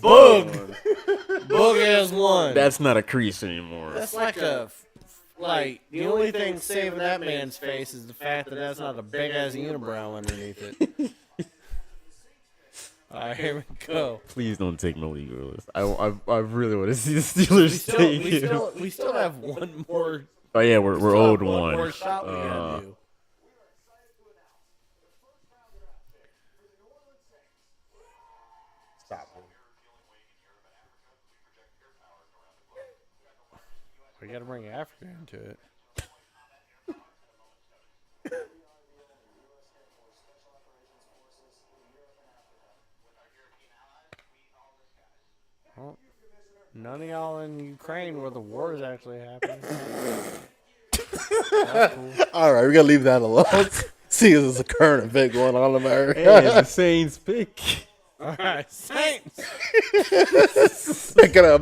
Bug has 1. That's not a crease anymore. That's like the only thing saving that man's face is the fact that that's not a big ass unibrow underneath it. All right, here we go. Please don't take Malik Willis. I really want to see the Steelers take him. We still have one more. Oh yeah, we're owed one one. more shot we gotta do. We gotta bring Africa into it. Well, none of y'all in Ukraine where the war is actually happening. That's cool. All right, we gotta leave that alone. See, there's a current event going on in America. Hey, the Saints pick. All right, Saints.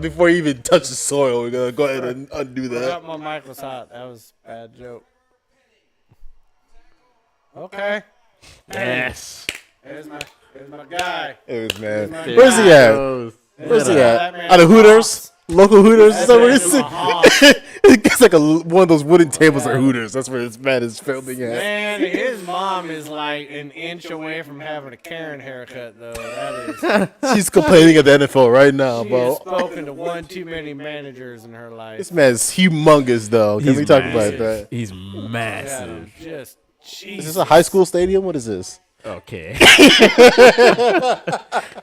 Before you even touch the soil, we're gonna go ahead and undo that. My mic was hot. That was a bad joke. Okay. Yes. Here's my guy. It was, man. Here's my Where's he at? Where's he at? Out of Hooters? Local Hooters? Is that where this is? It's like one of those wooden tables at Hooters. That's where this man is filming at. Man, his mom is like an inch away from having a Karen haircut, though. That is. She's complaining at the NFL right now, She bro. has spoken to one too many managers in her life. This man's humongous, though. Can we talk about that? He's massive. Just Is this a high school stadium? What is this? Okay.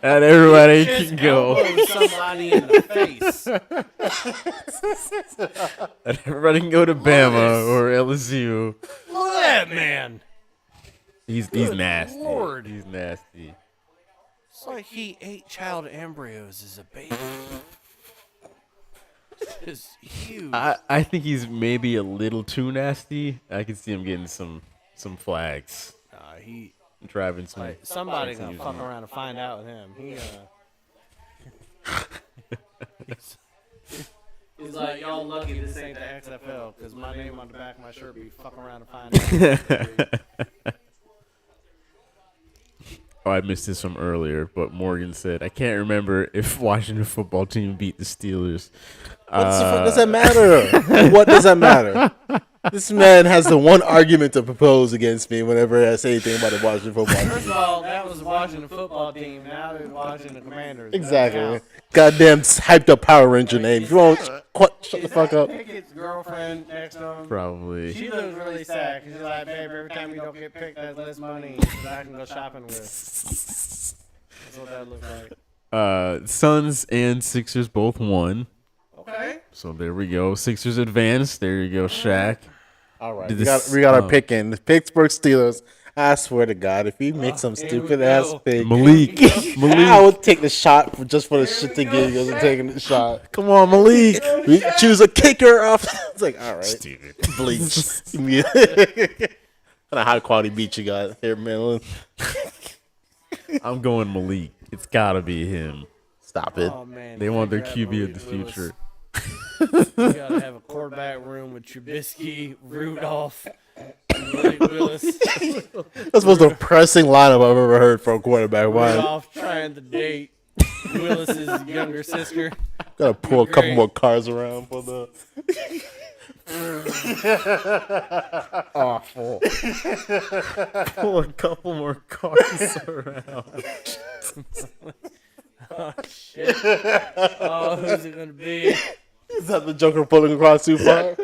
And everybody can go. Somebody in the face. And everybody can go to Bama or LSU. Look at that man. He's Good nasty. Lord. He's nasty. It's like he ate child embryos as a baby. It's huge. I think he's maybe a little too nasty. I can see him getting some flags. He driving some. like somebody gonna fuck around and find out with him. He's like, y'all lucky this ain't the XFL because my name on the back of my shirt be fuck around and find out. Oh, I missed this from earlier, but Morgan said, I can't remember if Washington football team beat the Steelers. What the fuck does that matter? What does that matter? This man has the one argument to propose against me whenever I say anything about the Washington football team. First of all, that was the Washington football team. Now they're Washington Commanders. Exactly. Goddamn hyped up Power Ranger name. If you won't shut the fuck up. Pickett's girlfriend next to him. Probably. She looks really sad because she's like, babe, every time you don't get picked, that's less money that I can go shopping with. That's what that looks like. Suns and Sixers both won. Okay. So there we go. Sixers advanced. There you go, Shaq. All right. We got our pick in. The Pittsburgh Steelers. I swear to God, if he makes some stupid ass pick, Malik. I would take the shot just for the shit to get you taking the shot. Come on, Malik. We choose a kicker off. It's like, all right. Stupid. Bleach. What kind of high quality beat you got here, man? I'm going Malik. It's got to be him. Stop it. Oh, man, They want their grab QB of Malik the Willis. future. You gotta have a quarterback room with Trubisky, Rudolph, and Malik Willis. That's the most depressing lineup I've ever heard from a quarterback. Why? Rudolph trying to date Willis's younger sister. Gotta pull a couple more cars around for the. Awful. Pull a couple more cars around. Oh shit! Oh, who's it gonna be? Is that the Joker pulling across too far?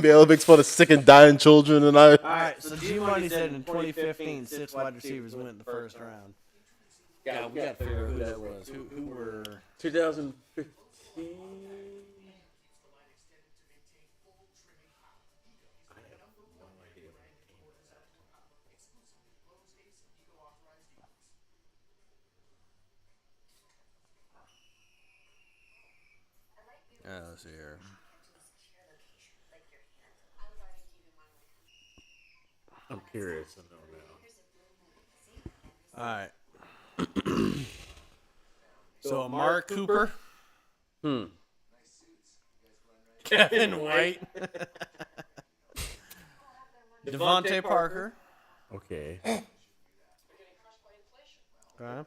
Bale makes fun of sick and dying children, and I. All right, so G Money said in 2015, 6 wide receivers went in the first round. Yeah, we gotta figure out who that was. Who were 2015. let's see here. I'm curious to know All right. So Amari Cooper. Kevin White. Devontae Parker. now. Okay. Okay.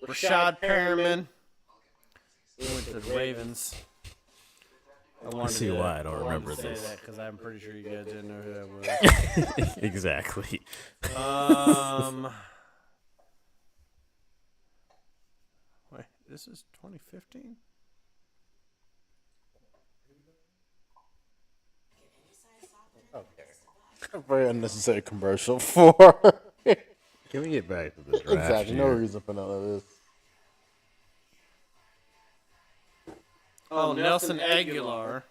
Rashad Perriman. He went to the Ravens. I see why I don't remember say this. that because I'm pretty sure you guys didn't know who that was. Exactly. Wait, this is 2015? A very unnecessary commercial for. Can we get back to the draft? Exactly. No here? reason for none of this. Oh, Nelson Aguilar.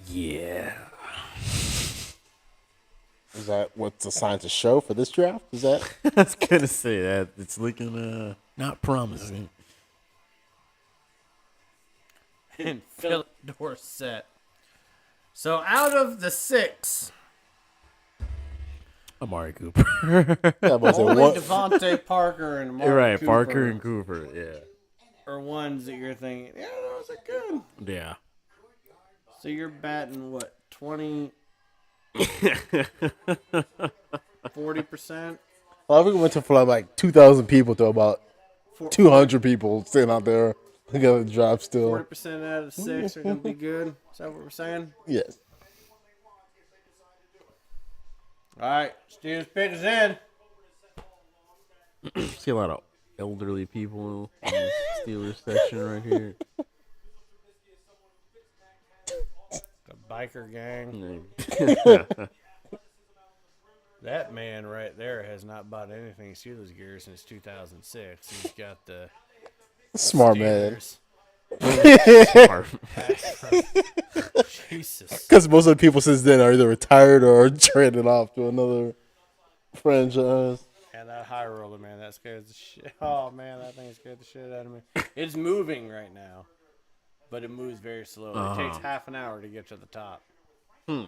Yeah. Is that what's assigned to show for this draft? Is that? I was gonna say that it's looking not promising. And Philip Dorsett. So out of the 6, Amari Cooper. Yeah, but only what? Devontae Parker and Amari Right, Cooper Parker and Cooper. Yeah. are ones that you're thinking, yeah, those are good. Yeah. So you're batting what, 20, 40%? Well, we went to from like 2,000 people to about 200 people sitting out there looking at the draft still. 40% out of 6 are going to be good. Is that what we're saying? Yes. All right, Steelers pick is in. See a lot of elderly people in the Steelers section right here. The biker gang. Yeah. That man right there has not bought anything Steelers gear since 2006. He's got the Smart man. Steelers. Smart. Jesus. Because most of the people since then are either retired or traded off to another franchise. And that high roller, man, that scares the shit. Oh, man, that thing scared the shit out of me. It's moving right now, but it moves very slowly. It takes half an hour to get to the top. Oh,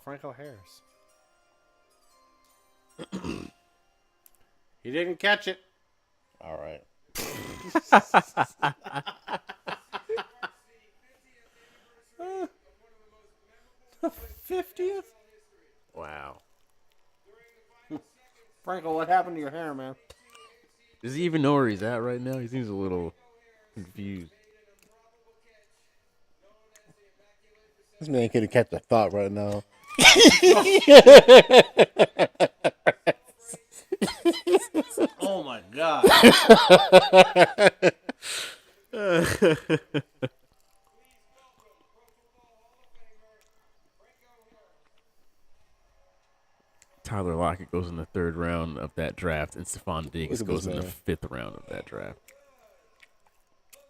Franco Harris. He didn't catch it. All right. 50th? Wow. Franco, what happened to your hair, man? Does he even know where he's at right now? He seems a little confused. This man can't catch a thought right now. Oh, my God. Tyler Lockett goes in the 3rd round of that draft, and Stephon Diggs Look at goes this in the man. 5th round of that draft.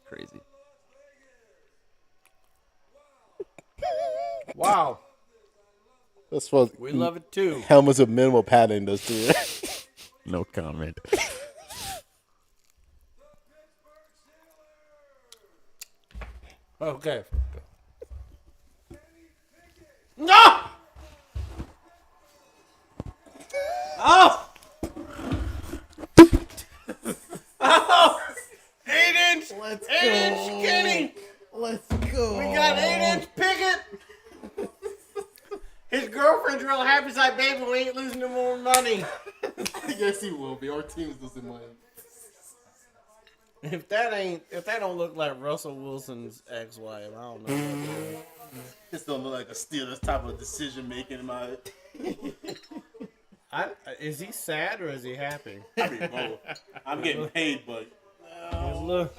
Crazy. Wow. That's what We love it, too. helmets with minimal padding does to you. No comment. Okay. No! Oh! Oh! 8-inch! Let's 8-inch Kenny! Let's go. We got 8-inch Pickett! His girlfriend's real happy. She's like, baby, we ain't losing no more money. Yes, he will be. Our team's losing money. If that don't look like Russell Wilson's ex-wife, I don't know what does. This don't look like a Steelers type of decision making in my. Is he sad or is he happy? I mean, both. I'm getting paid, but Look,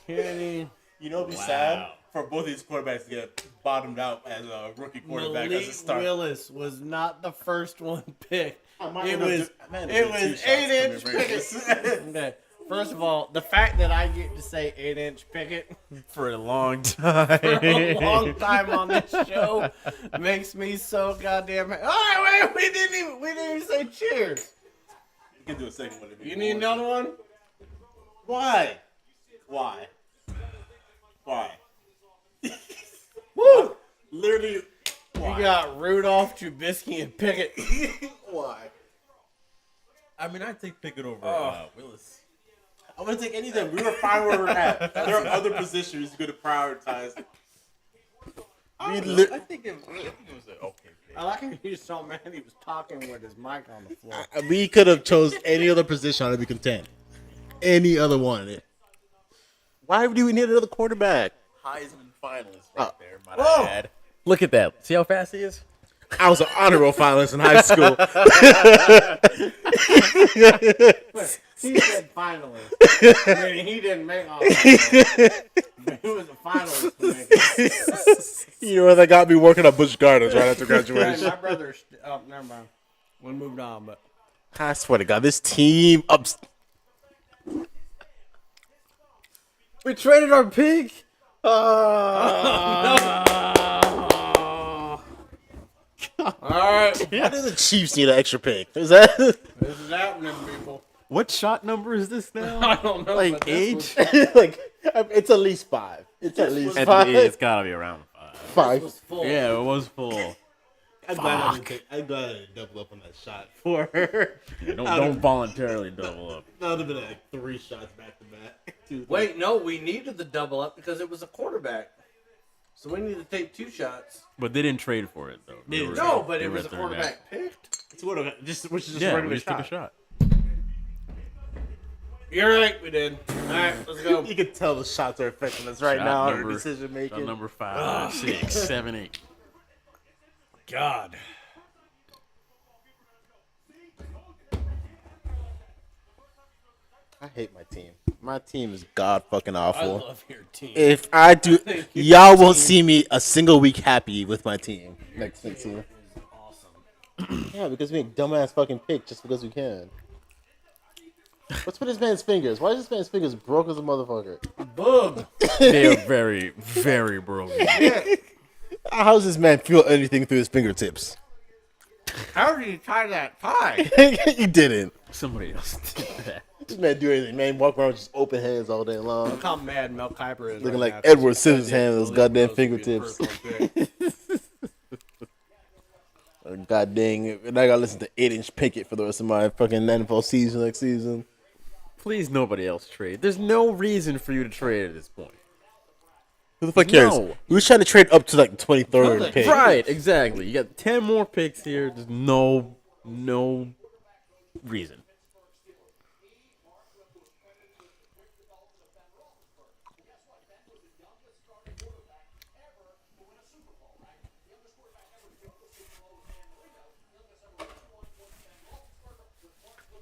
Kenny. you know, it'd be sad for both of these quarterbacks to get bottomed out as a rookie quarterback as a Malik start. Willis was not the first one picked. It was 8-inch Pickett. Okay. First of all, the fact that I get to say 8-inch Pickett For a long time. for a long time on this show makes me so goddamn happy. All right, wait, we didn't even say cheers. You can do a second one. if You need another one? Why? Why? Why? Woo! Literally, You got Rudolph, Trubisky, and Pickett. why? I mean, I'd take Pickett over Willis. I'm gonna take any of them. We were fine where we're at. There are other positions you're gonna prioritize. I think it was an okay pick. I like how he was so mad he was talking with his mic on the floor. We could have chose any other position to be content. Any other one. Why do we need another quarterback? Heisman finalist right there, might I add. Look at that. See how fast he is? I was an honorable finalist in high school. He said finalist. I mean, he didn't make all that. But he was a finalist to make it. You know what? That got me working at Busch Gardens right after Right, graduation. my brother. Oh, never mind. We moved on, but I swear to God, this team up. We traded our pick. all right. Why do the Chiefs need an extra pick? Is that This is happening, people. What shot number is this now? I don't know. Like but this 8? like? It's at least 5. It's at least It's 5. gotta be around 5. 5. was full. Yeah, it was full. I'm glad I didn't double up on that shot for her. Yeah, don't voluntarily double up. That would have been like 3 shots back to back. Wait, no, we needed the double up because it was a quarterback. So we needed to take 2 shots. But they didn't trade for it though. They were- No, but they it were was a third quarterback picked. It's what which is just Yeah, a we regular just took a shot. You're right, we did. All right, let's go. You can tell the shots are affecting us right Shot now. Our number- decision Shot making. number 5, 6, 7, 8. God. I hate my team. My team is god fucking I awful. love your team. If I do, think your y'all won't see me a single week happy with my team next year. Awesome. Yeah, because we make dumbass fucking pick just because we can. What's with this man's fingers? Why is this man's fingers broke as a motherfucker? Boom. They are very, very broken. How does this man feel anything through his fingertips? How did you tie that tie? He didn't. Somebody else did that. This man do anything, man. Walk around with just open hands all day long. Look how mad Mel Kiper is. Looking right like now. Edward Scissorhands hand with those goddamn Supposed to be his fingertips. personal pick. God dang it. And I gotta listen to 8-inch Pickett for the rest of my fucking NFL season next season. Please, nobody else trade. There's no reason for you to trade at this point. Who the fuck cares? No. We was trying to trade up to like the 23rd Nothing. pick. Right, exactly. You got 10 more picks here. There's no reason.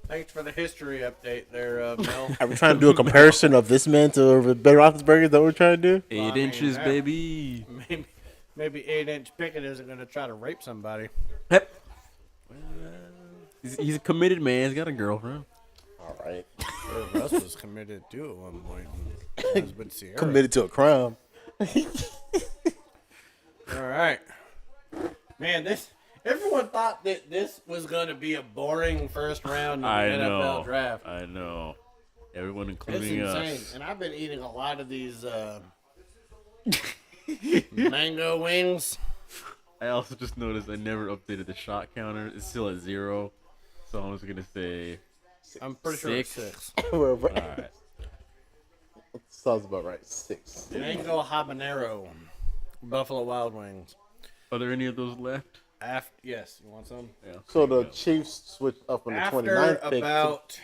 Thanks for the history update there, Mel. Are we trying to do a comparison of this man to Ben Roethlisberger? Is that what we're trying to do? 8 I mean, inches, that- baby. Maybe 8-inch Pickett isn't going to try to rape somebody. Yep. He's a committed man. He's got a girlfriend. All right. Russ was committed to at one point. That was with Sierra. Committed to a crime. All right. Man, everyone thought that this was going to be a boring first round in the I NFL know. draft. I know. Everyone, It's including insane. us. And I've been eating a lot of these mango wings. I also just noticed I never updated the shot counter. It's still at 0. So I'm just gonna say I'm pretty sure it's 6. 6. All All right. right. Sounds about right. 6. Mango habanero. Buffalo Wild Wings. Are there any of those left? Yes, you want some? Yeah. So the Chiefs switched up from the After 29th pick about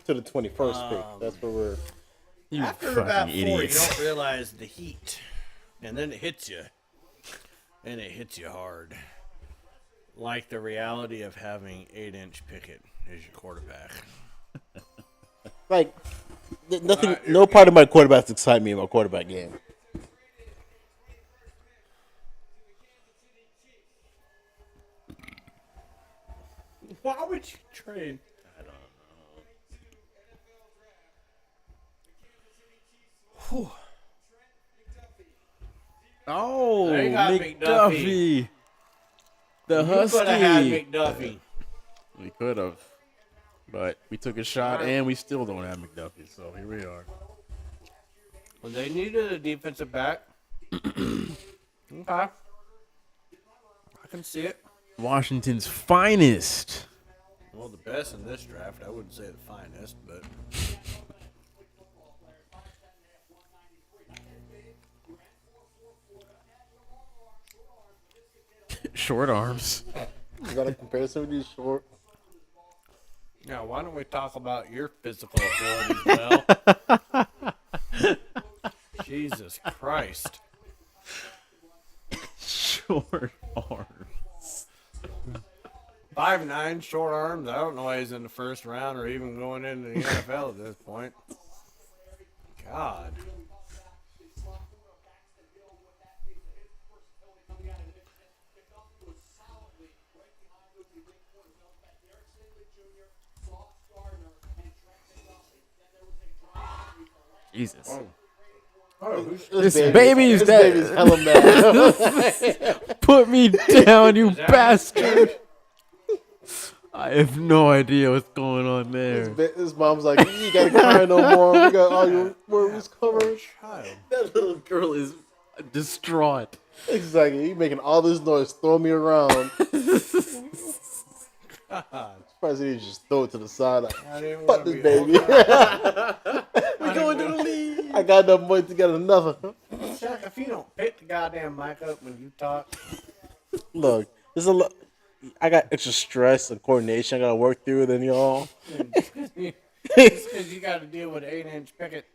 to the 21st pick. That's where we're. You after fucking about 4, you idiots. don't realize the heat, and then it hits you, and it hits you hard, like the reality of having 8-inch Pickett as your quarterback. Like, nothing. No part of my quarterbacks excite me in my quarterback game. Why would you trade? Oh, They got McDuffie. The You could have had Husky. McDuffie. We could have. But we took a shot and we still don't have McDuffie. So here we are. Well, they needed a defensive back. Okay. can see it. Washington's finest. Well, the best in this draft. I wouldn't say the finest, but Short arms. You got a comparison with these short. now why don't we talk about your physical abilities, Mel? Jesus Christ. Short arms. 5'9", short arms. I don't know why he's in the first round or even going into the NFL at this point. God. Jesus. This baby's dead. baby's hella mad. Put me down, you bastard. I have no idea what's going on there. His mom's like, you gotta cry no more. We got all your worries covered. That little girl is distraught. Exactly. You making all this noise, throw me around. Surprised he didn't just throw it to the side. Like, fuck this baby. We're going to the league. I got enough money to get another. Chuck, if you don't pick the goddamn mic up when you talk. Look, there's a lot. I got extra stress and coordination I gotta work through than y'all. Because you got to deal with an 8-inch picket.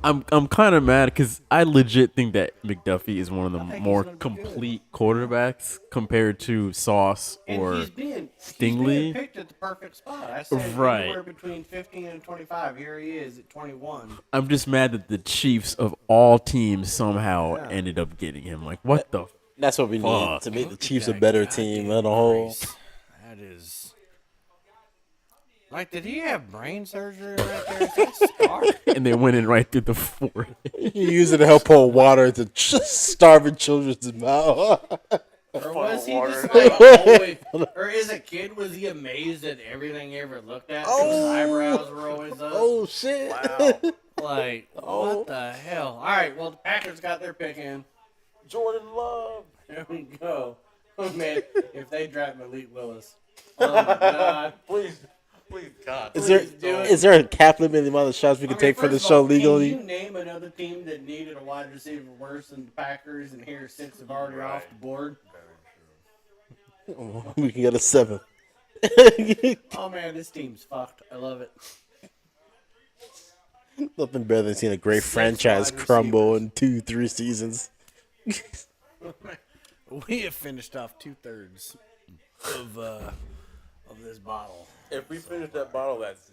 I'm kind of mad because I legit think that McDuffie is one of the more complete quarterbacks compared to Sauce or He's being Stingley. picked at the perfect spot. I said Right. anywhere between 15 and 25. Here he is at 21. I'm just mad that the Chiefs of all teams somehow ended up getting him. Like, what the? That's what we need Fuck. to make the Chiefs a better team as a whole. That is. Like, did he have brain surgery right there? Is that scar? And they went in right through the forehead. You use it to help pour water into starving children's mouth. Or was he just like always, or as a kid, was he amazed at everything he ever looked at? His eyebrows were always up. Oh shit! Wow. Like, what the hell? All right, well, the Packers got their pick in. Jordan Love. There we go. Oh, man, if they draft Malik Willis. Oh, my God. Please, God. Is there a cap limit in the amount of shots we can take for the first of show all, legally? Can you name another team that needed a wide receiver worse than the Packers, and here 6 have already off the board? We can get a 7. Oh, man, this team's fucked. I love it. Nothing better than seeing a great 6 franchise wide crumble in 2-3 seasons. We have finished off 2/3 of this bottle. If we finish that bottle, that's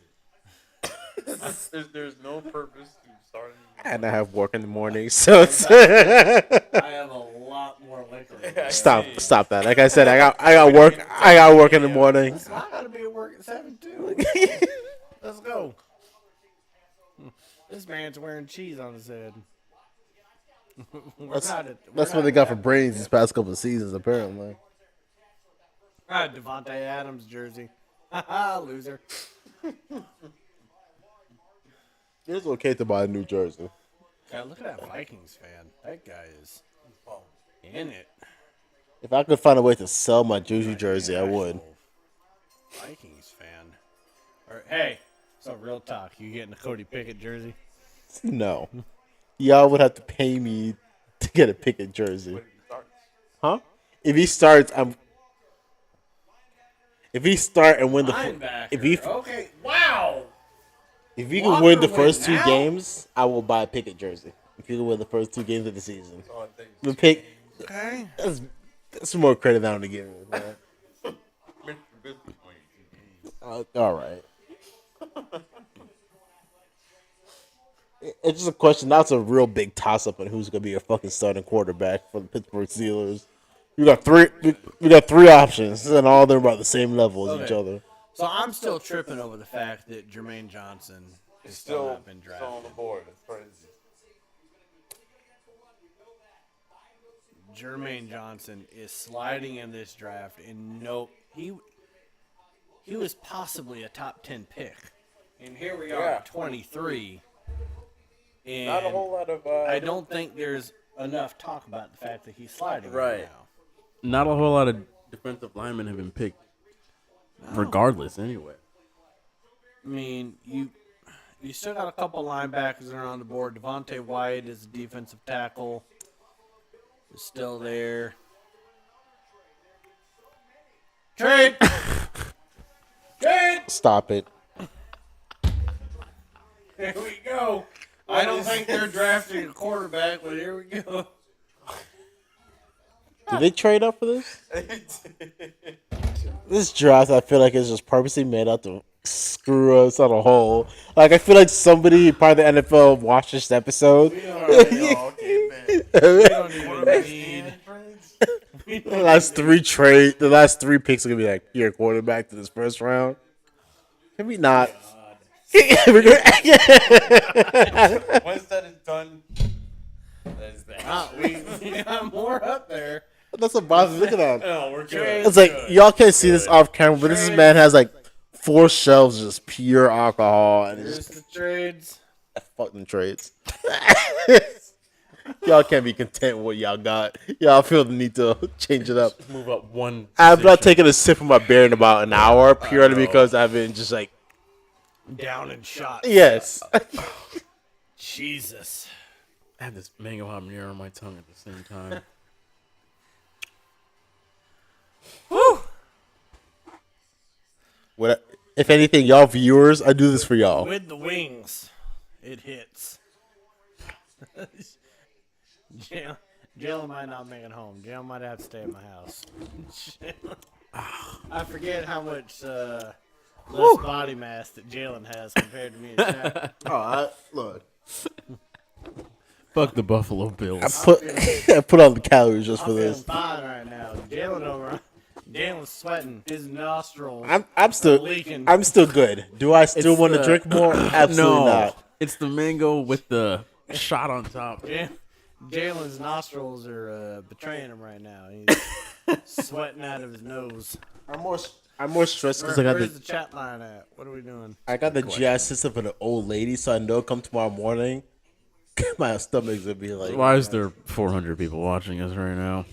it. there's no purpose to starting. And I have work in the morning, so it's I have a lot more liquor. stop that. Like I said, I got work in the morning. I gotta be at work at 7 too. Let's go. This man's wearing cheese on his head. That's what they got for brains these past couple of seasons, apparently. Devontae Adams jersey. Haha, loser. It's okay to buy a new jersey. God, look at that Vikings fan. That guy is in it. If I could find a way to sell my Juju jersey, I would. Vikings fan. Hey, so real talk. You getting a Cody Pickett jersey? No. Y'all would have to pay me to get a Pickett jersey. Huh? If he starts, If he start and win Okay, wow. If he can win the first 2 games, I will buy a Pickett jersey. If he can win the first 2 games of the season, the pick. Okay. That's more credit than I'm to give him. All right. It's just a question. That's a real big toss-up on who's gonna be your fucking starting quarterback for the Pittsburgh Steelers. We got 3 options, and all of them are about the same level as each other. So I'm still tripping over the fact that Jermaine Johnson is still not been drafted. Still on the board. It's crazy. Jermaine Johnson is sliding in this draft, and he was possibly a top 10 pick, and here we are at 23. And Not a whole lot of. I don't think there's enough talk about the fact that he's sliding right now. not a whole lot of defensive linemen have been picked, regardless. Anyway, I mean, you still got a couple linebackers that are on the board. Devontae White is a defensive tackle. Is still there. Trade. Trade. Stop it. Here we go. I don't think they're drafting a quarterback, but here we go. Did they trade up for this? This draft, I feel like, is just purposely made out to screw us on a whole. Like, I feel like somebody, part of the NFL, watched this episode. We don't even need. The last three picks are gonna be like, here, quarterback to this first round. Can we not? Once that is done, that is that. We got more up there. That's what bothers me. Look at that. No, we're good. It's like, y'all can't see this off camera, but this man has like 4 shelves of just pure alcohol. And Here's it's the trades. fucking trades. Y'all can't be content with what y'all got. Y'all feel the need to change it up. move up one. I've not taken a sip of my beer in about an hour, purely because I've been just like, Down in shots. yes. Jesus. I have this mango habanero on my tongue at the same time. Woo! What? If anything, y'all viewers, I do this for y'all. With the wings, it hits. Jalen might not make it home. Jalen might have to stay at my house. I forget how much less body mass that Jalen has compared to me and Shaq. Look. Fuck the Buffalo Bills. I put on the calories just for I'm feeling this. fine right now. Jalen's sweating. His nostrils. I'm still leaking. I'm still good. Do I still It's want to the- drink more? Absolutely not. It's the mango with the shot on top. Jalen's nostrils are betraying him right now. He's sweating out of his nose. I'm more stressed because I got Where's the the chat line at? What are we doing? GI system for the old lady, so I know come tomorrow morning, my stomach's gonna be like. Why is there 400 people watching us right now?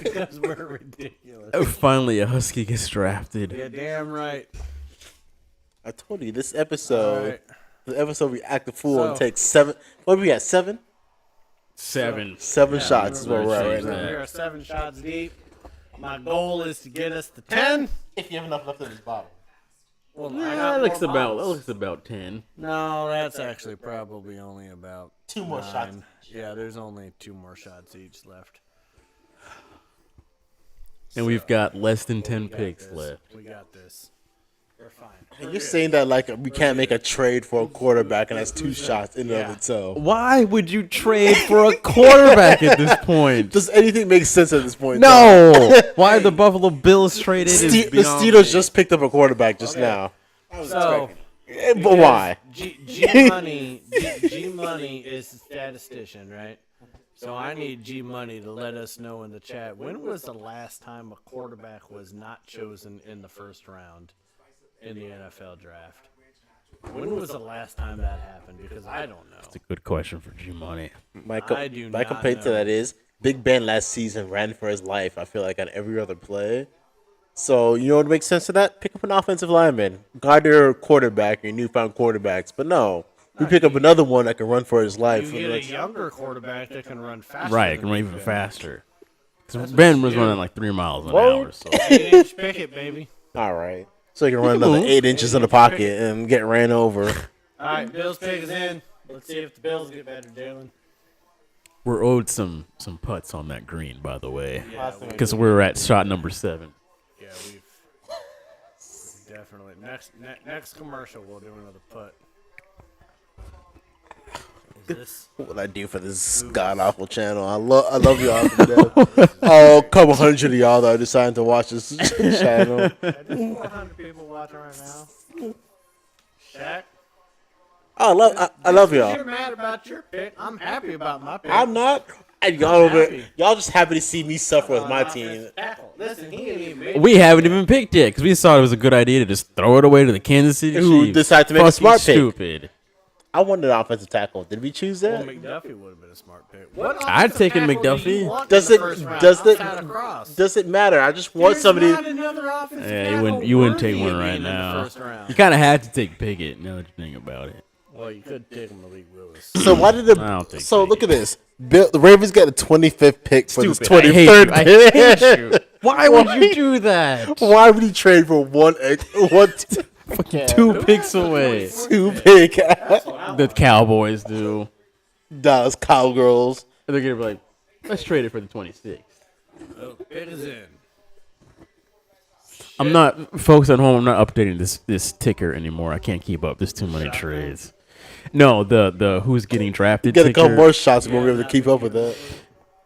Because we're ridiculous. Finally, a Husky gets drafted. Yeah, damn right. I told you this episode. All right. The episode we act the fool and So- take 7. What are we at? 7? 7. 7 shots is where we're at right change now. that. We are 7 shots deep. My goal is to get us to 10. If you have enough left in this bottle. Well, Yeah, I got that looks more about bottles. about 10. No, that's actually probably only about 2 more 9. shots. Yeah, there's only 2 more shots each left. And we've got less than 10 We got picks this. left. We got this. We're fine. And you're saying that like we can't make a trade for a quarterback, and that's 2 shots in and of itself. Why would you trade for a quarterback at this point? Does anything make sense at this point? No. Why the Buffalo Bills traded is The beyond Steelers me. just picked up a quarterback just now. So, But why? G Money is the statistician, right? So I need G Money to let us know in the chat, when was the last time a quarterback was not chosen in the first round in the NFL draft? When was the last time that happened? Because I don't know. It's a good question for G Money. My I do not complaint to know. that is Big Ben last season ran for his life. I feel like on every other play. So you know what makes sense to that? Pick up an offensive lineman, guard your quarterback, your newfound quarterbacks. But no, we pick up another one that can run for his life. You for the get a next- younger quarterback that can run faster. Right, than can run Big even Ben. faster. 'Cause That's what Ben you was do. running like 3 miles an Whoa. hour. So 8-inch picket, baby. All right, so you can run another 8 inches in the pocket and get ran over. All right, Bills pick is in. Let's see if the Bills get better, Jalen. we're owed some putts on that green, by the way, Yeah, because we're at shot number 7. Yeah, we've definitely next commercial we'll do another putt. Is this What would I do for this god awful channel? I love y'all to death. Oh, a couple hundred of y'all that are deciding to watch this channel. there's 400 people watching right now? Shaq, I love you're y'all. mad about your pick. I'm happy about my pick. I'm not. And y'all over happy. y'all just happy to see me suffer with my team. Offensive tackle. Listen, he ain't even made We haven't even picked yet because we thought it was a good idea to just throw it away to the Kansas City Who Chiefs. decided to make a Fucking smart pick. stupid. I wanted an offensive tackle. Did we choose Well, that? McDuffie would have been a smart pick. What I'd offensive taken tackle do you McDuffie. want Does in it the first round does it outside of Cross? does it matter? I just want There's somebody. not another offensive Yeah, tackle you wouldn't take worthy one of right being in the now. first round. You kind of had to take Pickett. Now that you think about it. Well, you could take Malik Willis. So why did I'll take so look Pickett. at this? The Ravens got the 25th pick for this Stupid. I hate you. 23rd I pick. hate you. Why would you do that? Why would he trade for one 2 picks away. 2 pick? The Cowboys do. Dallas Cowgirls. And they're gonna be like, let's trade it for the 26th. Oh, it is in. I'm not, folks at home. I'm not updating this ticker anymore. I can't keep up. There's too many trades. No, the who's getting drafted. Get a couple ticker, more shots. We won't be able to keep up with that.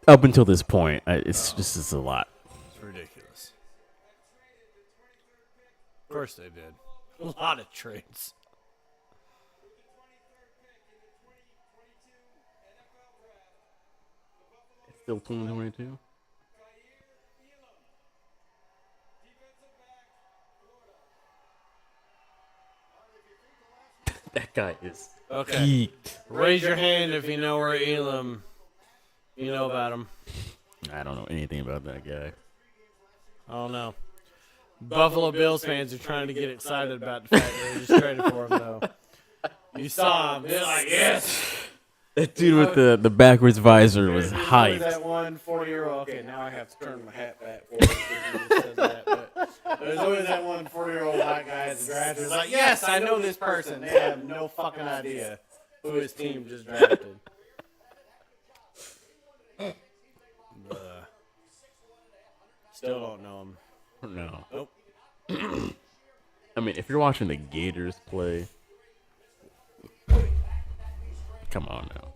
Up until this point, it's a lot. It's ridiculous. Of course they did. A lot of trades. It's still 2022. That guy is geeked. Raise your hand if you know where Elam. You know about him. I don't know anything about that guy. I don't know. Buffalo Bills fans are trying to get excited about the fact that they just traded for him, though. You saw him. They're like, yes. That dude with the backwards visor was There's hyped. that one 40-year-old. Okay, now I have to turn my hat back for it. But there's always that one 40-year-old white guy at the draft who's like, yes, I know this person. They have no fucking idea who his team just drafted. Still don't know him. No. Nope. I mean, if you're watching the Gators play, come on now.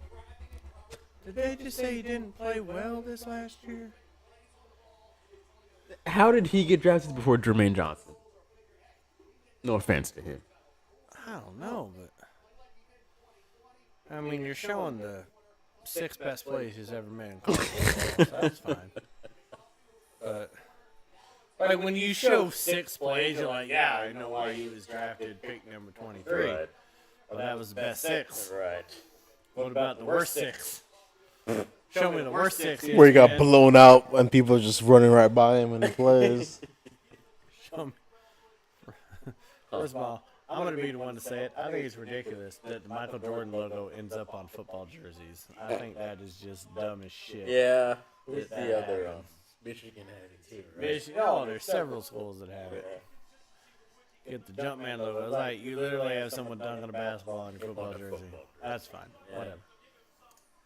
Did they just say he didn't play well this last year? How did he get drafted before Jermaine Johnson? No offense to him. I don't know, but I mean, you're showing the 6 best plays he's ever made in college football, so that's fine. But like when you show 6 plays, you're like, yeah, I know why he was drafted pick number 23. Right. Well, that was the best 6. Right. What about the worst 6? Show me the worst 6. Where he got man. blown out and people are just running right by him when he plays. Show me. First of all, I'm going to be the one to say it. I think it's ridiculous that the Michael Jordan logo ends up on football jerseys. I think that is just dumb as shit. Yeah. Who's That the other? happens. Michigan had it too, right? Oh, there's several schools that have it. Get the Jumpman logo. It's like you literally have someone dunking a basketball on your football jersey. That's fine. Whatever.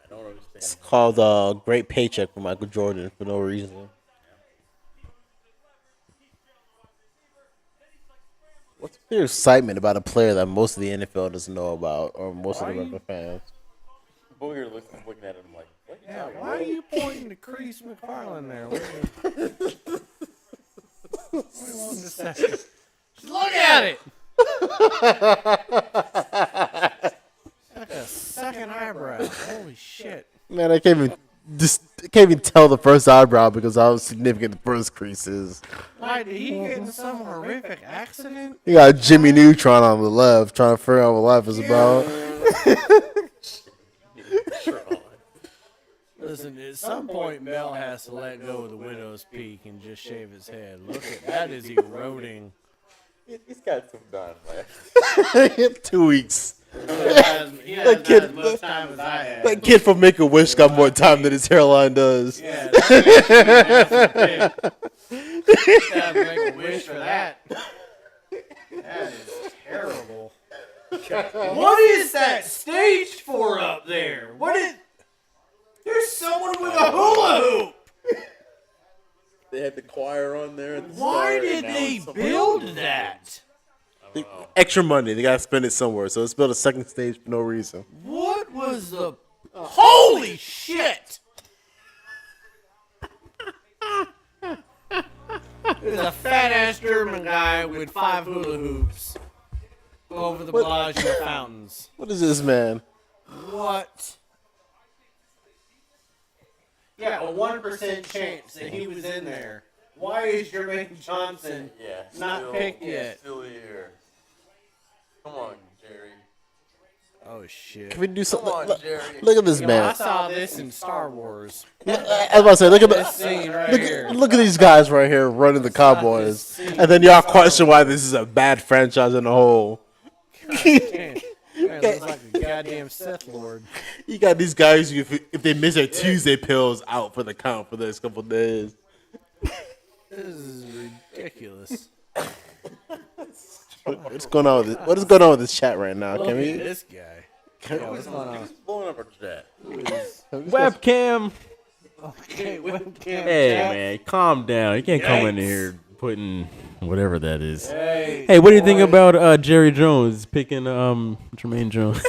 I don't understand. It's called Great Paycheck for Michael Jordan for no reason. What's your excitement about a player that most of the NFL doesn't know about, or most of the regular fans? Booger looking at him like, what you Yeah, talking why are you pointing to Crease McFarland there? Wait one second. Just look at it! Like a second eyebrow. Holy shit. Man, I can't even tell the first eyebrow because how significant the first crease is. Why, did he get in some horrific accident? You got Jimmy Neutron on the left, trying to figure out what life is about. Listen, at some point, Mel has to let go of the widow's peak and just shave his head. Look at that is eroding. He's got some done left. 2 weeks. He has not as much time as I had. That kid from Make-A-Wish got more time than his hairline does. Yeah, that to make a wish for that. That is terrible. What is that staged for up there? What is? There's someone with a hula hoop. They had the choir on there. At the Why start, did and now they it's build that? Extra money. They got to spend it somewhere. So let's build a second stage for no reason. What was the? Holy shit! There's a fat ass German guy with 5 hula hoops over the Bellagio fountains. What is this, man? What? Yeah, a 1% chance that he was in there. Why is Jermaine Johnson not picked yet? Still here. Come on, Jerry. Oh shit! Can we do something? on, Look, Jerry. look at this I man. saw this in Star Wars. I was about to say, look at This scene right here. look at these guys right here running the Cowboys, scene and then y'all question why this is a bad franchise in the whole. Man, looks like a goddamn Sith Lord. You got these guys who, if they miss their Tuesday pills, out for the count for the next couple of days. This is ridiculous. What's going on with this? What is going on with this chat right now? Look Can at we? this guy. Yeah, what's going on? Blowing up our chat. Webcam. Okay, webcam. Hey chat. man, calm down. You can't come in here putting whatever that is. Hey, Hey, what do you think about Jerry Jones picking Jermaine Jones?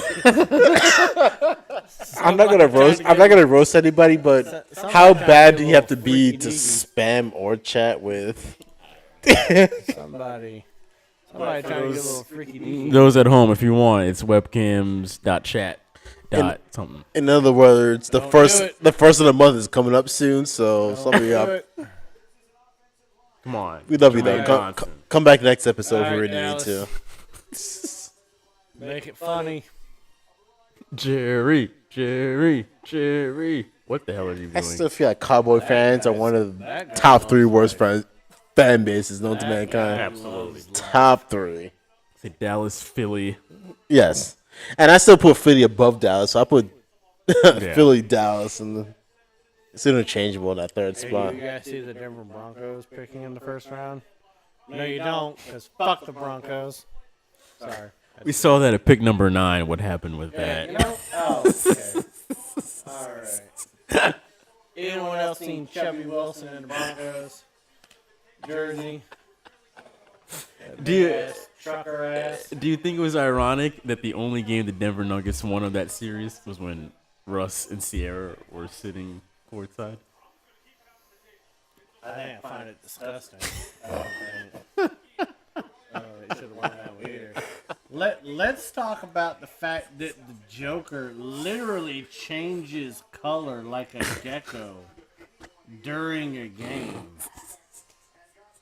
I'm not gonna roast anybody, but how bad do you have to be to spam or chat with? somebody trying to get a little freaky deaky. Those at home, if you want, it's webcams.chat. Something. In other words, the Don't first do it. the first of the month is coming up soon, so some of Do y'all, it. Come on. we love you though. Jermaine Come, Johnson. come back next episode if All we right, really need to. Make it funny. Jerry. What the hell are you I doing? still feel like Cowboy fans are one of the that guy top knows 3 worst fan bases known to mankind. Absolutely. Top 3. Say Dallas, Philly. Yes. And I still put Philly above Dallas, so I put Yeah. Philly, Dallas, and it's interchangeable in that third Hey, spot. do you guys see the Denver Broncos picking in the first round? No, you don't, because fuck the Broncos. Sorry. We saw that at pick number 9. What happened with that? You know? Oh, okay. All right. Anyone else seen Chubby Wilson in the Broncos jersey? That Do you- big-ass trucker ass. Do you think it was ironic that the only game the Denver Nuggets won of that series was when Russ and Sierra were sitting courtside? I think I find it disgusting. They should have won that one either. Let's talk about the fact that the Joker literally changes color like a gecko during a game.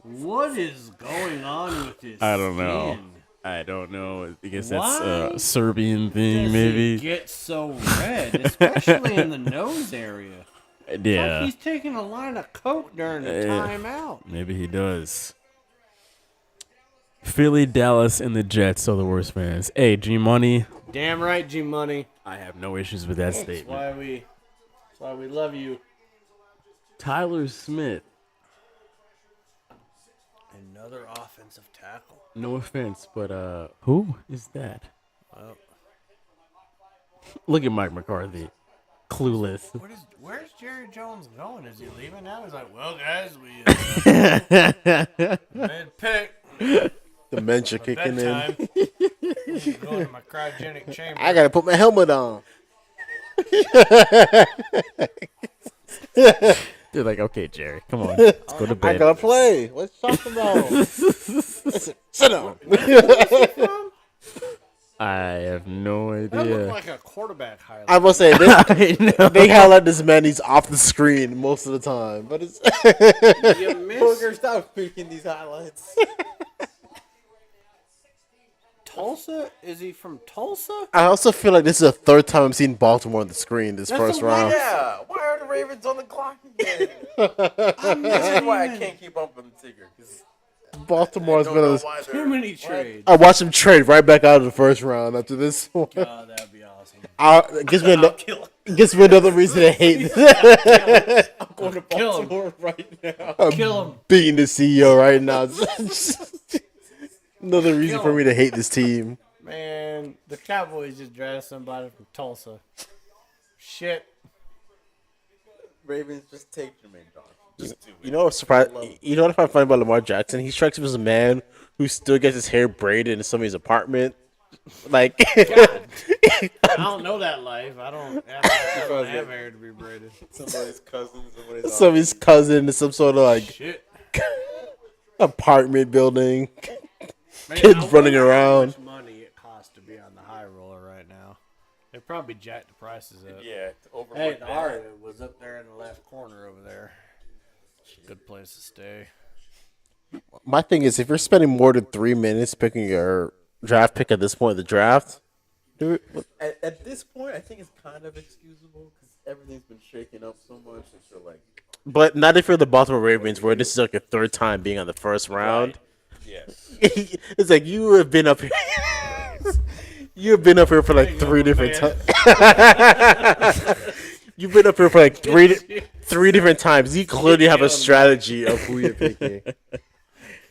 What is going on with this? I don't know. skin? I don't know. I guess Why that's a Serbian thing, Does maybe. it get so red, especially in the nose area? Like Yeah, he's taking a line of coke during the timeout. maybe he does. Philly, Dallas, and the Jets are the worst fans. Hey, G Money. Damn right, G Money. I have no issues with that That's statement. why we love you. Tyler Smith. Another offensive tackle. No offense, but who is that? Well, Look at Mike McCarthy. Clueless. where's Jerry Jones going? Is he leaving now? He's like, well, guys, we mid pick. Dementia kicking in. Bedtime. Going to my cryogenic chamber. I gotta put my helmet on. They're like, okay, Jerry, come on, let's go to I bed. gotta play. What's talking about? Sit down. I have no That looked idea. like a quarterback highlight. I must say, I know. they highlight this man. He's off the screen most of the time, but it's. You missed Booger, stop peeking these highlights. Tulsa? Is he from Tulsa? I also feel like this is the third time I'm seeing Baltimore on the screen this That's first the round. Yeah, why are the Ravens on the clock again? This is why I can't keep up with the Tigger. 'Cause Baltimore's I been. don't On know why Too they're- many trades. I watched him trade right back out of the first round after this one. Oh, that'd be awesome. It gives me another reason to hate. I'm going to Kill him. Baltimore right now. I'm Kill him. beating the CEO right now. Another reason Kill for him. me to hate this team. Man, the Cowboys just drafted somebody from Tulsa. Shit. Ravens just take Jermaine Johnson. Just do it. You know what's You know what I find funny about Lamar Jackson? He strikes me as a man who still gets his hair braided in somebody's apartment. Like, I don't know that life. I don't have hair to be braided. Somebody's cousin, somebody's somebody's cousin, some sort of like Shit. apartment building. Man, Kids I running wonder around. How much money it costs to be on the high roller right now? They probably jacked the prices up. Yeah, over Hey, the Aria was up there in the left corner over there. Good place to stay. My thing is, if you're spending more than 3 minutes picking your draft pick at this point of the draft, At this point, I think it's kind of excusable because everything's been shaken up so much. That you're like, But not if you're the Baltimore Ravens, where this is like your third time being on the first round. yes. It's like you have been up here. You have been up here for like three different times. You've been up here for like three different times. You clearly have a strategy of who you're picking.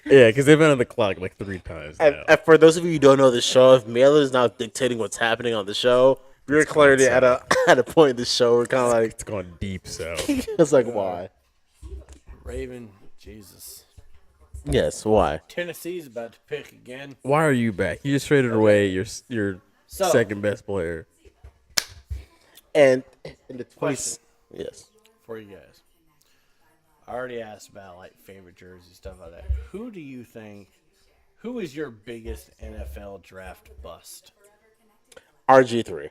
Yeah, because they've been on the clock like 3 times now. And for those of you who don't know the show, if Mailer is not dictating what's happening on the show, we're clearly at a point in the show we're kind of like It's gone deep, so. it's like why? Raven, Jesus. Yes, why? Tennessee's about to pick again. Why are you back? You just traded away your So- second best player. And in the 20s, Question. yes. For you guys. I already asked about like favorite jerseys, stuff like that. Who do you think? Who is your biggest NFL draft bust? RG3.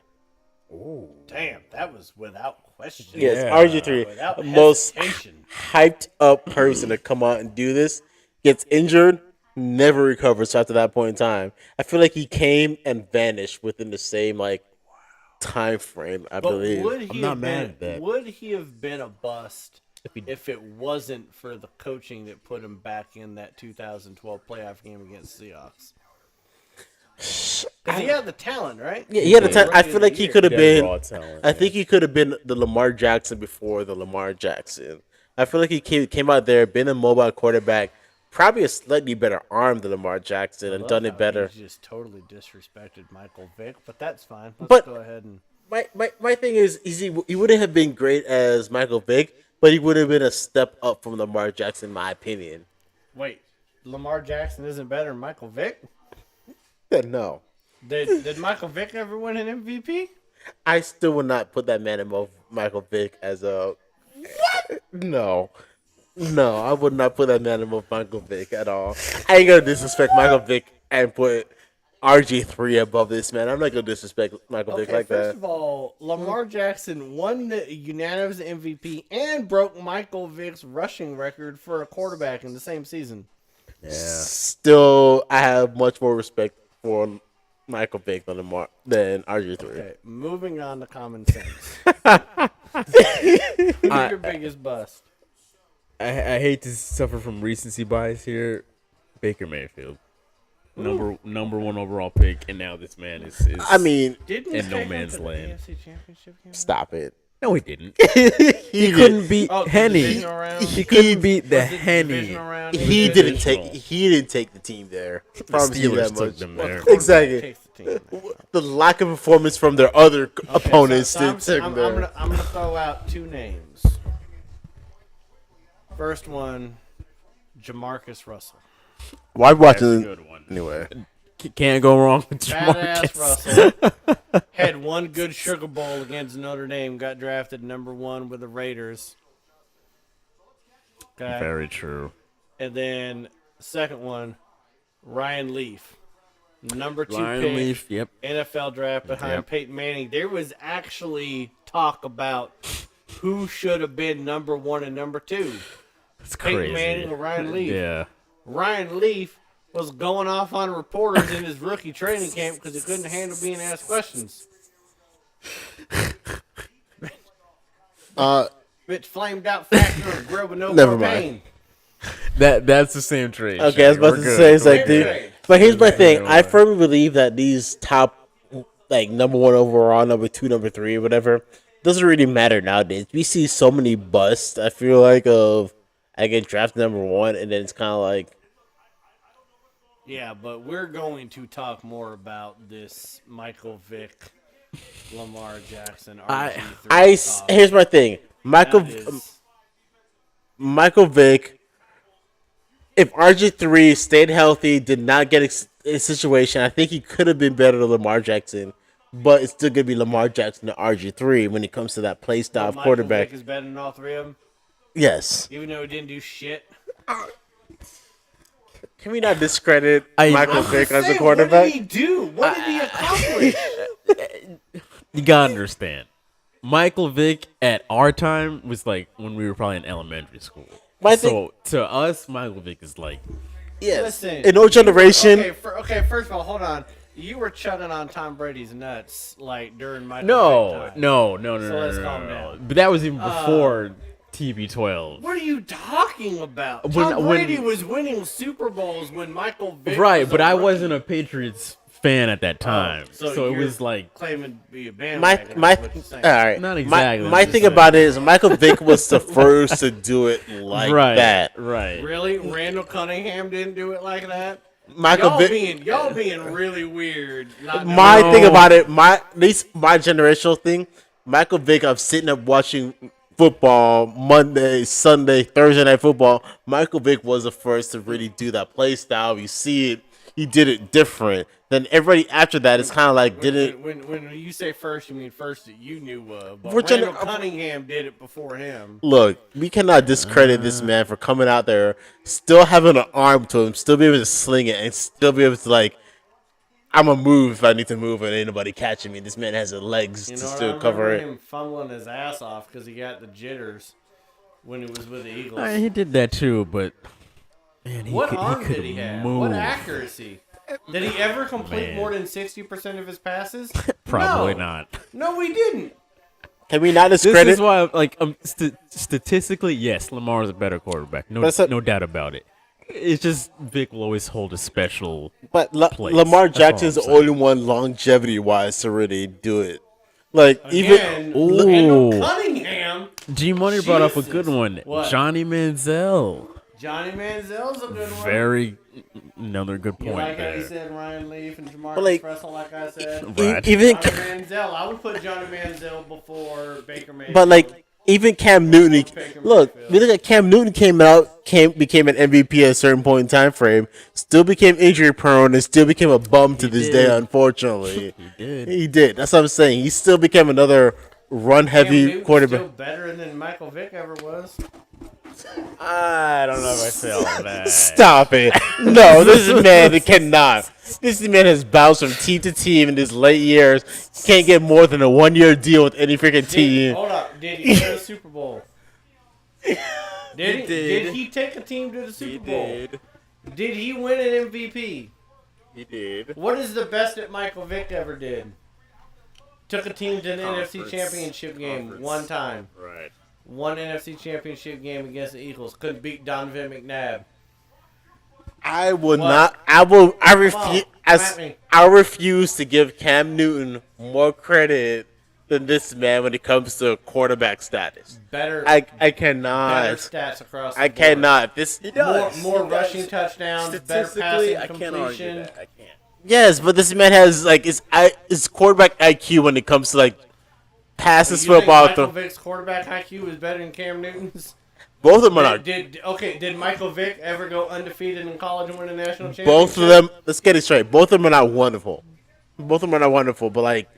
Damn, that was without question. Yes, Yeah. RG3, Without most hesitation. hyped up person to come out and do this, gets injured, never recovers after that point in time. I feel like he came and vanished within the same like time frame, I But believe. would he not have mad been? at that. Would he have been a bust if it wasn't for the coaching that put him back in that 2012 playoff game against Seahawks? Because he had the talent, right? Yeah, he had a time. I Rookie feel of like the he year. could have Yeah, been. raw talent, I think he could have been the Lamar Jackson before the Lamar Jackson. I feel like he came out there, been a mobile quarterback, probably a slightly better arm than Lamar Jackson, and Love done how it better. He just totally disrespected Michael Vick, but that's fine. Let's But- go ahead and. My thing is he wouldn't have been great as Michael Vick, but he would have been a step up from Lamar Jackson, in my opinion. Wait, Lamar Jackson isn't better than Michael Vick? No, Did Michael Vick ever win an MVP? I still would not put that man above Michael Vick as a. What? No, I would not put that man above Michael Vick at all. I ain't gonna disrespect Michael Vick and put RG3 above this man. I'm not gonna disrespect Michael Vick Okay, like first that. of all, Lamar Jackson won the unanimous MVP and broke Michael Vick's rushing record for a quarterback in the same season. Yeah. Still, I have much more respect for Michael Vick than RG3. Okay, moving on to common sense. Who's your biggest bust? I hate to suffer from recency bias here. Baker Mayfield. Number one overall pick, and now this man is I mean, Didn't in he no take him man's to the land. AFC Championship game? stop it. No, he didn't. He Couldn't beat Oh, the Henny. divisional round? He couldn't beat the Was it Henny. divisional round? He Was it didn't divisional. take. He didn't take the team there. The Promise you Steelers that took much. them Well, there. the quarterback Exactly. takes the team. The lack of performance from their other opponents So did take I'm them. gonna throw out two names. First one, Jamarcus Russell. Why watching Good one. anyway? Can't go wrong with Badass Jamarcus. Russell had one good Sugar Bowl against Notre Dame. Got drafted number 1 with the Raiders. Okay. Very true. And then second one, Ryan Leaf, number 2 Ryan pick, Leaf, yep. NFL draft behind Yep. Peyton Manning. There was actually talk about who should have been number 1 and number 2. It's Peyton crazy. Manning or Ryan Leaf. Yeah. Ryan Leaf was going off on reporters in his rookie training camp because he couldn't handle being asked questions. Bitch flamed out factor of grill with no Never mind. pain. That's the same trade. Okay, I was about We're to good. say it's like We're the. good. But here's my thing. We're I good. firmly believe that these top, like number 1 overall, number 2, number 3, whatever, doesn't really matter nowadays. We see so many busts. I feel like I get drafted number 1, and then it's kind of like. Yeah, but we're going to talk more about this Michael Vick, Lamar Jackson, RG3 talk. Here's my thing. That is- Michael Vick, if RG3 stayed healthy, did not get a situation, I think he could have been better than Lamar Jackson. But it's still going to be Lamar Jackson and RG3 when it comes to that play style of Michael quarterback. Vick is better than all three of them, Yes. even though he didn't do shit. Can we not discredit Michael Vick as a Say, quarterback? what did he do? What did he accomplish? You gotta understand. Michael Vick at our time was like when we were probably in elementary school. My So to us, Michael Vick is like Yes. Listen, In our generation, Okay, first of all, hold on. You were chugging on Tom Brady's nuts like during my No. So let's calm down. But that was even before TB12. What are you talking about? When- Tom when- Brady was winning Super Bowls when Michael Vick Right, was but a I rookie. wasn't a Patriots fan at that time. So so it you're was like claiming to be a My bandwagon. my is what you're saying. all right. Not exactly, My I'm thing just about it is Michael Vick was the first to do it like right, that. Right. Really? Randall Cunningham didn't do it like that? Michael Vick. Y'all being really weird. Not My doing thing it. about it, at least my generational thing, Michael Vick, I'm sitting up watching football Monday, Sunday, Thursday night football. Michael Vick was the first to really do that play style. You see it, he did it different. Then everybody after that is kind of like did it. When you say first, you mean first that you knew of. But We're trying to- Randall Cunningham did it before him. Look, we cannot discredit this man for coming out there, still having an arm to him, still be able to sling it, and still be able to like, I'm gonna move if I need to move, and ain't nobody catching me. This man has the legs You to know what? I still cover remember it. him fumbling his ass off because he got the jitters when he was with the Eagles. He did that too, but man, What arm he did could he have? move. What accuracy? Did he ever complete Man. more than 60% of his passes? Probably No. not. No, he didn't. Can we not This discredit? is why, like, statistically, yes, Lamar is a better quarterback. No, But it's no doubt about it. It's just Vic will always hold a special. But place. Lamar That's all Jackson's I'm the saying. only one longevity wise to really do it. Like Again, even Randall Ooh. Cunningham. G Money brought up a Jesus. good one. What? Johnny Manziel. Johnny Manziel's a good one. Very another good You point like how you there. said Ryan Leaf and Jamarcus But, like, Russell, like I said. Right. even Johnny Manziel. I would put Johnny Manziel before Baker Mayfield. but like even Cam Newton. Look, we look at Cam Newton became an MVP at a certain point in time frame. Still became injury prone and still became a bum to this day. did. Unfortunately, He did. He did. That's what I'm saying. He still became another run Cam heavy Newton's quarterback. still better than Michael Vick ever was. I don't know if I say all that. Stop it. No, this man cannot. This man has bounced from team to team in his late years. He can't get more than a 1-year deal with any freaking team. Hold up. Did he win a Super Bowl? Did he? did. Did he take a team to the Super Bowl? Did he win an MVP? He did. What is the best that Michael Vick ever did? Took a team to an NFC Championship game one time. Right. One NFC Championship game against the Eagles. Couldn't beat Donovan McNabb. I will What? not. I will. I refuse. Come at me. I refuse to give Cam Newton more credit than this man when it comes to quarterback status. Better, I better cannot. stats across the I board. cannot. This. More rushing touchdowns, better passing completion. I can't. Yes, but this man has like his quarterback IQ when it comes to like passes You think football. Michael Vick's quarterback IQ is better than Cam Newton's? Both of them are. Did Michael Vick ever go undefeated in college and win a national championship? Both of them. Let's get it straight. Both of them are not wonderful. Both of them are not wonderful, but like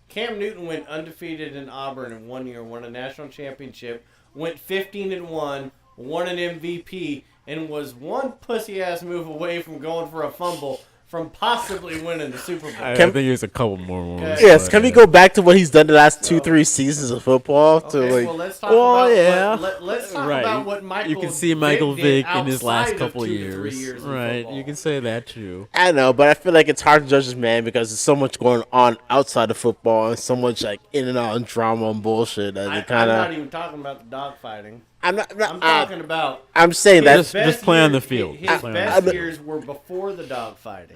Cam Newton went undefeated in Auburn in 1 year, won a national championship, went 15-1, won an MVP, and was one pussy ass move away from going for a fumble from possibly winning the Super Bowl. I think there's a couple more ones. Okay. yes. but, Can we go back to what he's done the last 2-3 seasons of football? To Okay, like, well, let's talk Well, about yeah. let's talk Right. about what Michael You can see Michael did Vick in his last outside of couple 2 to 3 years. in Right. football. You can say that too. I know, but I feel like it's hard to judge this man because there's so much going on outside of football and so much like in and out and drama and bullshit that it I'm kind not of. even talking about the dog fighting. I'm not. I'm talking about I'm saying that. Just play on the field. His Just play on the best field. years were before the dog fighting.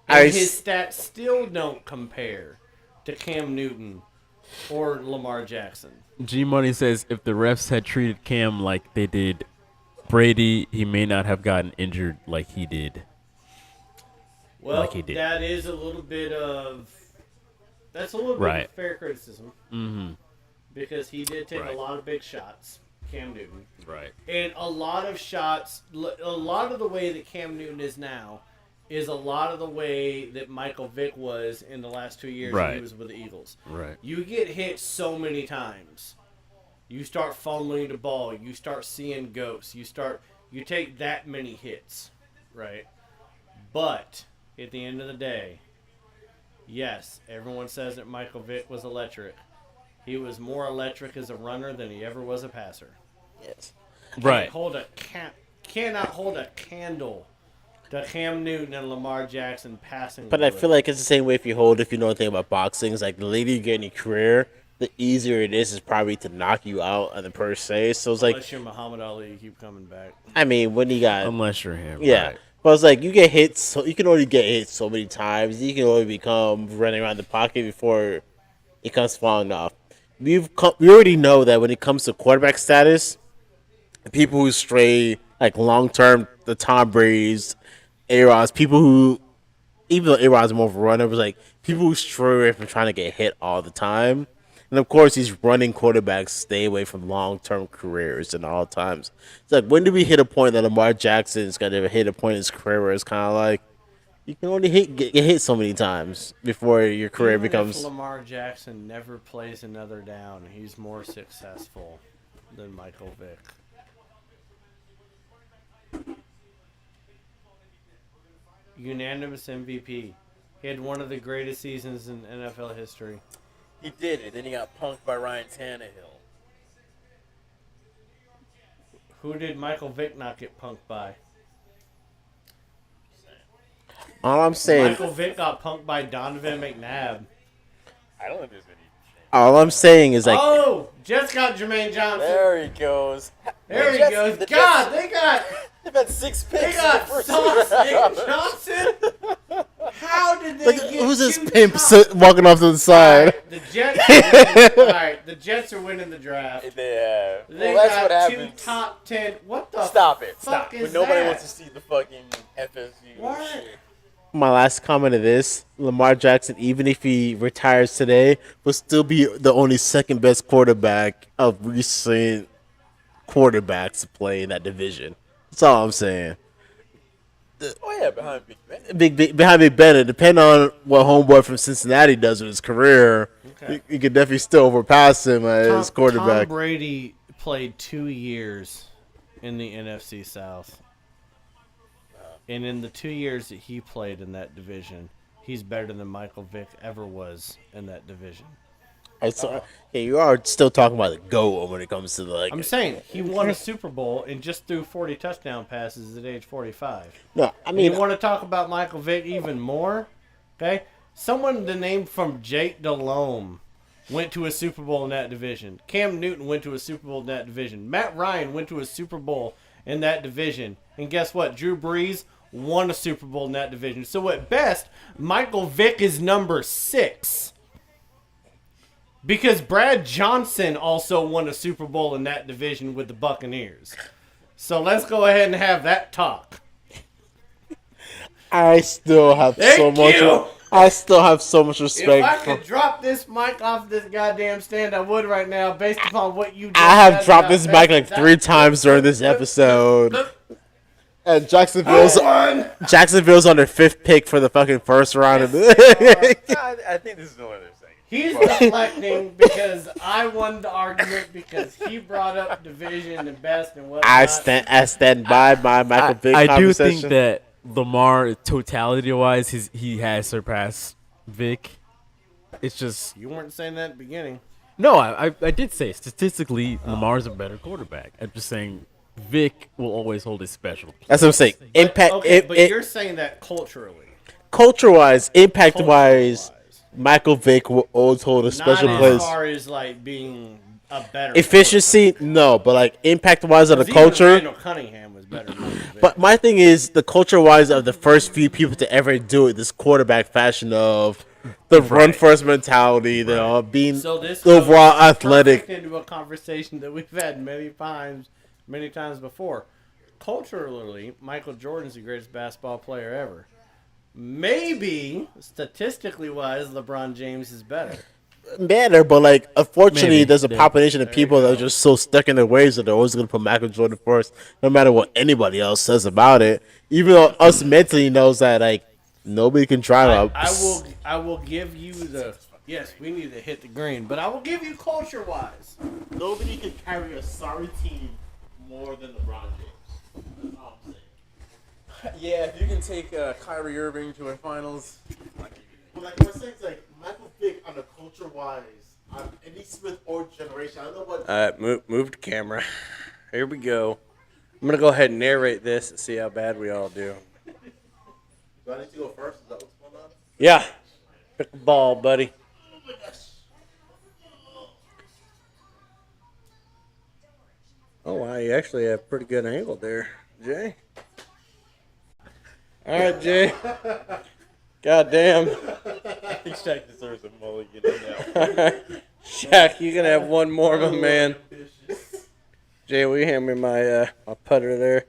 I And s- his stats still don't compare to Cam Newton or Lamar Jackson. G Money says if the refs had treated Cam like they did Brady, he may not have gotten injured like he did. Well, Like he did. that is a little bit of that's a little bit Right. of fair criticism Mm-hmm. because he did take Right. a lot of big shots, Cam Newton, Right. and a lot of shots. A lot of the way that Cam Newton is now is a lot of the way that Michael Vick was in the last 2 years when he Right. was with the Eagles. Right. You get hit so many times. You start fumbling the ball. You start seeing ghosts. You take that many hits, right? But at the end of the day, yes, everyone says that Michael Vick was electric. He was more electric as a runner than he ever was a passer. Yes. Right. Cannot hold a candle The Cam Newton and Lamar Jackson passing. But I feel like it's the same way if you know anything about boxing. It's like the later you get in your career, the easier it is probably to knock you out on the per se. So it's like, unless you're Muhammad Ali, you keep coming back. I mean, when you got Unless you're him. yeah, Right. but it's like you get hit. So you can only get hit so many times. You can only become running around the pocket before it comes falling off. We already know that when it comes to quarterback status, people who stray like long term, the Tom Brady's, A-Rods, people who, even though A-Rod's more of a runner, was like people who stray away from trying to get hit all the time. And of course, these running quarterbacks stay away from long term careers and all times. It's like, when do we hit a point that Lamar Jackson is going to hit a point in his career where it's kind of like, you can only get hit so many times before your career Even becomes. If Lamar Jackson never plays another down, he's more successful than Michael Vick. Unanimous MVP. He had one of the greatest seasons in NFL history. He did it. Then he got punked by Ryan Tannehill. Who did Michael Vick not get punked by? All I'm saying, Michael Vick got punked by Donovan McNabb. I don't think there's any. all I'm saying is like, Oh, Jets got Jermaine Johnson. There he goes. There he Jets- goes. the God, Jets- They've had 6 picks. they in got the first Sauce round. Nick Johnson. How did they like get who's this two pimp top- walking off to the All side? right, the Jets. All right, the Jets are winning the draft. They have. They Well, that's what got two happens. top 10. What the Stop it. fuck Stop. is But nobody that? wants to see the fucking FSU What? shit. My last comment of this: Lamar Jackson, even if he retires today, will still be the only second best quarterback of recent quarterbacks to play in that division. That's all I'm saying. Oh yeah, behind Big Ben. Behind Big Ben, depending on what homeboy from Cincinnati does with his career, Okay. you could definitely still overpass him as Tom quarterback. Brady played 2 years in the NFC South. And in the 2 years that he played in that division, he's better than Michael Vick ever was in that division. Yeah, you are still talking about the GOAT when it comes to the like. I'm saying he won a Super Bowl and just threw 40 touchdown passes at age 45. No, I And mean, you want to talk about Michael Vick even more? Okay, someone the name from Jake Delhomme went to a Super Bowl in that division. Cam Newton went to a Super Bowl in that division. Matt Ryan went to a Super Bowl in that division. And guess what? Drew Brees won a Super Bowl in that division. So at best, Michael Vick is number 6. Because Brad Johnson also won a Super Bowl in that division with the Buccaneers. So let's go ahead and have that talk. I still have Thank you. I still have so much If respect I for. could drop this mic off this goddamn stand, I would right now, based upon what you just I have said dropped about this mic like Best- 3 times during this episode. And Jacksonville's on their 5th pick for the fucking first round. I think this is the one they're saying. He's deflecting because I won the argument because he brought up division and best and whatnot. I stand by my Michael Vick I do conversation. think that Lamar, totality-wise, he has surpassed Vic. It's just You weren't saying that at the beginning. no. I did say statistically, Lamar's a better quarterback. I'm just saying Vic will always hold his special place. That's what I'm saying. Impact, Okay, but you're saying that culturally. culture-wise, impact-wise, Michael Vick will always hold a special Not place. as far as like being a better Efficiency, no, but like impact-wise of the quarterback. 'Cause even culture. Randall Cunningham was better than Michael Vick. But my thing is the culture-wise of the first few people to ever do it, this quarterback fashion of the run-first mentality, being So this overall goes athletic. perfect into a conversation that we've had many times before. Culturally, Michael Jordan's the greatest basketball player ever. Maybe statistically wise, LeBron James is better. Better, but like unfortunately, Maybe. there's a Yeah. population of people that are just so stuck in their ways that they're always going to put Michael Jordan first, no matter what anybody else says about it. Even though us mentally knows that like nobody can try to. I will give you the yes. We need to hit the green, but I will give you culture wise. Nobody can carry a sorry team more than LeBron James. That's all I'm saying. Yeah, if you can take Kyrie Irving to a finals. But like we're saying, like Michael Vick on the culture wise, on any Smith or generation. I don't know what. Move the camera. Here we go. I'm gonna go ahead and narrate this and see how bad we all do. Do I need to go first? Is that what's going on? Yeah. Pick a ball, buddy. Oh, wow, you actually have a pretty good angle there, Jay. All right, Jay. God damn. I think Shaq deserves a mulligan in that one. Shaq, you can have one more, my man. Jay, will you hand me my my putter there?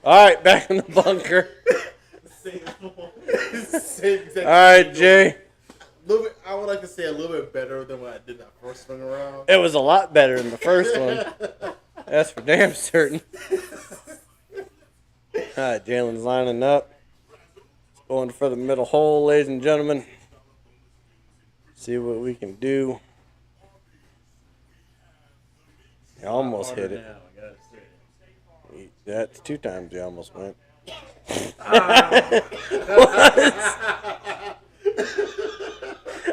All right, back in the bunker. All right, Jay. I would like to say a little bit better than when I did that first swing around. It was a lot better than the first one. That's for damn certain. All right, Jalen's lining up. Going for the middle hole, ladies and gentlemen. See what we can do. You almost hit it. That's 2 times you almost went.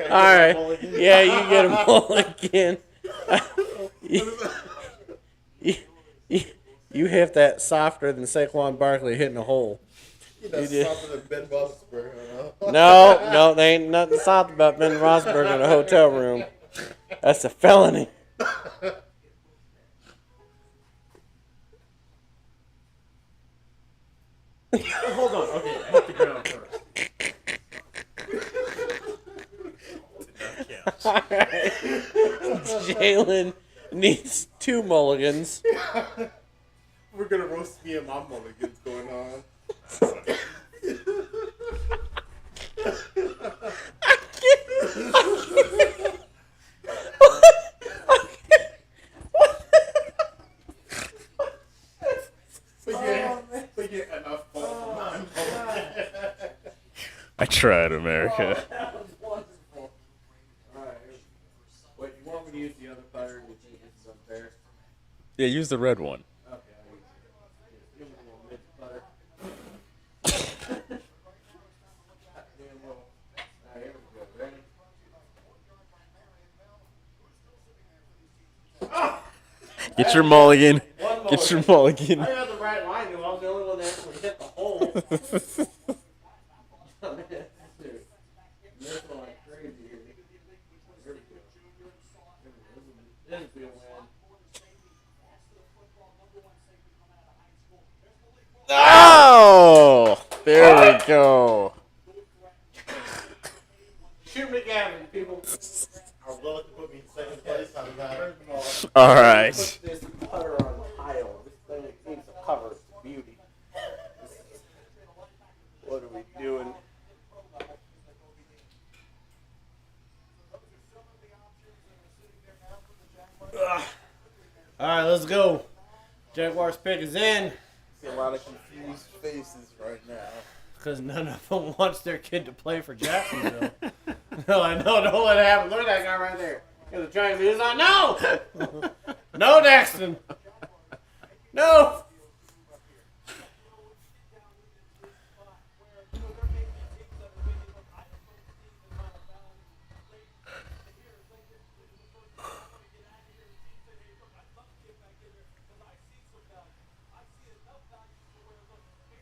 All right. Yeah, you get a mulligan. You hit that softer than Saquon Barkley hitting a hole. You know, softer than Ben Roethlisberger. No, there ain't nothing soft about Ben Roethlisberger in a hotel room. That's a felony. Hold on. Okay, I hit the ground first. All right. Jalen needs 2 mulligans. We're gonna roast me and my mulligans going on. I tried, America. That was wonderful. Alright. Wait, you want me to use the other putter? Do you think this is unfair? Yeah, use the red one. Okay, I'll use it. Give me a little mid putter. Alright, here we go. Ready? Get your mulligan. One more. Get your mulligan. I got the right line, though. I was the only one that actually hit the hole. This one like crazy here. Here we go. This will be a win. Oh! There we go. Shoot McGavin, people. Are willing to put me in second place on that. All right. Put this putter on tile. This thing needs a cover. It's a beauty. What are we doing? All right, let's go. Jaguars pick is in. See a lot of confused faces right now. Because none of them wants their kid to play for Jacksonville. No, I know. Don't let it happen. Look at that guy right there. He's trying to do this. No! No, Daxton. No!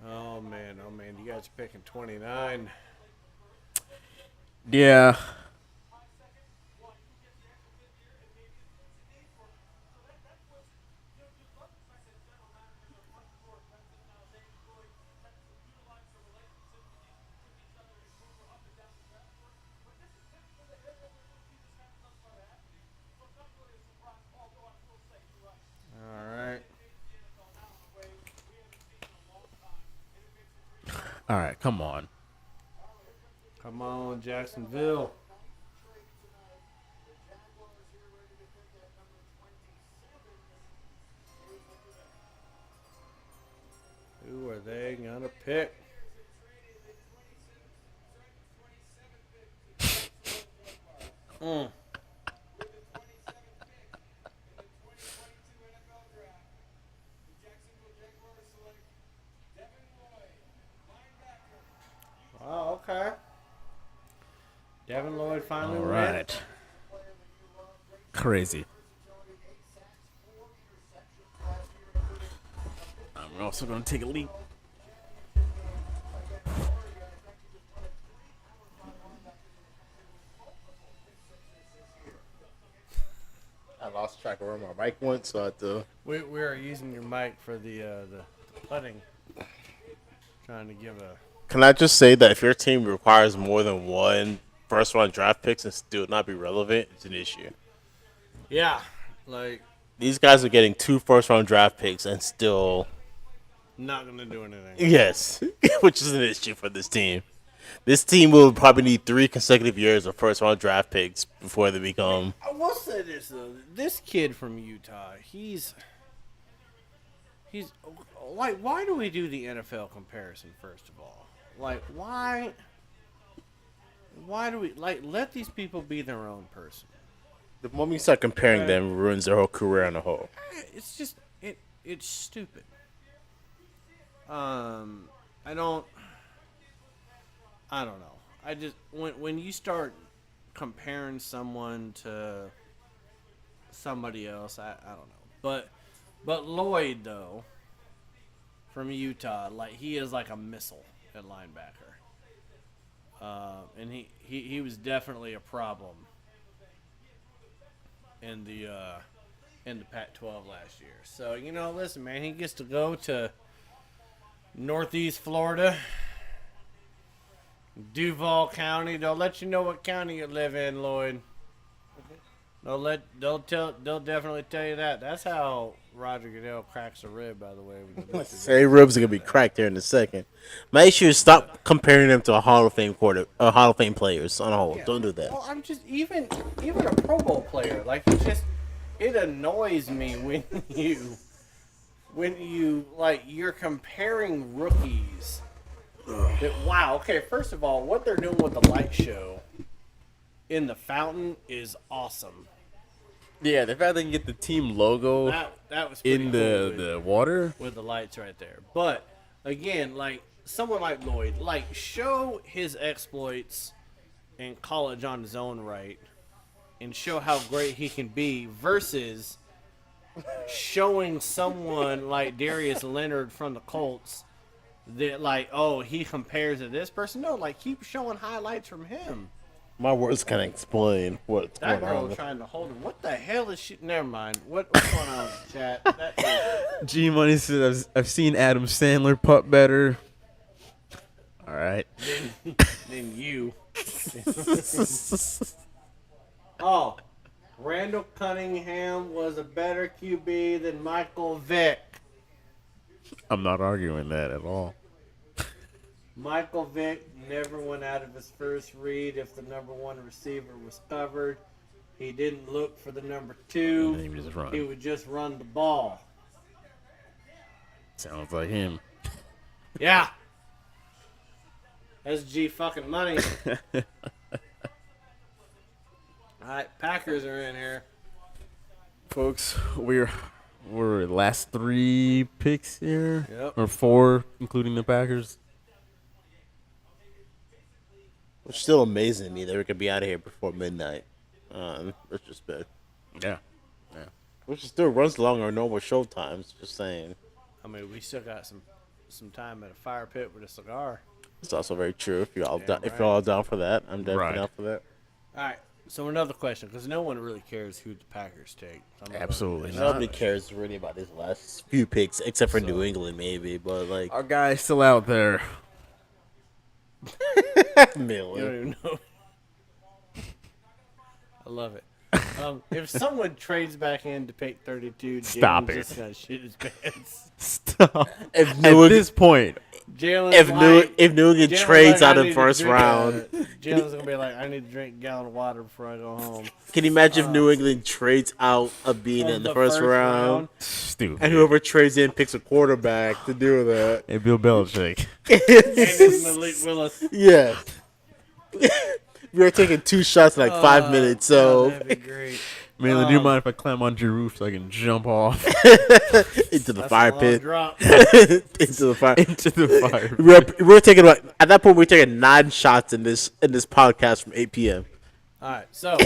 Oh, man. Oh, man. You guys are picking 29. Yeah. All right. All right, come on. Come on, Jacksonville. Who are they going to pick? Mm. Wow, okay. Devin Lloyd finally All went. right. Crazy. I'm We're also going to take a leak. I lost track of where my mic went, so I had to. We are using your mic for the putting. Trying to give a. Can I just say that if your team requires more than one first round draft picks and still not be relevant, it's an issue. Yeah, like These guys are getting 2 first round draft picks and still. not gonna do anything. Yes, which is an issue for this team. This team will probably need 3 consecutive years of first round draft picks before they become. I will say this though: this kid from Utah, he's like, why do we do the NFL comparison first of all? Like, why do we let these people be their own person? The moment you start comparing them, ruins their whole career on a whole. It's just it's stupid. I don't know. I just when you start comparing someone to somebody else, I don't know. But Lloyd though, from Utah, like he is like a missile at linebacker. And he was definitely a problem in the Pac-12 last year. So, listen, man, he gets to go to Northeast Florida, Duval County. They'll let you know what county you live in, Lloyd. They'll definitely tell you that. That's how Roger Goodell cracks a rib, by the way. Say ribs are gonna be cracked here in a second. Make sure you stop comparing them to a Hall of Fame Hall of Fame players on a whole. Yeah. Don't do that. Well, I'm just even a Pro Bowl player. Like it annoys me when you you're comparing rookies. Wow. Okay. First of all, what they're doing with the light show in the fountain is awesome. Yeah, the fact they can get the team logo that was in cool the water with the lights right there. But again, someone like Lloyd, show his exploits in college on his own right, and show how great he can be versus showing someone like Darius Leonard from the Colts that he compares to this person. No, keep showing highlights from him. My words can't explain what's that going on. girl trying to hold him. What the hell is she? Never mind. What's going on with the chat? G Money says I've seen Adam Sandler putt better. All right. Than you. Oh, Randall Cunningham was a better QB than Michael Vick. I'm not arguing that at all. Michael Vick never went out of his first read if the number 1 receiver was covered. He didn't look for the number 2. He would just run the ball. Sounds like him. Yeah. SG fucking money. All right, Packers are in here. Folks, we're last 3 picks here. Yep. Or 4, including the Packers. Which is still amazing to me that we could be out of here before midnight. It's just bad. Yeah. Which still runs along our normal show times. Just saying. I mean, we still got some time at a fire pit with a cigar. It's also very true. If you're all down for that, I'm definitely down for that. All right. So another question, because no one really cares who the Packers take. Absolutely not. Nobody cares really about these last few picks, except for New England, maybe. But our guy's still out there. Millie. You don't even know. I love it. If someone trades back in to pick 32, stop Jalen's it. just gonna shit his pants. Stop. At this point, if New England trades out of the first round, Jalen's gonna be like, I need to drink a gallon of water before I go home. Can you imagine if New England trades out a bean in the first round? Stupid. And whoever trades in picks a quarterback to do that. Hey, Bill Belichick. And it's Malik Willis. Yeah. We were taking 2 shots in 5 minutes, so. That'd be great. Man, do you mind if I climb onto your roof so I can jump off? Into the fire pit. Into the fire. Into the fire. We were taking at that point we were taking 9 shots in this podcast from 8 p.m. All right, so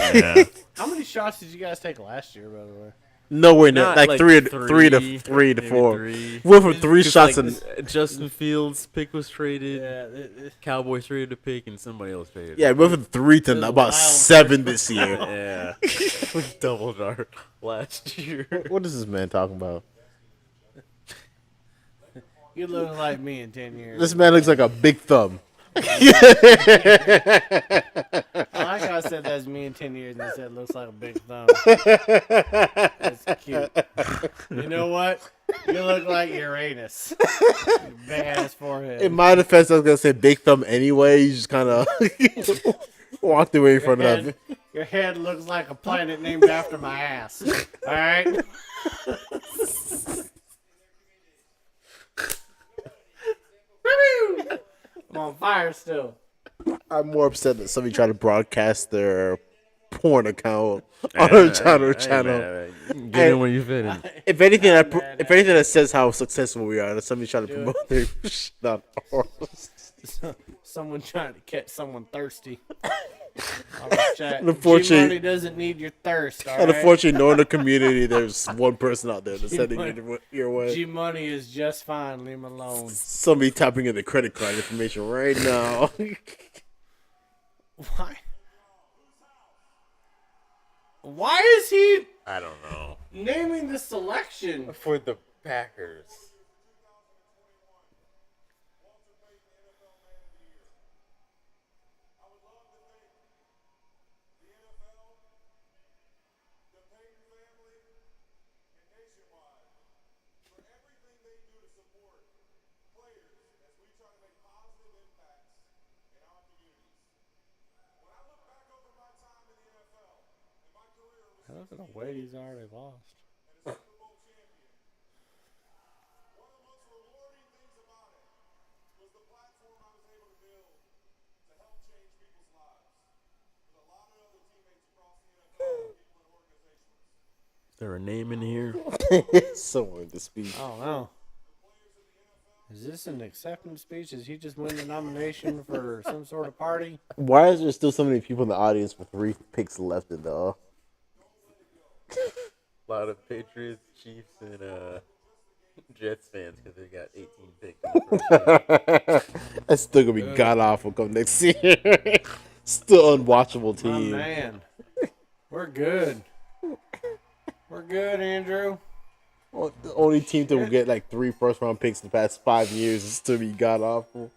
how many shots did you guys take last year, by the way? Nowhere near. Not Like, like three to maybe 4. three. Went from 3 'Cause, shots like, and Justin Fields' pick was traded. Yeah, Cowboys traded a pick, and somebody else traded. yeah, a went from 3 to It was about wild 7 this year. yeah, we doubled our last year. What is this man talking about? you look like me in 10 years. This man looks like a big thumb. I like how I said that's me in 10 years and I said it looks like a big thumb. That's cute. You know what? You look like Uranus. Big ass forehead. In my defense, I was gonna say big thumb anyway. You just kind of walked away from it. Your head looks like a planet named after my ass. All right. I'm on fire still. I'm more upset that somebody tried to broadcast their porn account on our channel. Get in where you fit in. If anything, that says how successful we are, that somebody trying to promote their shit on ours. Someone trying to catch someone thirsty. All right, chat. Unfortunately- G-Money doesn't need your thirst. All And right? unfortunately, knowing the community, there's one person out there that's sending it your way. G-Money is just fine. Leave him alone. Somebody tapping in the credit card information right now. Why? Why is he I don't know. naming the selection? For the Packers. Look at the weight he's already lost. Is there a name in here? Someone to speak. I don't know. Is this an acceptance speech? Is he just win the nomination for some sort of party? Why is there still so many people in the audience with 3 picks left in the? A lot of Patriots, Chiefs, and Jets fans because they got 18 picks. In the first game. That's still gonna be god awful come next year. Still unwatchable My team. man. We're good. We're good, Andrew. Well, the only team that will get like 3 first-round picks in the past 5 years is still be god awful,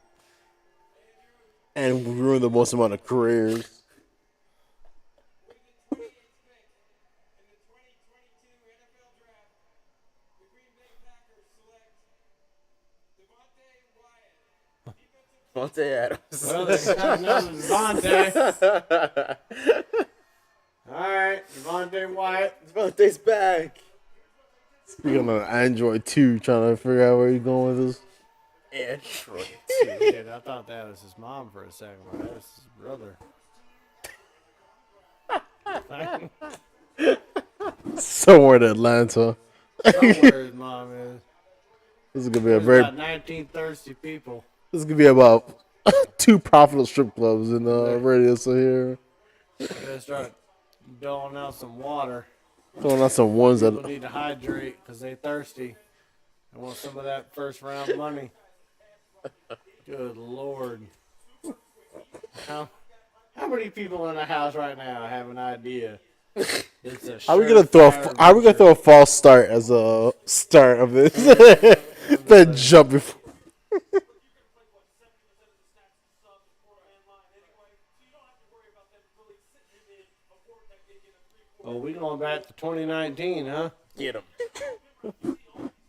and ruin the most amount of careers. Monte Adams. Well, they got another Devontae. All right, Devontae Wyatt. Devontae's back. Speaking on Android 2, trying to figure out where he's going with this. Android. Dude, I thought that was his mom for a second, but that was his brother. Somewhere in Atlanta. Somewhere his mom is. This is gonna be a There's very. about 19 thirsty people. This is gonna be about 2 profitable strip clubs in the radius of here. They start doling out some water. Throwing out some ones People that. need to hydrate because they thirsty. I want some of that first round money. Good Lord. How many people in the house right now have an idea? It's a Are we gonna throw a false start as a start of this? Then jump before. Oh, we going back to 2019, huh? Get him.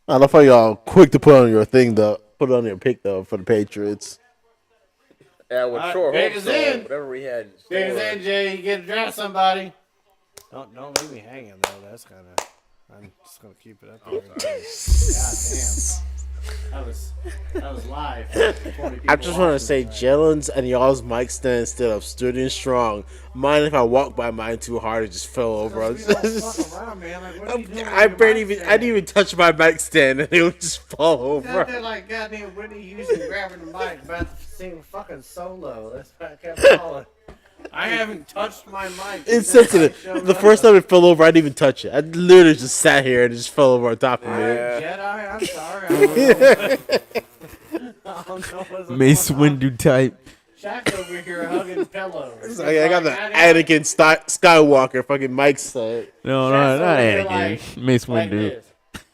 I love how y'all quick to put on your thing though. Put on your pick though for the Patriots. Yeah, with Alright, short big hopes, is in. whatever we had in Big as store. NJ, you get to draft somebody. Don't leave me hanging though. That's kind of. I'm just gonna keep it up there. God damn. That was live. 20 I people just want to watching say, tonight. Jalen's and y'all's mic stand still up, sturdy and strong. Mine, if I walked by mine too hard, it just fell over. We don't fuck around, man. Like, what are you doing I with your barely mic even, stand? I didn't even touch my mic stand, and it would just fall Out over. there like goddamn Whitney Houston grabbing the mic about to sing fucking solo. That's why I kept calling. I haven't touched my mic. It's since I sensitive. showed The up. first time it fell over, I didn't even touch it. I literally just sat here and it just fell over on top of me. Jedi, I'm sorry. I don't know what's Mace going on. Windu type. Shaq over here hugging pillows. It's like, I got the Anakin Skywalker fucking mic set. No, Shaq's not over here Anakin. Mace like Windu. this.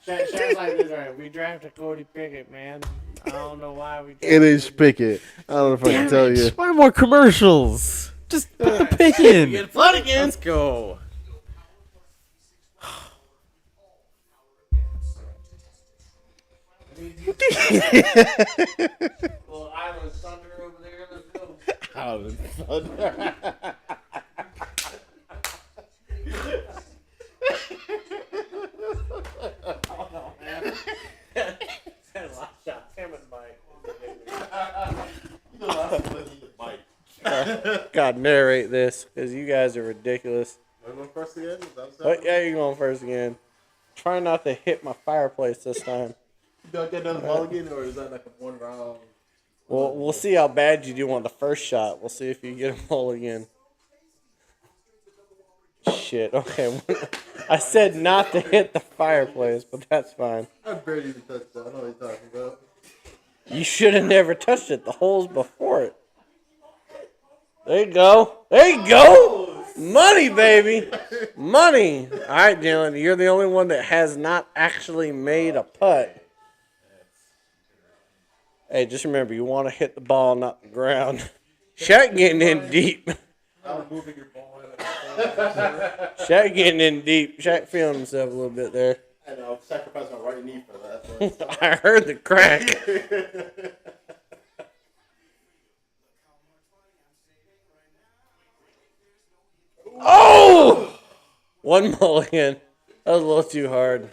Shaq's like this, right? We drafted Cody Pickett, man. I don't know why we. It is Pickett. I don't know if I can tell you. Why more commercials? Just put the pick in. Get fun again. Let's go. Well, Island Thunder over there. Let's go. Out of thunder. God, narrate this because you guys are ridiculous. Am I going first again? Is that what's Oh, happening? yeah, you're going first again. Try not to hit my fireplace this time. Do I get another ball again, or is that like a one round? Well, we'll see how bad you do on the first shot. We'll see if you get a ball again. Shit. Okay. I said not to hit the fireplace, but that's fine. I barely even touched that. I know what you're talking about. You should have never touched it. The hole's before it. There you go. There you go. Money, baby. Money. All right, Jalen. You're the only one that has not actually made a putt. Hey, just remember, you want to hit the ball, not the ground. Shaq getting in deep. I'm moving your ball. Shaq getting in deep. Shaq feeling himself a little bit there. I know. I'll sacrifice my right knee for that. I heard the crack. Oh! One mulligan. That was a little too hard.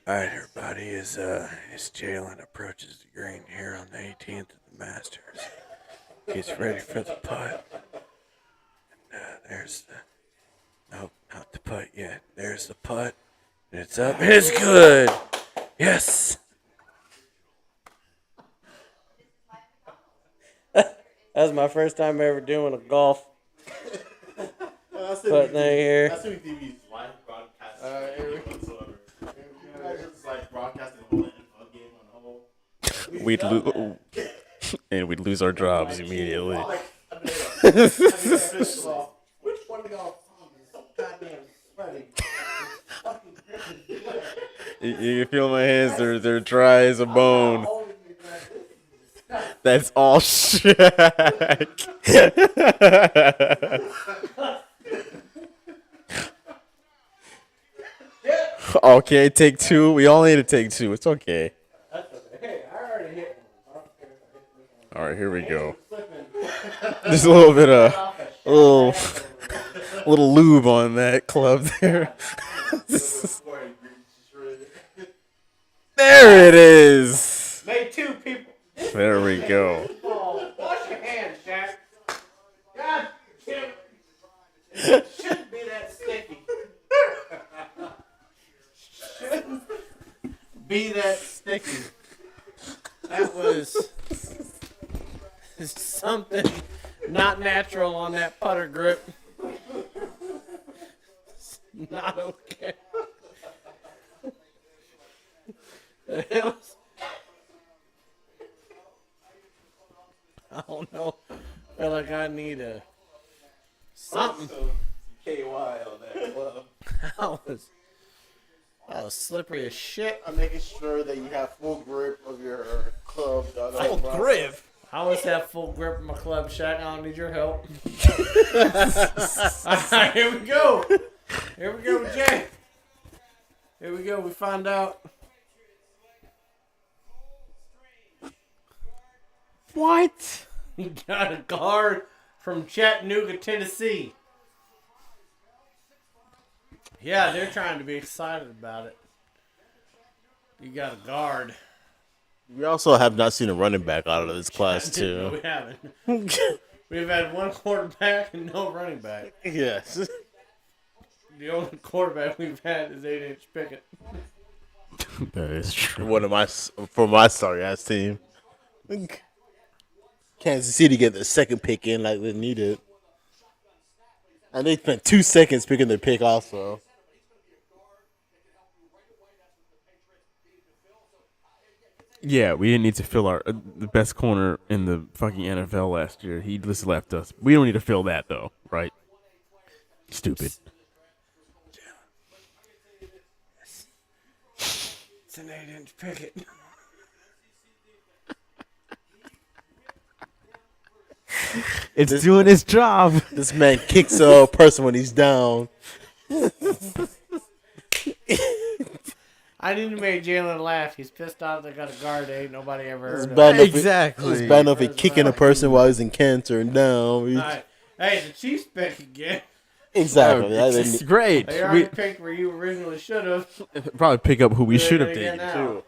All right, everybody. As Jalen approaches the green here on the 18th of the Masters, gets ready for the putt. And there's the. Nope, not the putt yet. There's the putt. And it's up. And it's good. Yes. That was my first time ever doing a golf putt thing here. That's what TV's live broadcasting. Whatsoever. It's like broadcasting the whole NFL game on the whole. We'd lose our jobs immediately. First of all, which one of y'all is so goddamn sweaty? You can feel my hands, they're dry as a bone. That's all Shaq. Okay, take two. We all need to take two. It's okay. Hey, I already hit one. All right, here we go. There's a little bit of a little lube on that club there. There it is. Made two people. There we go. Wash your hands, Shaq. God damn it. Shouldn't be that sticky. Shouldn't be that sticky. That was something not natural on that putter grip. Not okay. The hell's I don't know. I feel like I need a something. KY on that club. That was slippery as shit. I'm making sure that you have full grip of your club. Full grip? I always have full grip of my club, Shaq. I don't need your help. Alright, here we go. Here we go, Jay. Here we go. We find out. What? He got a guard from Chattanooga, Tennessee. Yeah, they're trying to be excited about it. You got a guard. We also have not seen a running back out of this class, No, too. we haven't. We've had one quarterback and no running back. Yes. The only quarterback we've had is 8-inch Pickett. That is true. For my sorry ass team. Kansas City get their second pick in like they needed. And they spent 2 seconds picking their pick also. Yeah, we didn't need to fill our the best corner in the fucking NFL last year. He just left us. We don't need to fill that though, right? Stupid. It's an 8-inch picket. It's doing its job. This man kicks a person when he's down. I need to make Jalen laugh. He's pissed off they got a guard that ain't nobody ever It's heard bad of. enough Exactly. It's bad enough he kicking a person while he's in cancer and down. Alright. Hey, the Chiefs pick again. Exactly. It's great. They already picked where you originally should have. Probably pick up who we They're should have gonna get taken now. too.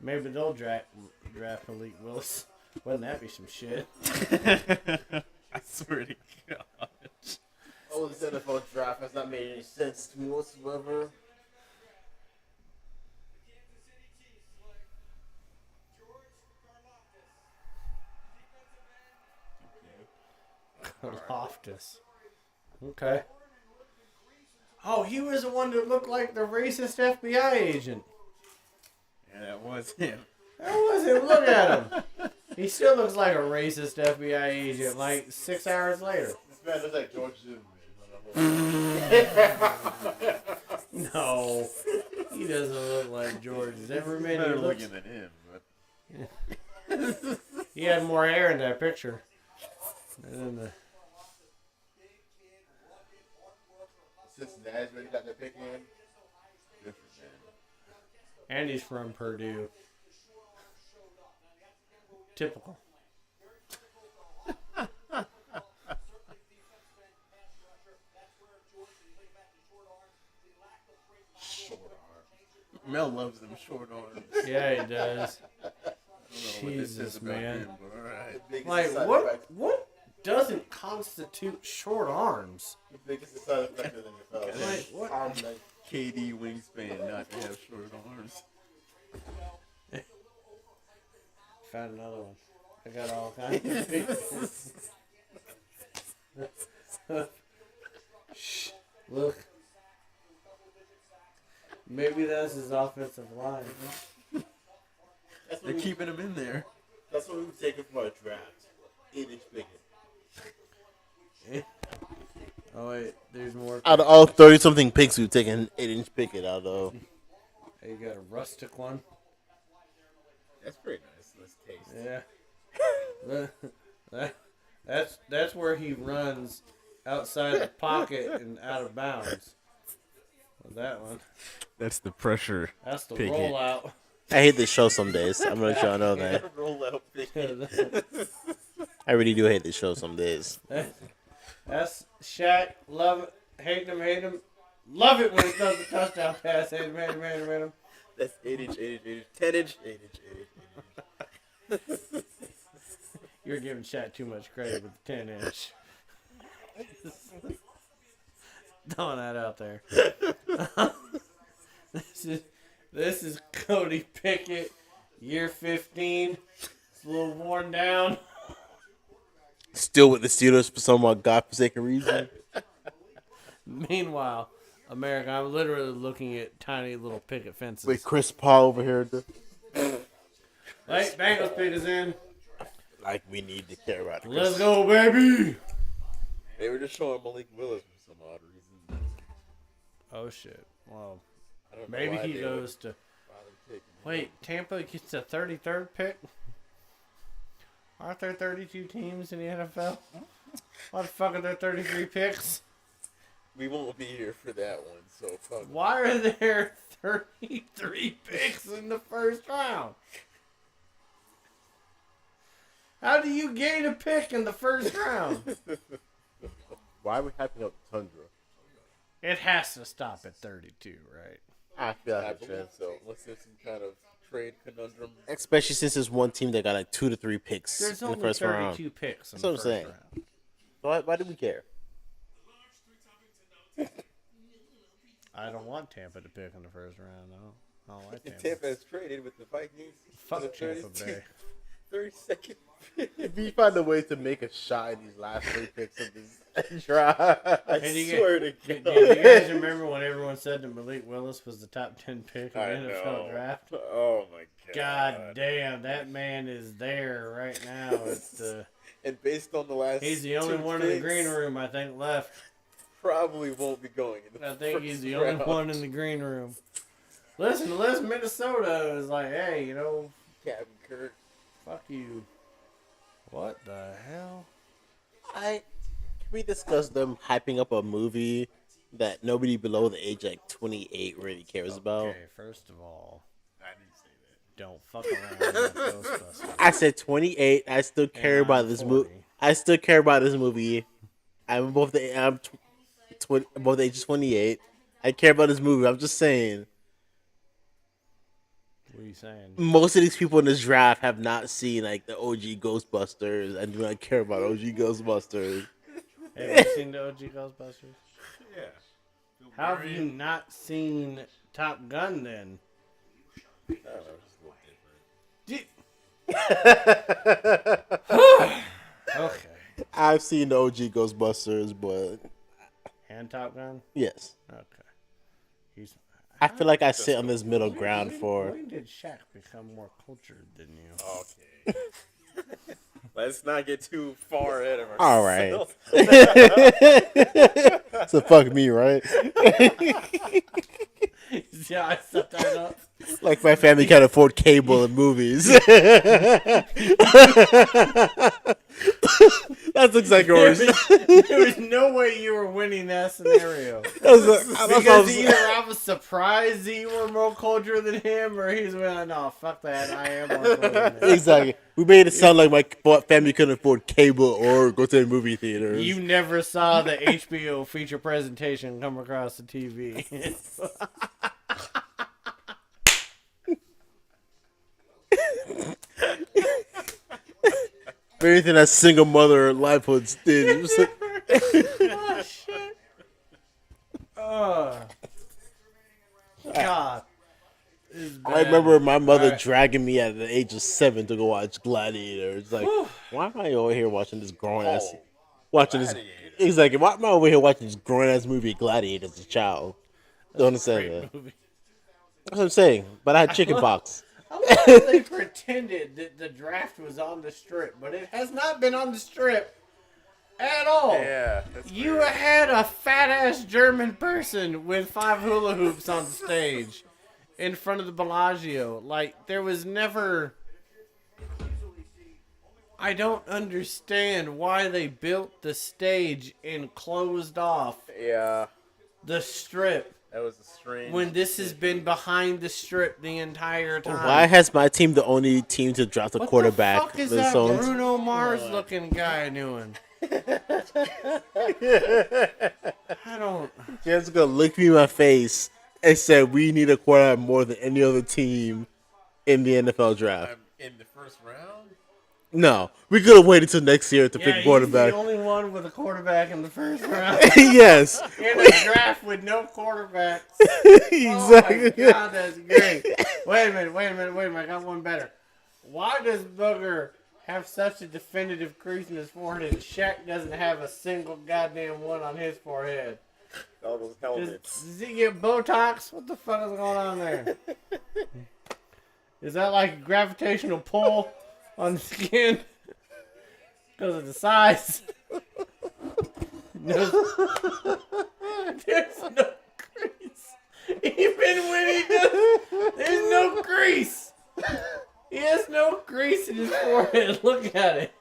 Maybe they'll draft Malik Willis. Wouldn't that be some shit? I swear to God. Oh, this NFL draft has not made any sense to me whatsoever. Loftus. Okay. Oh, he was the one that looked like the racist FBI agent. Yeah, that was him. That was him. Look at him. He still looks like a racist FBI agent, like 6 hours later. This man looks like George Zimmerman. No, he doesn't look like George Zimmerman. Better He, looks, looking than him, but he had more hair in that picture. And then Cincinnati's already got their pick in. Different, man. and he's from Purdue. Typical. Mel loves them short arms. Yeah, he does. What this is Jesus, about man. him, but all right. Like, what doesn't constitute short arms? The biggest side effect of the NFL. Like, what? Like KD wingspan, not to have short arms. Found another one. I got all kinds of pictures. Shh. Look. Maybe that's his offensive line. They're keeping him in there. That's what we would take it for a draft. 8-inch picket. Oh wait, there's more. Out of all 30-something picks, we've taken 8-inch picket out of. Hey, you got a rustic one. That's pretty nice. Let's taste. Yeah. That's where he runs outside the pocket and out of bounds. Well, that one. That's the pressure. That's the picket. rollout. I hate this show some days. I'm gonna let y'all know that. Roll out picket. I really do hate this show some days. That's Shaq. Love it. Hate him. Love it when he does the touchdown pass. Hate him. That's 8-inch, 8-inch, 10-inch, 8-inch, 8-inch. You're giving Shaq too much credit with the 10-inch. Throwing that out there. This is Cody Pickett, year 15. It's a little worn down. Still with the Steelers for some godforsaken reason. Meanwhile, America, I'm literally looking at tiny little picket fences. With Chris Paul over here. Hey, Bengals pick is in. Like we need to care about Chris. Let's go, baby. They were just showing Malik Willis for some odd reason. Oh, shit. Well, I don't know maybe why he they goes to... would bother taking him. Wait, Tampa gets the 33rd pick? Aren't there 32 teams in the NFL? Why the fuck are there 33 picks? We won't be here for that one, so fuck. Why are there 33 picks in the first round? How do you gain a pick in the first round? Why are we hyping up Tundra? It has to stop at 32, right? I feel I like believe it so, unless there's some kind of trade conundrum. especially since there's one team that got like 2 to 3 picks There's in the only first 32 round. picks in That's the what I'm first saying. round. Why do we care? I don't want Tampa to pick in the first round, though. I don't like Tampa. Tampa has traded with the Vikings. Fuck for the Tampa 32 Bay. 30-second. If you find a way to make a shot in these last 3 picks of this draft, I And you swear to Do God. you guys remember when everyone said that Malik Willis was the top 10 pick in I the NFL know. draft? Oh my God. God damn, that man is there right now. And based on the last, He's the only 2 one in the picks, green room, I think, left. Probably won't be going in the I think first he's the round. only one in the green room. Listen, Minnesota is like, hey, Captain Kirk. fuck you. What the hell? can we discuss them hyping up a movie that nobody below the age like 28 really cares about? Okay, first of all, I didn't say that. Don't fuck around with Ghostbusters. I said 28. I still care And about I'm this 40. movie. I still care about this movie. I'm both ages 28. I care about this movie. I'm just saying. What are you saying? Most of these people in this draft have not seen like the OG Ghostbusters and do not care about OG Ghostbusters. Have you seen the OG Ghostbusters? Yeah. How have you not seen Top Gun then? I don't know, just a little different. Okay. I've seen the OG Ghostbusters, but And Top Gun? yes, Okay. He's. I feel like I sit on this middle ground for. When did Shaq become more cultured than you? Okay. Let's not get too far ahead of All ourselves. right. So fuck me, right? Yeah, I set that up. Like my family can't afford cable and movies. That's exactly what There was no way you were winning that scenario. Because Either I was surprised that you were more cultured than him, or he's like, no, fuck that, I am more cultured than him. exactly. We made it sound like my family couldn't afford cable or go to the movie theaters. You never saw the HBO feature presentation come across the TV. Anything that single mother livehoods did. Oh, shit. Oh. God. This is I bad. remember my mother Alright. dragging me at the age of 7 to go watch Gladiator. It's like, why am I over here watching this grown ass? Watching this. Exactly. Why am I over here watching this grown ass movie Gladiator as a child? Don't understand that. Movie. That's what I'm saying. But I had chicken pox. I love how they pretended that the draft was on the strip, but it has not been on the strip at all. Yeah. That's You weird. had a fat ass German person with 5 hula hoops on stage in front of the Bellagio. Like, there was never. I don't understand why they built the stage and closed off Yeah. the strip That was a strange. when this has been behind the strip the entire time. Why has my team the only team to draft a What quarterback? the fuck is this that own? Bruno Mars looking guy doing? I don't. Jessica looked me in my face and said, "We need a quarterback more than any other team in the NFL draft." in the first round? No, we could have waited till next year to Yeah, pick he's quarterback. the only one with a quarterback in the first round. Yes, In a draft with no quarterbacks. exactly. Oh my god, that's great. Wait a minute. I got one better. Why does Booger have such a definitive crease in his forehead and Shaq doesn't have a single goddamn one on his forehead? All those helmets. Does he get Botox? What the fuck is going on there? Is that like a gravitational pull on the skin? Because of the size? No. There's no crease. Even when he does, there's no crease. He has no crease in his forehead. Look at it.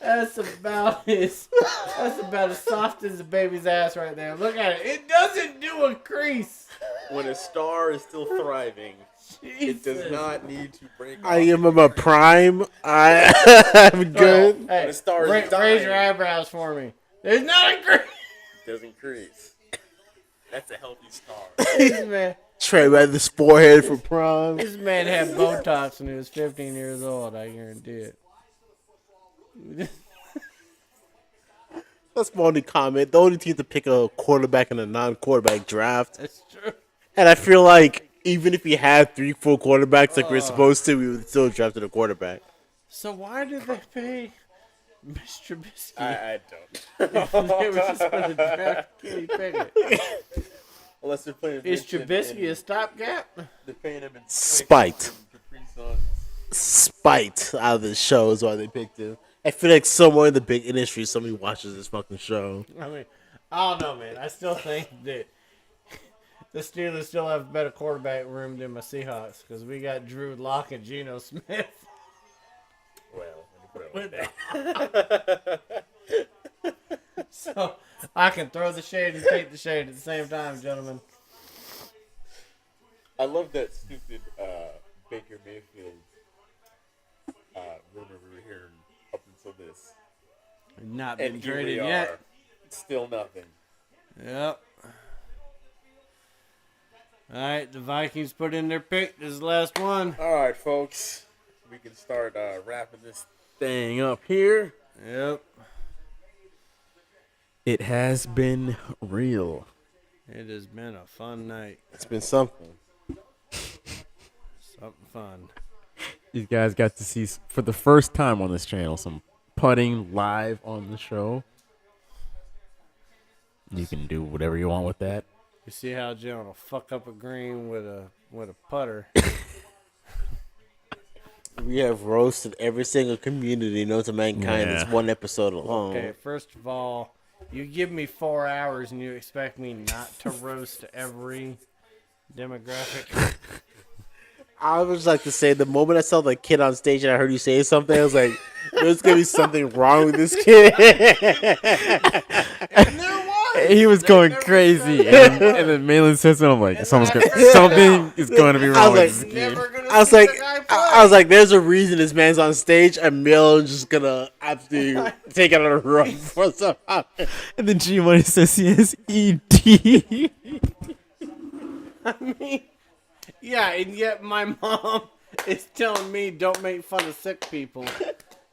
That's about as soft as a baby's ass right there. Look at it. It doesn't do a crease. When a star is still thriving, it does Jesus. not need to break I off. am in my prime. I'm good. Hey, the star is raise dying. your eyebrows for me. There's not a crease. It doesn't crease. That's a healthy star. Trey right this forehead for prime. This man had Botox when he was 15 years old. I guarantee it. That's my only comment. The only team to pick a quarterback in a non-quarterback draft, That's true. and I feel like Even if we had 3 full quarterbacks like we're supposed to, we would still draft a quarterback. So why did they pay Mr. Trubisky? I don't. If they were just going to draft Kenny Pickett. Unless they're playing. Is Trubisky a stopgap? They're paying him in Spite. Spite out of the show is why they picked him. I feel like somewhere in the big industry, somebody watches this fucking show. I mean, I don't know, man. I still think that the Steelers still have a better quarterback room than my Seahawks because we got Drew Lock and Geno Smith. Well, when you put it like that. So I can throw the shade and take the shade at the same time, gentlemen. I love that stupid Baker Mayfield rumor we were hearing up until this. Not been And here traded we yet. are. Still nothing. Yep. All right, the Vikings put in their pick. This is the last one. All right, folks. We can start wrapping this. Thing up here. Yep. It has been real. It has been a fun night. It's been something. Something fun. These guys got to see, for the first time on this channel, some putting live on the show. You can do whatever you want with that. You see how John will fuck up a green with a putter. We have roasted every single community known to mankind. Yeah. This one episode alone. Okay, first of all, you give me 4 hours and you expect me not to roast every demographic? I would just like to say, the moment I saw the kid on stage and I heard you say something, I was like, there's going to be something wrong with this kid. And there was. He was going crazy, and then Malin said something. I'm like, something is going to be wrong with this kid. I was like, there's a reason this man's on stage, and Malin's just going to absolutely take it on a run for some. And then G Money says he has ED. I mean, yeah, and yet my mom is telling me don't make fun of sick people.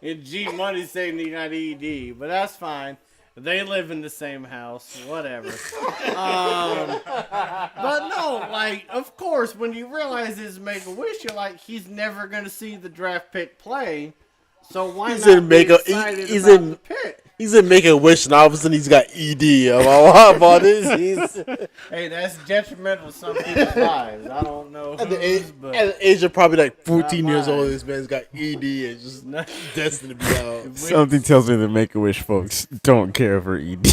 And G Money's saying he got ED, but that's fine. They live in the same house, whatever. But no, like, of course, when you realize it's Make-A-Wish, you're like, he's never going to see the draft pick play. So why He's not in be Make-A- excited he's about in- the pick? He's in Make-A-Wish, and all of a sudden he's got ED. About this. Hey, that's detrimental to some people's lives. I don't know At the whose, but age of probably like 14 Not years old, mine. this man's got ED and just destined to be out. Something tells me the Make-A-Wish folks don't care for ED.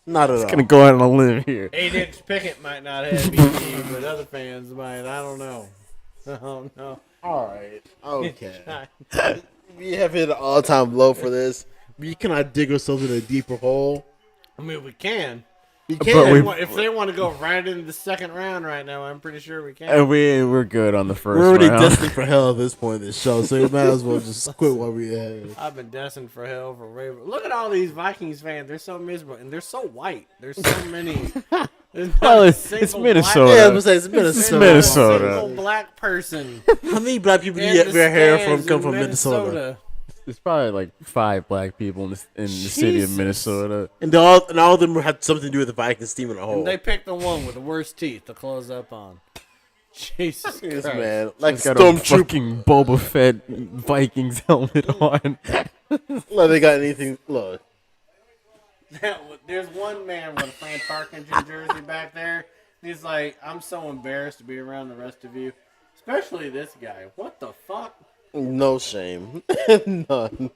Not at all. Gonna go out on a limb here. 8-inch Pickett might not have ED, but other fans might. I don't know. I don't know. All right. Okay. We have hit an all-time low for this. We cannot dig ourselves in a deeper hole. I mean, we can. We But can. we- If they want to go right into the second round right now, I'm pretty sure we can. And we're good on the first We're already round. destined for hell at this point in this show, so we might as well just quit while we have. I've been destined for hell for Rivalry. Look at all these Vikings fans. They're so miserable, and they're so white. There's so many. There's not Well, a it's single Minnesota. black- Yeah, I was saying it's Minnesota. Minnesota. Not a single black person. How many black people do in you the wear hair from stands come in from Minnesota? There's probably like 5 black people in the city of Jesus. Minnesota. And all of them had something to do with the Vikings team in a whole. And they picked the one with the worst teeth to close up on. Jesus Yes, Christ. man. Like Got a Stormtrooper. fucking Boba Fett Vikings helmet on. Like they got anything. Look. There's one man with a Fran Tarkenton jersey back there. He's like, I'm so embarrassed to be around the rest of you. Especially this guy. What the fuck? No shame. None.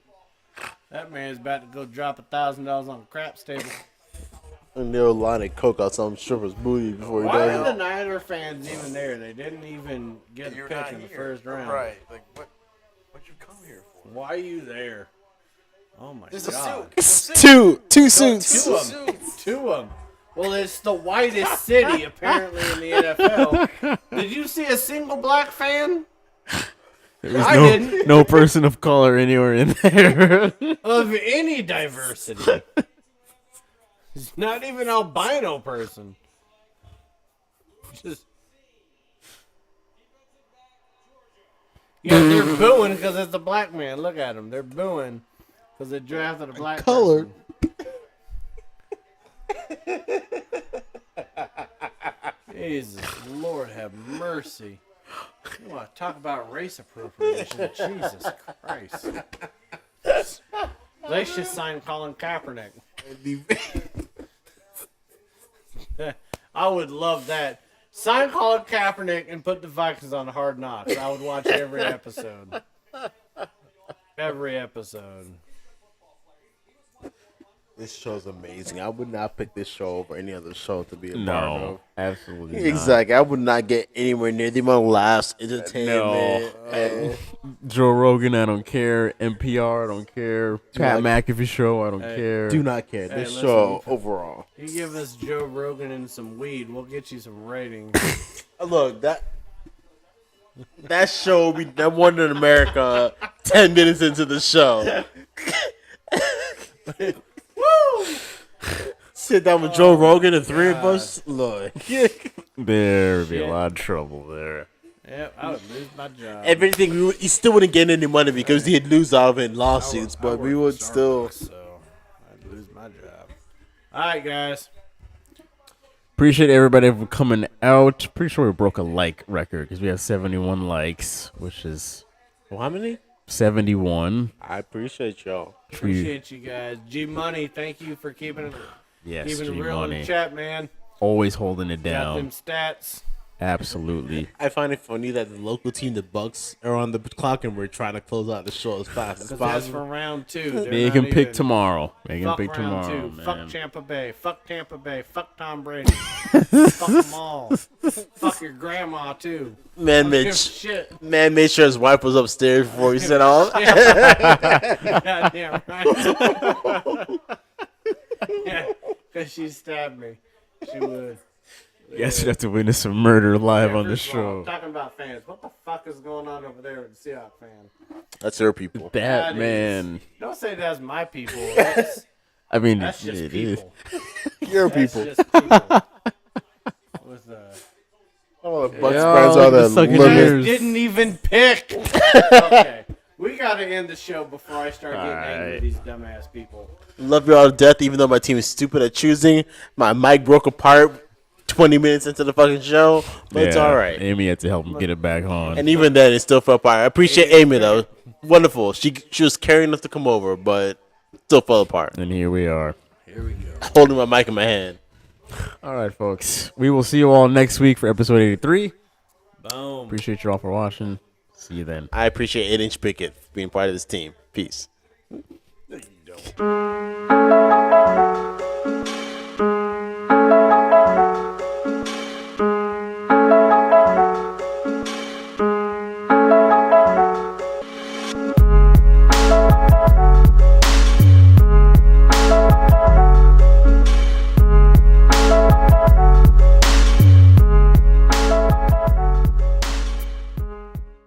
That man's about to go drop $1,000 on a craps table. And they'll line of coke out some stripper's booty before he Why does are it. the Niner fans even there? They didn't even get a You're pick not in the here. first round. Right. Like, what you come here for? Why are you there? Oh my There's a god. suit. Two suits. Two of them. Two of them. Well, it's the whitest city apparently in the NFL. Did you see a single black fan? There was I didn't. no person of color anywhere in there. Of any diversity. It's not even an albino person. Just. Yeah, they're booing because it's a black man. Look at them. They're booing because they drafted a black Colored. person. Jesus, Lord have mercy. You want to talk about race appropriation? Jesus Christ. They should sign Colin Kaepernick. I would love that. Sign Colin Kaepernick and put the Vikings on Hard Knocks. I would watch every episode. Every episode. This show's amazing. I would not pick this show over any other show to be a part No, of. absolutely not. Exactly. I would not get anywhere near the amount of laughs, entertainment. No. Joe Rogan, I don't care. NPR, I don't care. Pat McAfee show, I don't care. Do not care. This listen. show overall. You give us Joe Rogan and some weed, we'll get you some ratings. Look, that show will be number one in America 10 minutes into the show. Woo! Sit down with Joe Rogan and three of us. Look. There would be a lot of trouble there. Yep, I would lose my job. Everything, he still wouldn't get any money because he'd lose out of it in lawsuits, but we would still. So I'd lose my job. All right, guys. Appreciate everybody for coming out. Pretty sure we broke a like record because we have 71 likes, which is Well, how many? 71. I appreciate y'all. Appreciate you guys. G Money, thank you for keeping it Yes, it real in G-Money. the chat, man. Always holding it Got them down. stats. Absolutely. I find it funny that the local team, the Bucks, are on the clock and we're trying to close out the show as fast as Because that's possible. for round 2. They're They not can pick even- tomorrow. They can Fuck pick round tomorrow, 2. man. Fuck Tampa Bay. Fuck Tampa Bay. Fuck Tom Brady. Fuck them all. Fuck your grandma, too. Man, Give a Mitch. shit. Man made sure his wife was upstairs before he said all. Goddamn right. Yeah, because she stabbed me. She would. Guess you have to witness some murder live Yeah, on the first of all, show. I'm talking about fans. What the fuck is going on over there with the Seahawks fan? That's their people. That That man. Don't say that's my people. That's, I mean, that's just it is. people. Your That's people. just people. With Oh, the Bucks Yeah, fans look are at the the sucking limit. ears. didn't even pick. Okay, we gotta end the show before I start getting angry at these dumbass people. Love you all to death, even though my team is stupid at choosing. My mic broke apart 20 minutes into the fucking show, but it's all right. Amy had to help him get it back on. And even then, it still fell apart. I appreciate Amy, though. Wonderful. She was carrying us to come over, but still fell apart. And here we are. Here we go. Holding my mic in my hand. All right, folks. We will see you all next week for episode 83. Boom. Appreciate you all for watching. See you then. I appreciate 8-inch Pickett being part of this team. Peace. No, you don't.